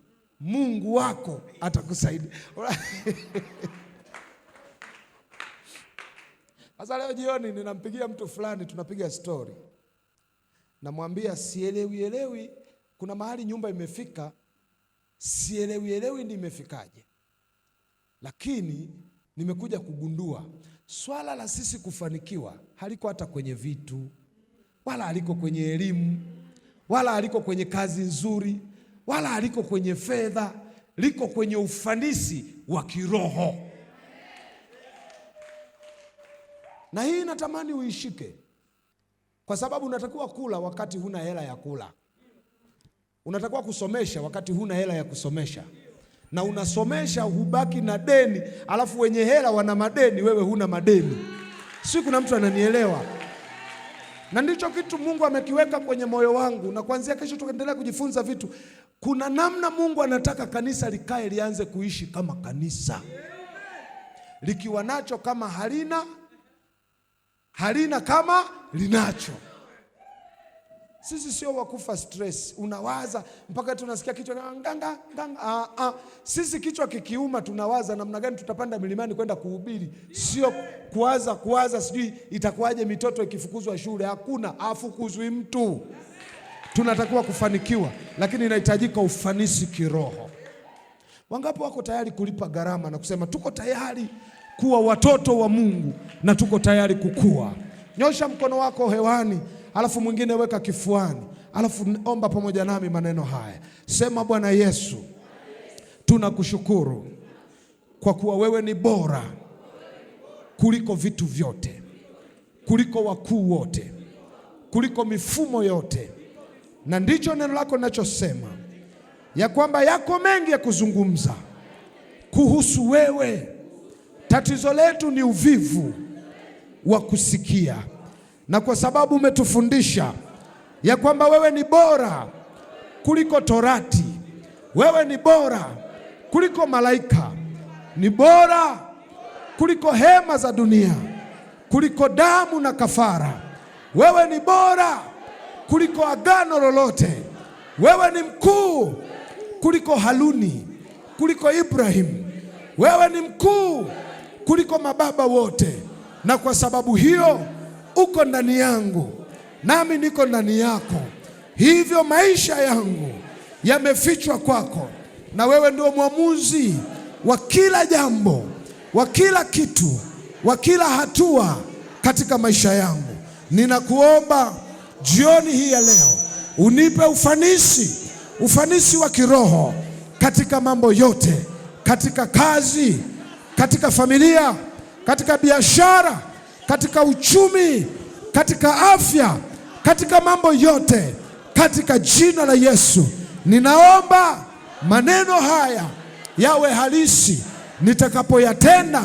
Mungu wako atakusaidia. Sasa leo jioni ninampigia mtu fulani, tunapiga story. Namwambia sielewi, kuna mahali nyumba imefika, sielewi ni imefikaje. Lakini nimekuja kugundua swala la sisi kufanikiwa haliko hata kwenye vitu, wala haliko kwenye elimu, wala haliko kwenye kazi nzuri, wala haliko kwenye fedha, liko kwenye ufanisi wa kiroho. Na hii natamani uishike, kwa sababu unatakiwa kula wakati huna hela ya kula. Unatakiwa kusomesha wakati huna hela ya kusomesha. Na unasomesha hubaki na deni, alafu wenye hela wana madeni, wewe huna madeni. Si kuna mtu ananielewa? Na ndicho kitu Mungu amekiweka kwenye moyo wangu, na kuanzia kesho tukaendelea kujifunza vitu. Kuna namna Mungu anataka kanisa likae, lianze kuishi kama kanisa, likiwa nacho kama halina, halina kama linacho. Sisi sio wakufa stress, unawaza mpaka tunasikia kichwa nganga nganga. Sisi kichwa kikiuma tunawaza namna gani tutapanda milimani kwenda kuhubiri, sio kuwaza sijui itakuwaje mitoto ikifukuzwa shule. Hakuna, afukuzwi mtu. Tunatakiwa kufanikiwa, lakini inahitajika ufanisi kiroho. Wangapi wako tayari kulipa gharama na kusema tuko tayari kuwa watoto wa Mungu na tuko tayari kukua? Nyosha mkono wako hewani, alafu mwingine weka kifuani, alafu omba pamoja nami maneno haya. Sema, Bwana Yesu, tunakushukuru kwa kuwa wewe ni bora kuliko vitu vyote, kuliko wakuu wote, kuliko mifumo yote. Na ndicho neno lako linachosema, ya kwamba yako mengi ya kuzungumza kuhusu wewe. Tatizo letu ni uvivu wa kusikia. Na kwa sababu umetufundisha ya kwamba wewe ni bora kuliko Torati, wewe ni bora kuliko malaika, ni bora kuliko hema za dunia, kuliko damu na kafara, wewe ni bora kuliko agano lolote, wewe ni mkuu kuliko Haruni, kuliko Ibrahim, wewe ni mkuu kuliko mababa wote. Na kwa sababu hiyo uko ndani yangu, nami niko ndani yako, hivyo maisha yangu yamefichwa kwako, na wewe ndio mwamuzi wa kila jambo, wa kila kitu, wa kila hatua katika maisha yangu. Ninakuomba jioni hii ya leo unipe ufanisi wa kiroho katika mambo yote, katika kazi, katika familia, katika biashara, katika uchumi, katika afya, katika mambo yote, katika jina la Yesu. Ninaomba maneno haya yawe halisi nitakapoyatenda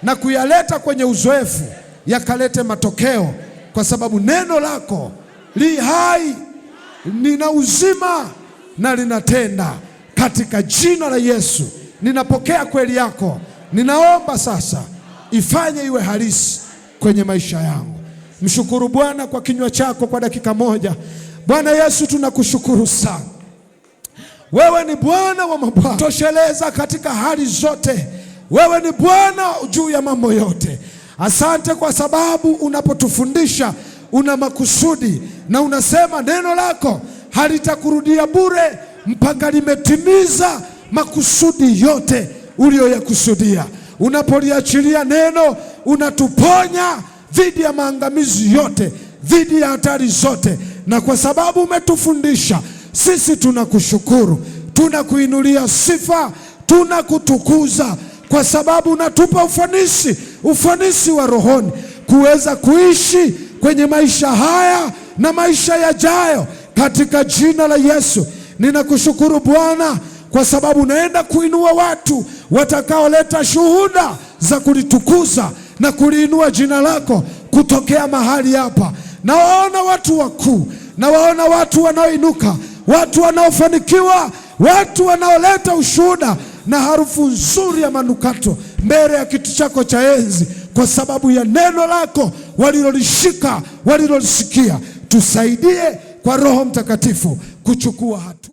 na kuyaleta kwenye uzoefu, yakalete matokeo, kwa sababu neno lako li hai, lina uzima na linatenda. Katika jina la Yesu ninapokea kweli yako. Ninaomba sasa ifanye iwe halisi kwenye maisha yangu. Mshukuru Bwana kwa kinywa chako kwa dakika moja. Bwana Yesu, tunakushukuru sana. Wewe ni Bwana wa mabwana, tosheleza katika hali zote. Wewe ni Bwana juu ya mambo yote. Asante kwa sababu unapotufundisha una makusudi, na unasema neno lako halitakurudia bure mpaka limetimiza makusudi yote uliyoyakusudia. Unapoliachilia neno, unatuponya dhidi ya maangamizi yote, dhidi ya hatari zote. Na kwa sababu umetufundisha, sisi tunakushukuru, tunakuinulia sifa, tunakutukuza, kwa sababu unatupa ufanisi wa rohoni kuweza kuishi kwenye maisha haya na maisha yajayo, katika jina la Yesu. Ninakushukuru Bwana kwa sababu unaenda kuinua watu watakaoleta shuhuda za kulitukuza na kuliinua jina lako kutokea mahali hapa. Nawaona watu wakuu, nawaona watu wanaoinuka, watu wanaofanikiwa, watu wanaoleta ushuhuda na harufu nzuri ya manukato mbele ya kiti chako cha enzi, kwa sababu ya neno lako walilolishika, walilolisikia. Tusaidie kwa Roho Mtakatifu kuchukua hatua.